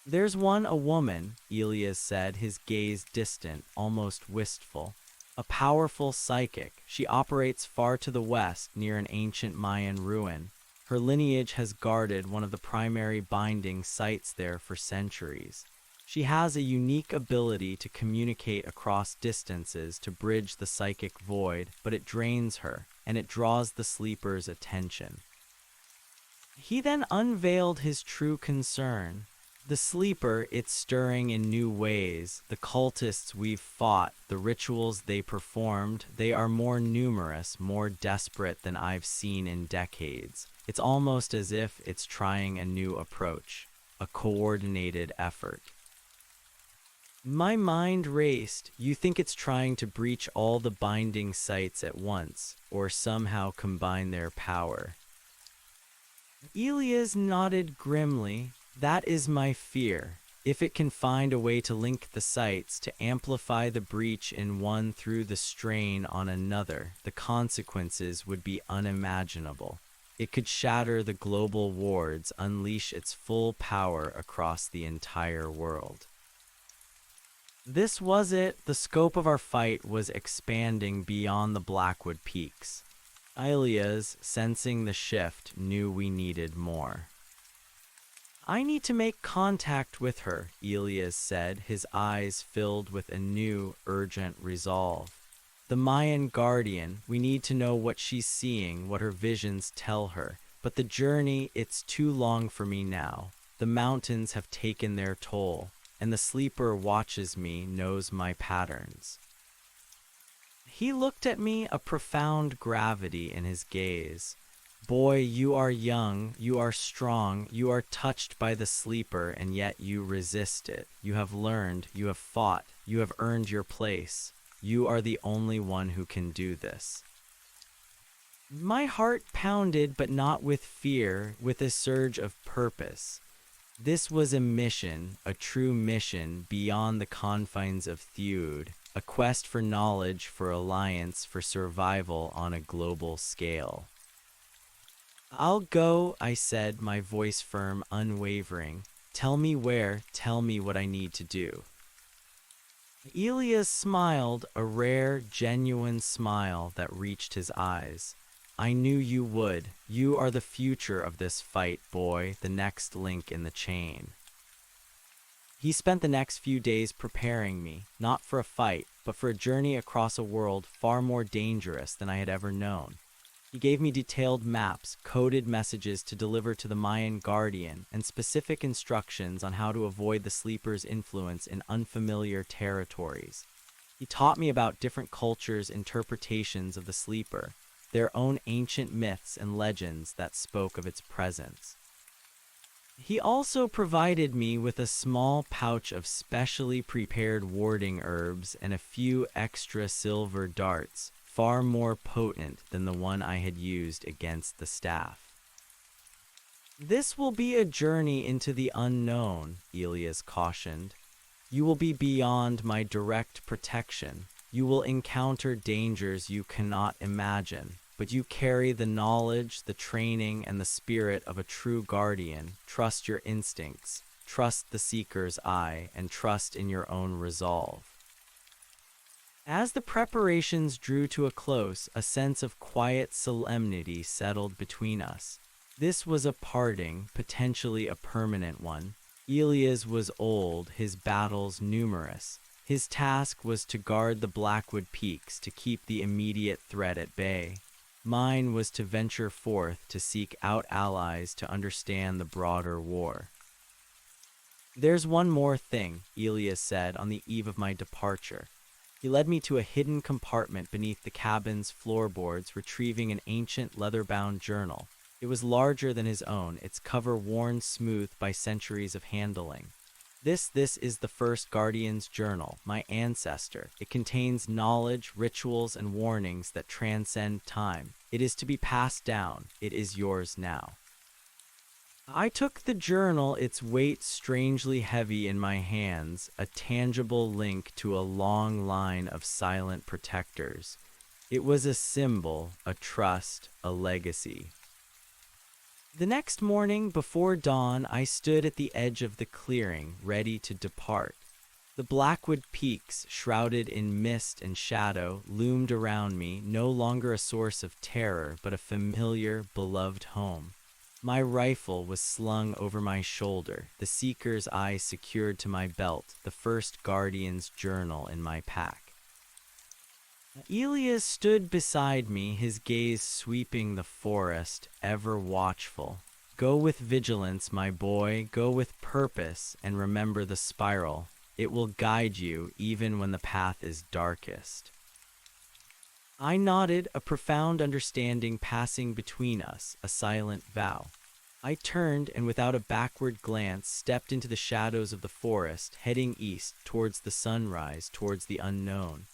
There's one, a woman, Elias said, his gaze distant, almost wistful. A powerful psychic, she operates far to the west near an ancient Mayan ruin. Her lineage has guarded one of the primary binding sites there for centuries. She has a unique ability to communicate across distances to bridge the psychic void, but it drains her, and it draws the sleeper's attention. He then unveiled his true concern. The sleeper, it's stirring in new ways. The cultists we've fought, the rituals they performed, they are more numerous, more desperate than I've seen in decades. It's almost as if it's trying a new approach, a coordinated effort. My mind raced. You think it's trying to breach all the binding sites at once, or somehow combine their power? Elias nodded grimly. That is my fear. If it can find a way to link the sites, to amplify the breach in one through the strain on another, the consequences would be unimaginable. It could shatter the global wards, unleash its full power across the entire world. This was it. The scope of our fight was expanding beyond the Blackwood Peaks. Elias, sensing the shift, knew we needed more. I need to make contact with her, Elias said, his eyes filled with a new, urgent resolve. The Mayan guardian, we need to know what she's seeing, what her visions tell her. But the journey, it's too long for me now. The mountains have taken their toll, and the sleeper watches me, knows my patterns. He looked at me, a profound gravity in his gaze. Boy, you are young, you are strong, you are touched by the sleeper, and yet you resist it. You have learned, you have fought, you have earned your place. You are the only one who can do this. My heart pounded, but not with fear, with a surge of purpose. This was a mission, a true mission, beyond the confines of Theud, a quest for knowledge, for alliance, for survival on a global scale. I'll go, I said, my voice firm, unwavering. Tell me where, tell me what I need to do. Elias smiled, a rare, genuine smile that reached his eyes. I knew you would. You are the future of this fight, boy, the next link in the chain. He spent the next few days preparing me, not for a fight, but for a journey across a world far more dangerous than I had ever known. He gave me detailed maps, coded messages to deliver to the Mayan guardian, and specific instructions on how to avoid the sleeper's influence in unfamiliar territories. He taught me about different cultures' interpretations of the sleeper, their own ancient myths and legends that spoke of its presence. He also provided me with a small pouch of specially prepared warding herbs and a few extra silver darts, far more potent than the one I had used against the staff. This will be a journey into the unknown, Elias cautioned. You will be beyond my direct protection. You will encounter dangers you cannot imagine, but you carry the knowledge, the training, and the spirit of a true guardian. Trust your instincts, trust the seeker's eye, and trust in your own resolve. As the preparations drew to a close, a sense of quiet solemnity settled between us. This was a parting, potentially a permanent one. Elias was old, his battles numerous. His task was to guard the Blackwood Peaks, to keep the immediate threat at bay. Mine was to venture forth to seek out allies to understand the broader war. "There's one more thing," Elias said on the eve of my departure. He led me to a hidden compartment beneath the cabin's floorboards, retrieving an ancient leather-bound journal. It was larger than his own, its cover worn smooth by centuries of handling. This is the first Guardian's journal, my ancestor. It contains knowledge, rituals, and warnings that transcend time. It is to be passed down. It is yours now." I took the journal, its weight strangely heavy in my hands, a tangible link to a long line of silent protectors. It was a symbol, a trust, a legacy. The next morning, before dawn, I stood at the edge of the clearing, ready to depart. The Blackwood peaks, shrouded in mist and shadow, loomed around me, no longer a source of terror, but a familiar, beloved home. My rifle was slung over my shoulder, the Seeker's eye secured to my belt, the first Guardian's journal in my pack. Elias stood beside me, his gaze sweeping the forest, ever watchful. "Go with vigilance, my boy, go with purpose, and remember the spiral. It will guide you even when the path is darkest." I nodded, a profound understanding passing between us, a silent vow. I turned and without a backward glance stepped into the shadows of the forest, heading east towards the sunrise, towards the unknown.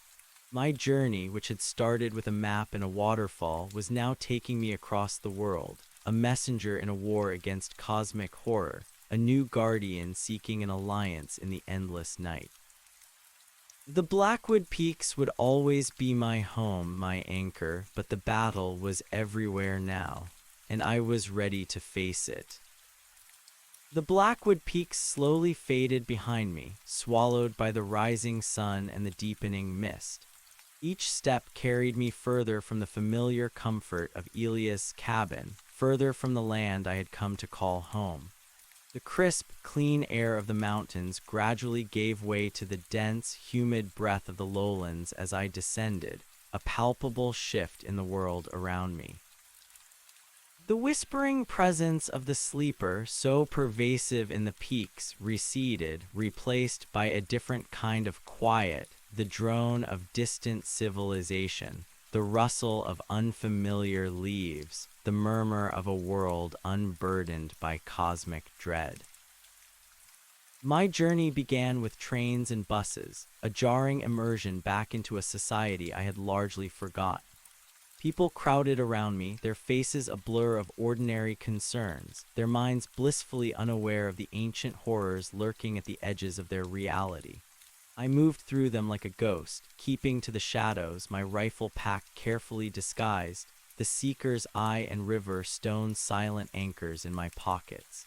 My journey, which had started with a map and a waterfall, was now taking me across the world, a messenger in a war against cosmic horror, a new guardian seeking an alliance in the endless night. The Blackwood Peaks would always be my home, my anchor, but the battle was everywhere now, and I was ready to face it. The Blackwood Peaks slowly faded behind me, swallowed by the rising sun and the deepening mist. Each step carried me further from the familiar comfort of Elias' cabin, further from the land I had come to call home. The crisp, clean air of the mountains gradually gave way to the dense, humid breath of the lowlands as I descended, a palpable shift in the world around me. The whispering presence of the sleeper, so pervasive in the peaks, receded, replaced by a different kind of quiet, the drone of distant civilization, the rustle of unfamiliar leaves, the murmur of a world unburdened by cosmic dread. My journey began with trains and buses, a jarring immersion back into a society I had largely forgotten. People crowded around me, their faces a blur of ordinary concerns, their minds blissfully unaware of the ancient horrors lurking at the edges of their reality. I moved through them like a ghost, keeping to the shadows, my rifle packed carefully disguised, the Seeker's eye and river stone silent anchors in my pockets.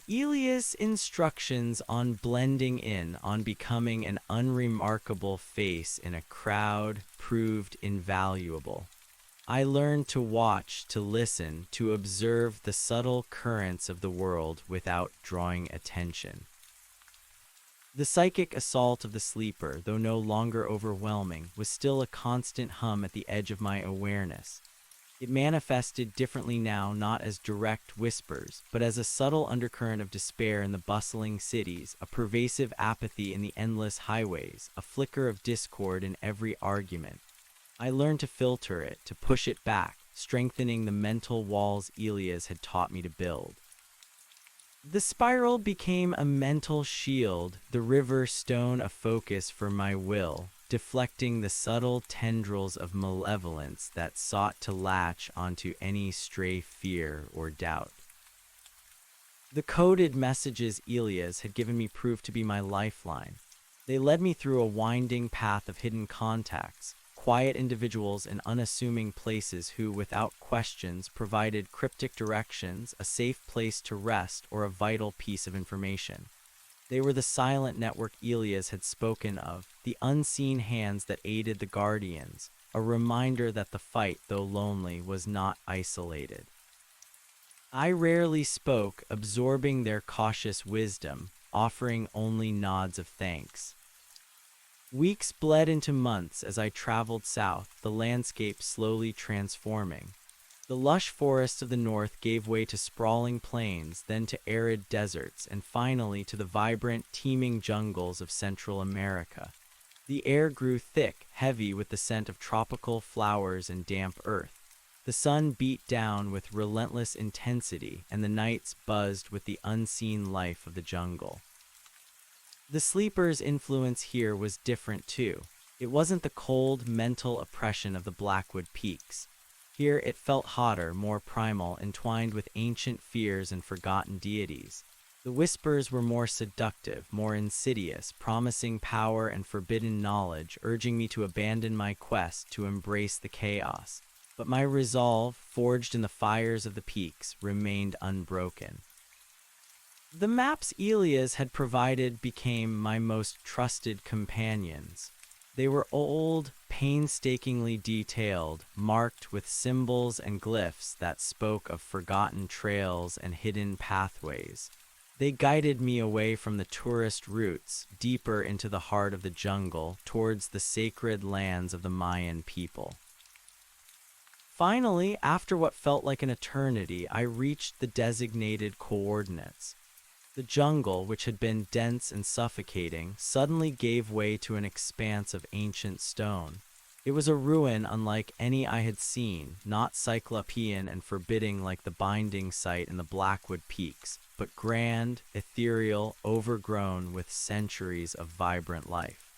Elias' instructions on blending in, on becoming an unremarkable face in a crowd, proved invaluable. I learned to watch, to listen, to observe the subtle currents of the world without drawing attention. The psychic assault of the sleeper, though no longer overwhelming, was still a constant hum at the edge of my awareness. It manifested differently now, not as direct whispers, but as a subtle undercurrent of despair in the bustling cities, a pervasive apathy in the endless highways, a flicker of discord in every argument. I learned to filter it, to push it back, strengthening the mental walls Elias had taught me to build. The spiral became a mental shield, the river stone a focus for my will, deflecting the subtle tendrils of malevolence that sought to latch onto any stray fear or doubt. The coded messages Elias had given me proved to be my lifeline. They led me through a winding path of hidden contacts, quiet individuals in unassuming places who, without questions, provided cryptic directions, a safe place to rest, or a vital piece of information. They were the silent network Elias had spoken of, the unseen hands that aided the Guardians, a reminder that the fight, though lonely, was not isolated. I rarely spoke, absorbing their cautious wisdom, offering only nods of thanks. Weeks bled into months as I traveled south, the landscape slowly transforming. The lush forests of the north gave way to sprawling plains, then to arid deserts, and finally to the vibrant, teeming jungles of Central America. The air grew thick, heavy with the scent of tropical flowers and damp earth. The sun beat down with relentless intensity, and the nights buzzed with the unseen life of the jungle. The sleeper's influence here was different too. It wasn't the cold, mental oppression of the Blackwood Peaks. Here it felt hotter, more primal, entwined with ancient fears and forgotten deities. The whispers were more seductive, more insidious, promising power and forbidden knowledge, urging me to abandon my quest to embrace the chaos. But my resolve, forged in the fires of the peaks, remained unbroken. The maps Elias had provided became my most trusted companions. They were old, painstakingly detailed, marked with symbols and glyphs that spoke of forgotten trails and hidden pathways. They guided me away from the tourist routes, deeper into the heart of the jungle, towards the sacred lands of the Mayan people. Finally, after what felt like an eternity, I reached the designated coordinates. The jungle, which had been dense and suffocating, suddenly gave way to an expanse of ancient stone. It was a ruin unlike any I had seen, not cyclopean and forbidding like the binding site in the Blackwood Peaks, but grand, ethereal, overgrown with centuries of vibrant life.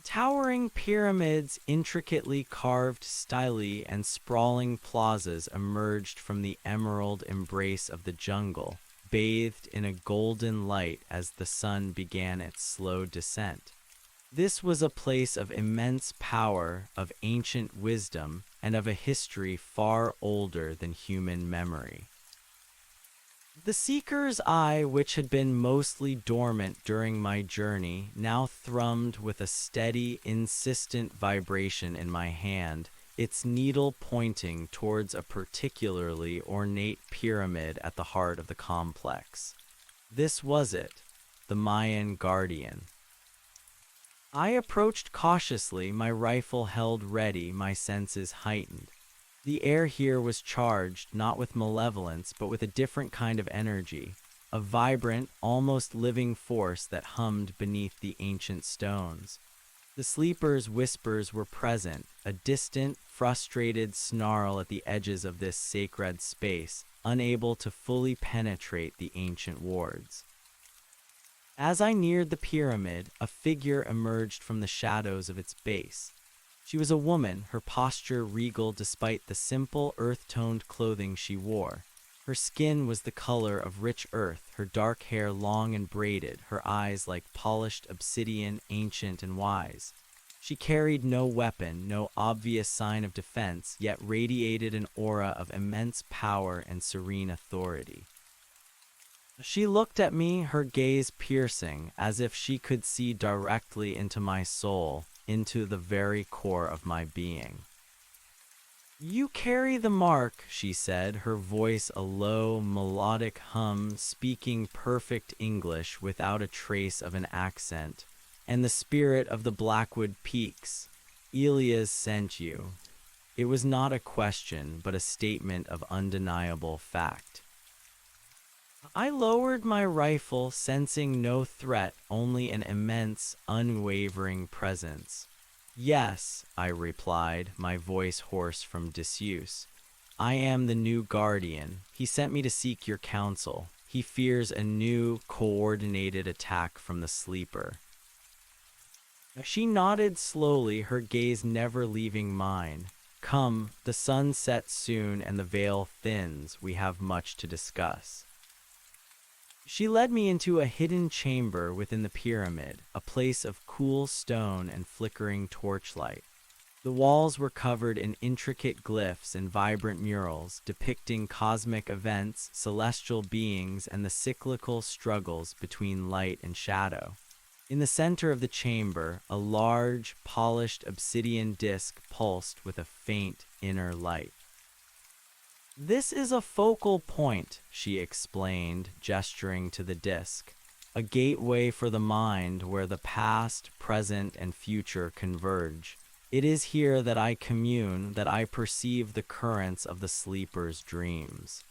Towering pyramids, intricately carved stelae, and sprawling plazas emerged from the emerald embrace of the jungle, bathed in a golden light as the sun began its slow descent. This was a place of immense power, of ancient wisdom, and of a history far older than human memory. The seeker's eye, which had been mostly dormant during my journey, now thrummed with a steady, insistent vibration in my hand, its needle pointing towards a particularly ornate pyramid at the heart of the complex. This was it, the Mayan guardian. I approached cautiously, my rifle held ready, my senses heightened. The air here was charged, not with malevolence, but with a different kind of energy, a vibrant, almost living force that hummed beneath the ancient stones. The sleeper's whispers were present, a distant, frustrated snarl at the edges of this sacred space, unable to fully penetrate the ancient wards. As I neared the pyramid, a figure emerged from the shadows of its base. She was a woman, her posture regal despite the simple, earth-toned clothing she wore. Her skin was the color of rich earth, her dark hair long and braided, her eyes like polished obsidian, ancient and wise. She carried no weapon, no obvious sign of defense, yet radiated an aura of immense power and serene authority. She looked at me, her gaze piercing, as if she could see directly into my soul, into the very core of my being. "You carry the mark," she said, her voice a low, melodic hum, speaking perfect English without a trace of an accent. "And the spirit of the Blackwood Peaks. Elias sent you." It was not a question, but a statement of undeniable fact. I lowered my rifle, sensing no threat, only an immense, unwavering presence. "Yes," I replied, my voice hoarse from disuse. "I am the new guardian. He sent me to seek your counsel. He fears a new, coordinated attack from the sleeper." She nodded slowly, her gaze never leaving mine. "Come, the sun sets soon and the veil thins. We have much to discuss." She led me into a hidden chamber within the pyramid, a place of cool stone and flickering torchlight. The walls were covered in intricate glyphs and vibrant murals, depicting cosmic events, celestial beings, and the cyclical struggles between light and shadow. In the center of the chamber, a large, polished obsidian disc pulsed with a faint inner light. "This is a focal point," she explained, gesturing to the disc. a gateway for the mind where the past, present, and future converge. It is here that I commune, that I perceive the currents of the sleeper's dreams.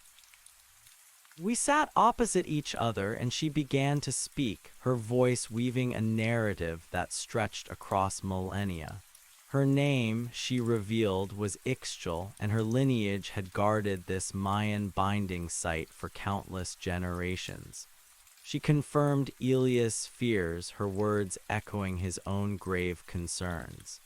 We sat opposite each other, and she began to speak, her voice weaving a narrative that stretched across millennia. Her name, she revealed, was Ixchel, and her lineage had guarded this Mayan binding site for countless generations. She confirmed Elia's fears, her words echoing his own grave concerns.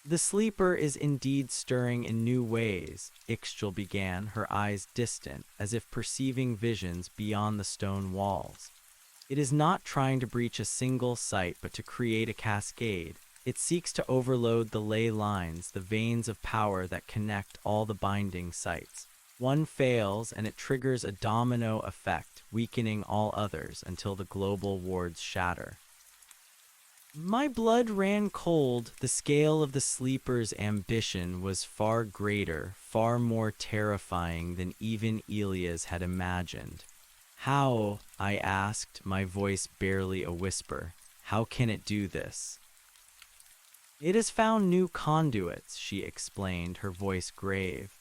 The sleeper is indeed stirring in new ways, Ixchel began, her eyes distant, as if perceiving visions beyond the stone walls. It is not trying to breach a single site, but to create a cascade. It seeks to overload the ley lines, the veins of power that connect all the binding sites. One fails, and it triggers a domino effect, weakening all others until the global wards shatter. My blood ran cold. The scale of the sleeper's ambition was far greater, far more terrifying than even Elias had imagined. How, I asked, my voice barely a whisper, how can it do this? It has found new conduits, she explained, her voice grave.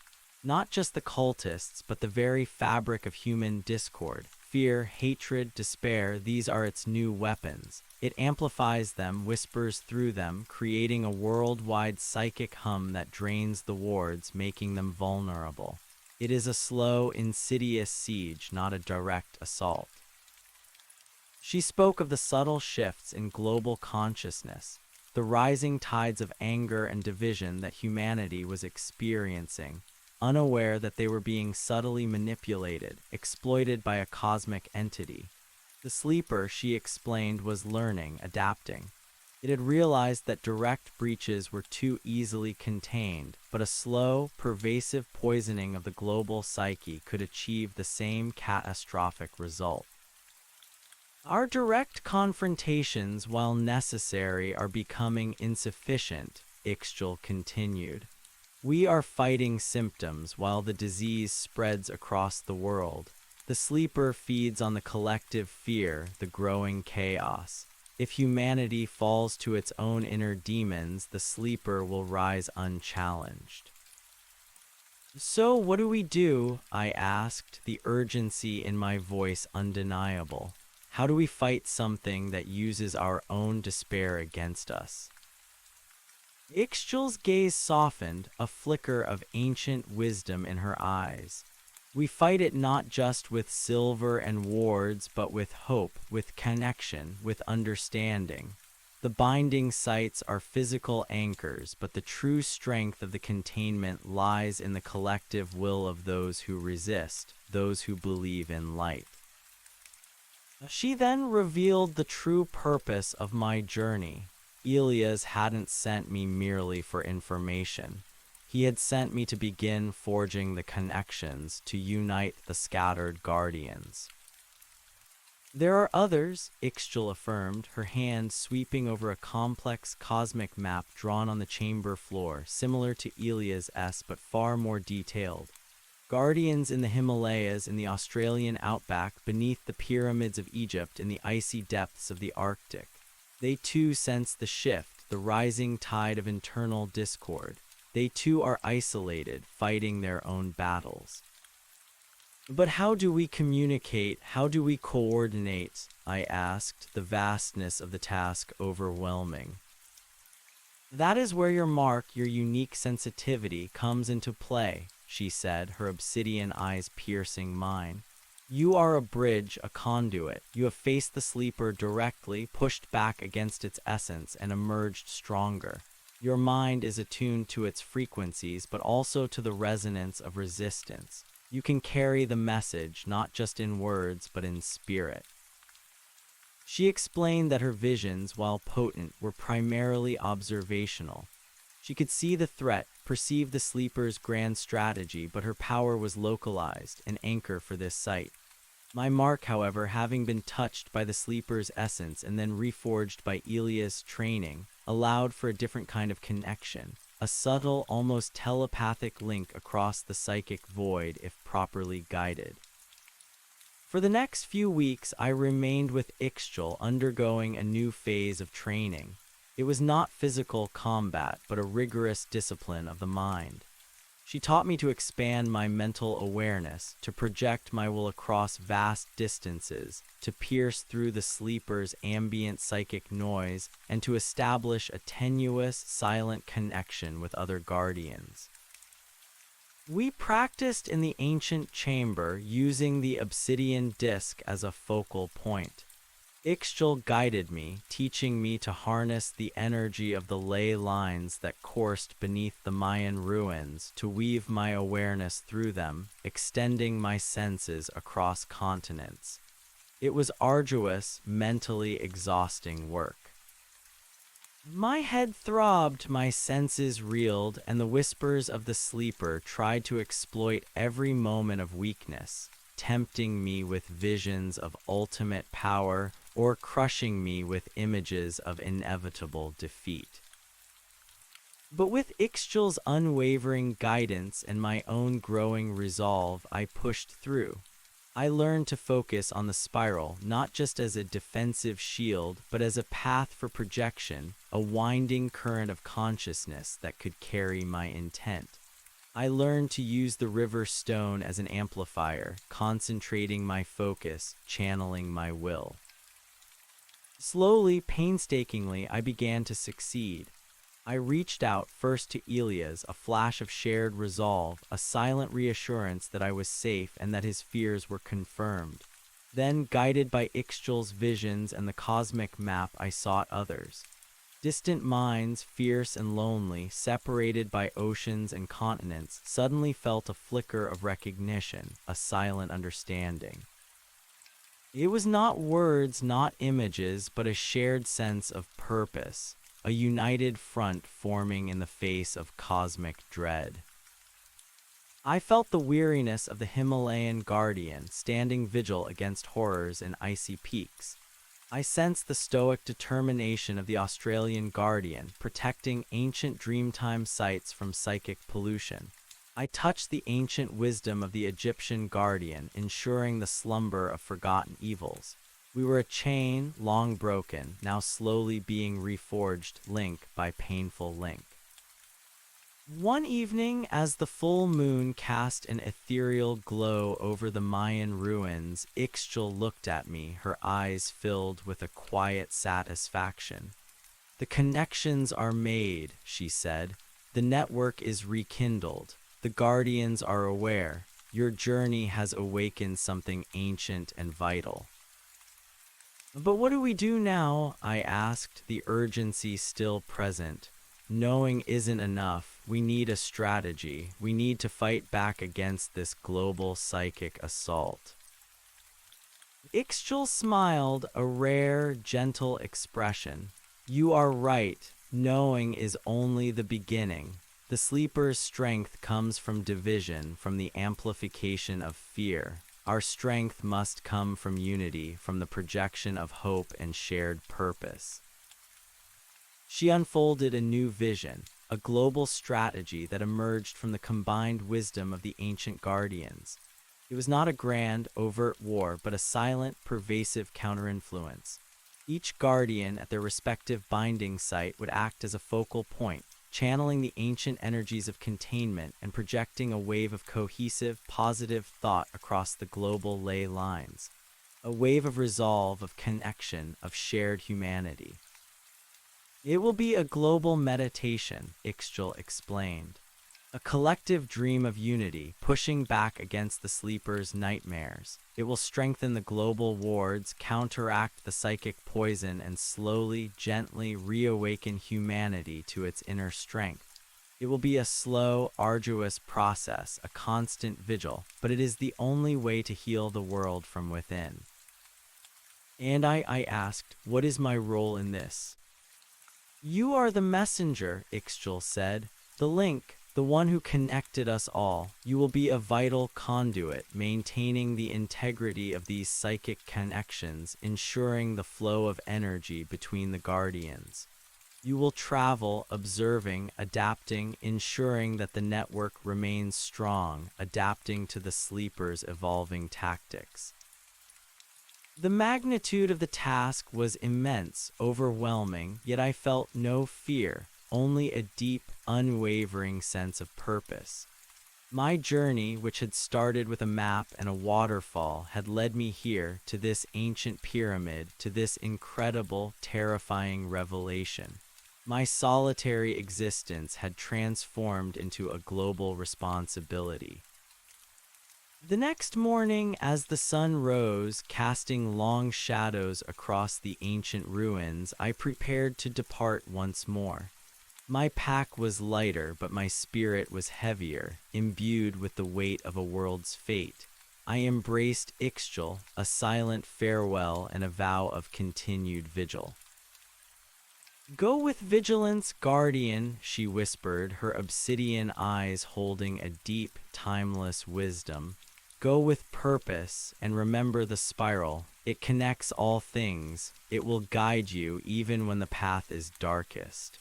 Not just the cultists, but the very fabric of human discord. Fear, hatred, despair, these are its new weapons. It amplifies them, whispers through them, creating a worldwide psychic hum that drains the wards, making them vulnerable. It is a slow, insidious siege, not a direct assault. She spoke of the subtle shifts in global consciousness, the rising tides of anger and division that humanity was experiencing, unaware that they were being subtly manipulated, exploited by a cosmic entity. The sleeper, she explained, was learning, adapting. It had realized that direct breaches were too easily contained, but a slow, pervasive poisoning of the global psyche could achieve the same catastrophic result. Our direct confrontations, while necessary, are becoming insufficient, Ixchel continued. We are fighting symptoms while the disease spreads across the world. The sleeper feeds on the collective fear, the growing chaos. If humanity falls to its own inner demons, the sleeper will rise unchallenged. So what do we do? I asked, the urgency in my voice undeniable. How do we fight something that uses our own despair against us? Ixchel's gaze softened, a flicker of ancient wisdom in her eyes. We fight it not just with silver and wards, but with hope, with connection, with understanding. The binding sites are physical anchors, but the true strength of the containment lies in the collective will of those who resist, those who believe in light. She then revealed the true purpose of my journey. Elias hadn't sent me merely for information. He had sent me to begin forging the connections, to unite the scattered guardians. There are others, Ixchel affirmed, her hand sweeping over a complex cosmic map drawn on the chamber floor, similar to Elias' but far more detailed. Guardians in the Himalayas, in the Australian outback, beneath the pyramids of Egypt, in the icy depths of the Arctic. They too sense the shift, the rising tide of internal discord. They too are isolated, fighting their own battles. But how do we communicate? How do we coordinate? I asked, the vastness of the task overwhelming. That is where your mark, your unique sensitivity, comes into play, she said, her obsidian eyes piercing mine. You are a bridge, a conduit. You have faced the sleeper directly, pushed back against its essence, and emerged stronger. Your mind is attuned to its frequencies, but also to the resonance of resistance. You can carry the message, not just in words, but in spirit. She explained that her visions, while potent, were primarily observational. She could see the threat, perceive the sleeper's grand strategy, but her power was localized, an anchor for this site. My mark, however, having been touched by the sleeper's essence and then reforged by Elias' training, allowed for a different kind of connection, a subtle, almost telepathic link across the psychic void if properly guided. For the next few weeks, I remained with Ixchel, undergoing a new phase of training. It was not physical combat, but a rigorous discipline of the mind. She taught me to expand my mental awareness, to project my will across vast distances, to pierce through the sleeper's ambient psychic noise, and to establish a tenuous, silent connection with other guardians. We practiced in the ancient chamber, using the obsidian disc as a focal point. Ixchel guided me, teaching me to harness the energy of the ley lines that coursed beneath the Mayan ruins, to weave my awareness through them, extending my senses across continents. It was arduous, mentally exhausting work. My head throbbed, my senses reeled, and the whispers of the sleeper tried to exploit every moment of weakness, tempting me with visions of ultimate power or crushing me with images of inevitable defeat. But with Ixchel's unwavering guidance and my own growing resolve, I pushed through. I learned to focus on the spiral, not just as a defensive shield, but as a path for projection, a winding current of consciousness that could carry my intent. I learned to use the river stone as an amplifier, concentrating my focus, channeling my will. Slowly, painstakingly, I began to succeed. I reached out first to Elias, a flash of shared resolve, a silent reassurance that I was safe and that his fears were confirmed. Then, guided by Ixchel's visions and the cosmic map, I sought others. Distant minds, fierce and lonely, separated by oceans and continents, suddenly felt a flicker of recognition, a silent understanding. It was not words, not images, but a shared sense of purpose, a united front forming in the face of cosmic dread. I felt the weariness of the Himalayan guardian, standing vigil against horrors in icy peaks. I sensed the stoic determination of the Australian guardian, protecting ancient dreamtime sites from psychic pollution. I touched the ancient wisdom of the Egyptian guardian, ensuring the slumber of forgotten evils. We were a chain, long broken, now slowly being reforged link by painful link. One evening, as the full moon cast an ethereal glow over the Mayan ruins, Ixchel looked at me, her eyes filled with a quiet satisfaction. "The connections are made," she said. "The network is rekindled. The guardians are aware. Your journey has awakened something ancient and vital." "But what do we do now?" I asked, the urgency still present. "Knowing isn't enough. We need a strategy. We need to fight back against this global psychic assault." Ixchel smiled, a rare, gentle expression. "You are right. Knowing is only the beginning. The sleeper's strength comes from division, from the amplification of fear. Our strength must come from unity, from the projection of hope and shared purpose." She unfolded a new vision, a global strategy that emerged from the combined wisdom of the ancient guardians. It was not a grand, overt war, but a silent, pervasive counterinfluence. Each guardian at their respective binding site would act as a focal point, channeling the ancient energies of containment and projecting a wave of cohesive, positive thought across the global ley lines. A wave of resolve, of connection, of shared humanity. "It will be a global meditation," Ixchel explained. "A collective dream of unity, pushing back against the sleeper's nightmares. It will strengthen the global wards, counteract the psychic poison, and slowly, gently reawaken humanity to its inner strength. It will be a slow, arduous process, a constant vigil, but it is the only way to heal the world from within." And I asked, "What is my role in this?" "You are the messenger," Ixchel said. "The link, the one who connected us all. You will be a vital conduit, maintaining the integrity of these psychic connections, ensuring the flow of energy between the guardians. You will travel, observing, adapting, ensuring that the network remains strong, adapting to the sleeper's evolving tactics." The magnitude of the task was immense, overwhelming, yet I felt no fear, only a deep, unwavering sense of purpose. My journey, which had started with a map and a waterfall, had led me here, to this ancient pyramid, to this incredible, terrifying revelation. My solitary existence had transformed into a global responsibility. The next morning, as the sun rose, casting long shadows across the ancient ruins, I prepared to depart once more. My pack was lighter, but my spirit was heavier, imbued with the weight of a world's fate. I embraced Ixchel, a silent farewell and a vow of continued vigil. "Go with vigilance, guardian," she whispered, her obsidian eyes holding a deep, timeless wisdom. "Go with purpose, and remember the spiral. It connects all things. It will guide you even when the path is darkest."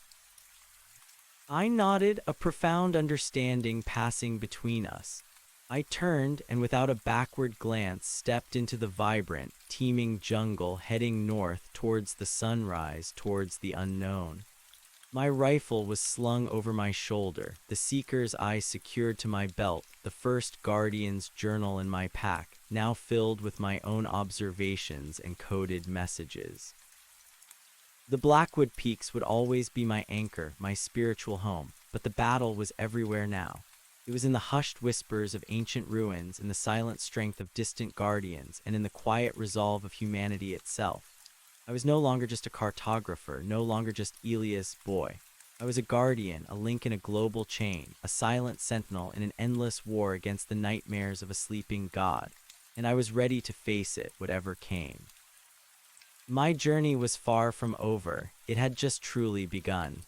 I nodded, a profound understanding passing between us. I turned and without a backward glance stepped into the vibrant, teeming jungle, heading north towards the sunrise, towards the unknown. My rifle was slung over my shoulder, the seeker's eye secured to my belt, the first guardian's journal in my pack, now filled with my own observations and coded messages. The Blackwood Peaks would always be my anchor, my spiritual home, but the battle was everywhere now. It was in the hushed whispers of ancient ruins, in the silent strength of distant guardians, and in the quiet resolve of humanity itself. I was no longer just a cartographer, no longer just Elias' boy. I was a guardian, a link in a global chain, a silent sentinel in an endless war against the nightmares of a sleeping god, and I was ready to face it, whatever came. My journey was far from over. It had just truly begun.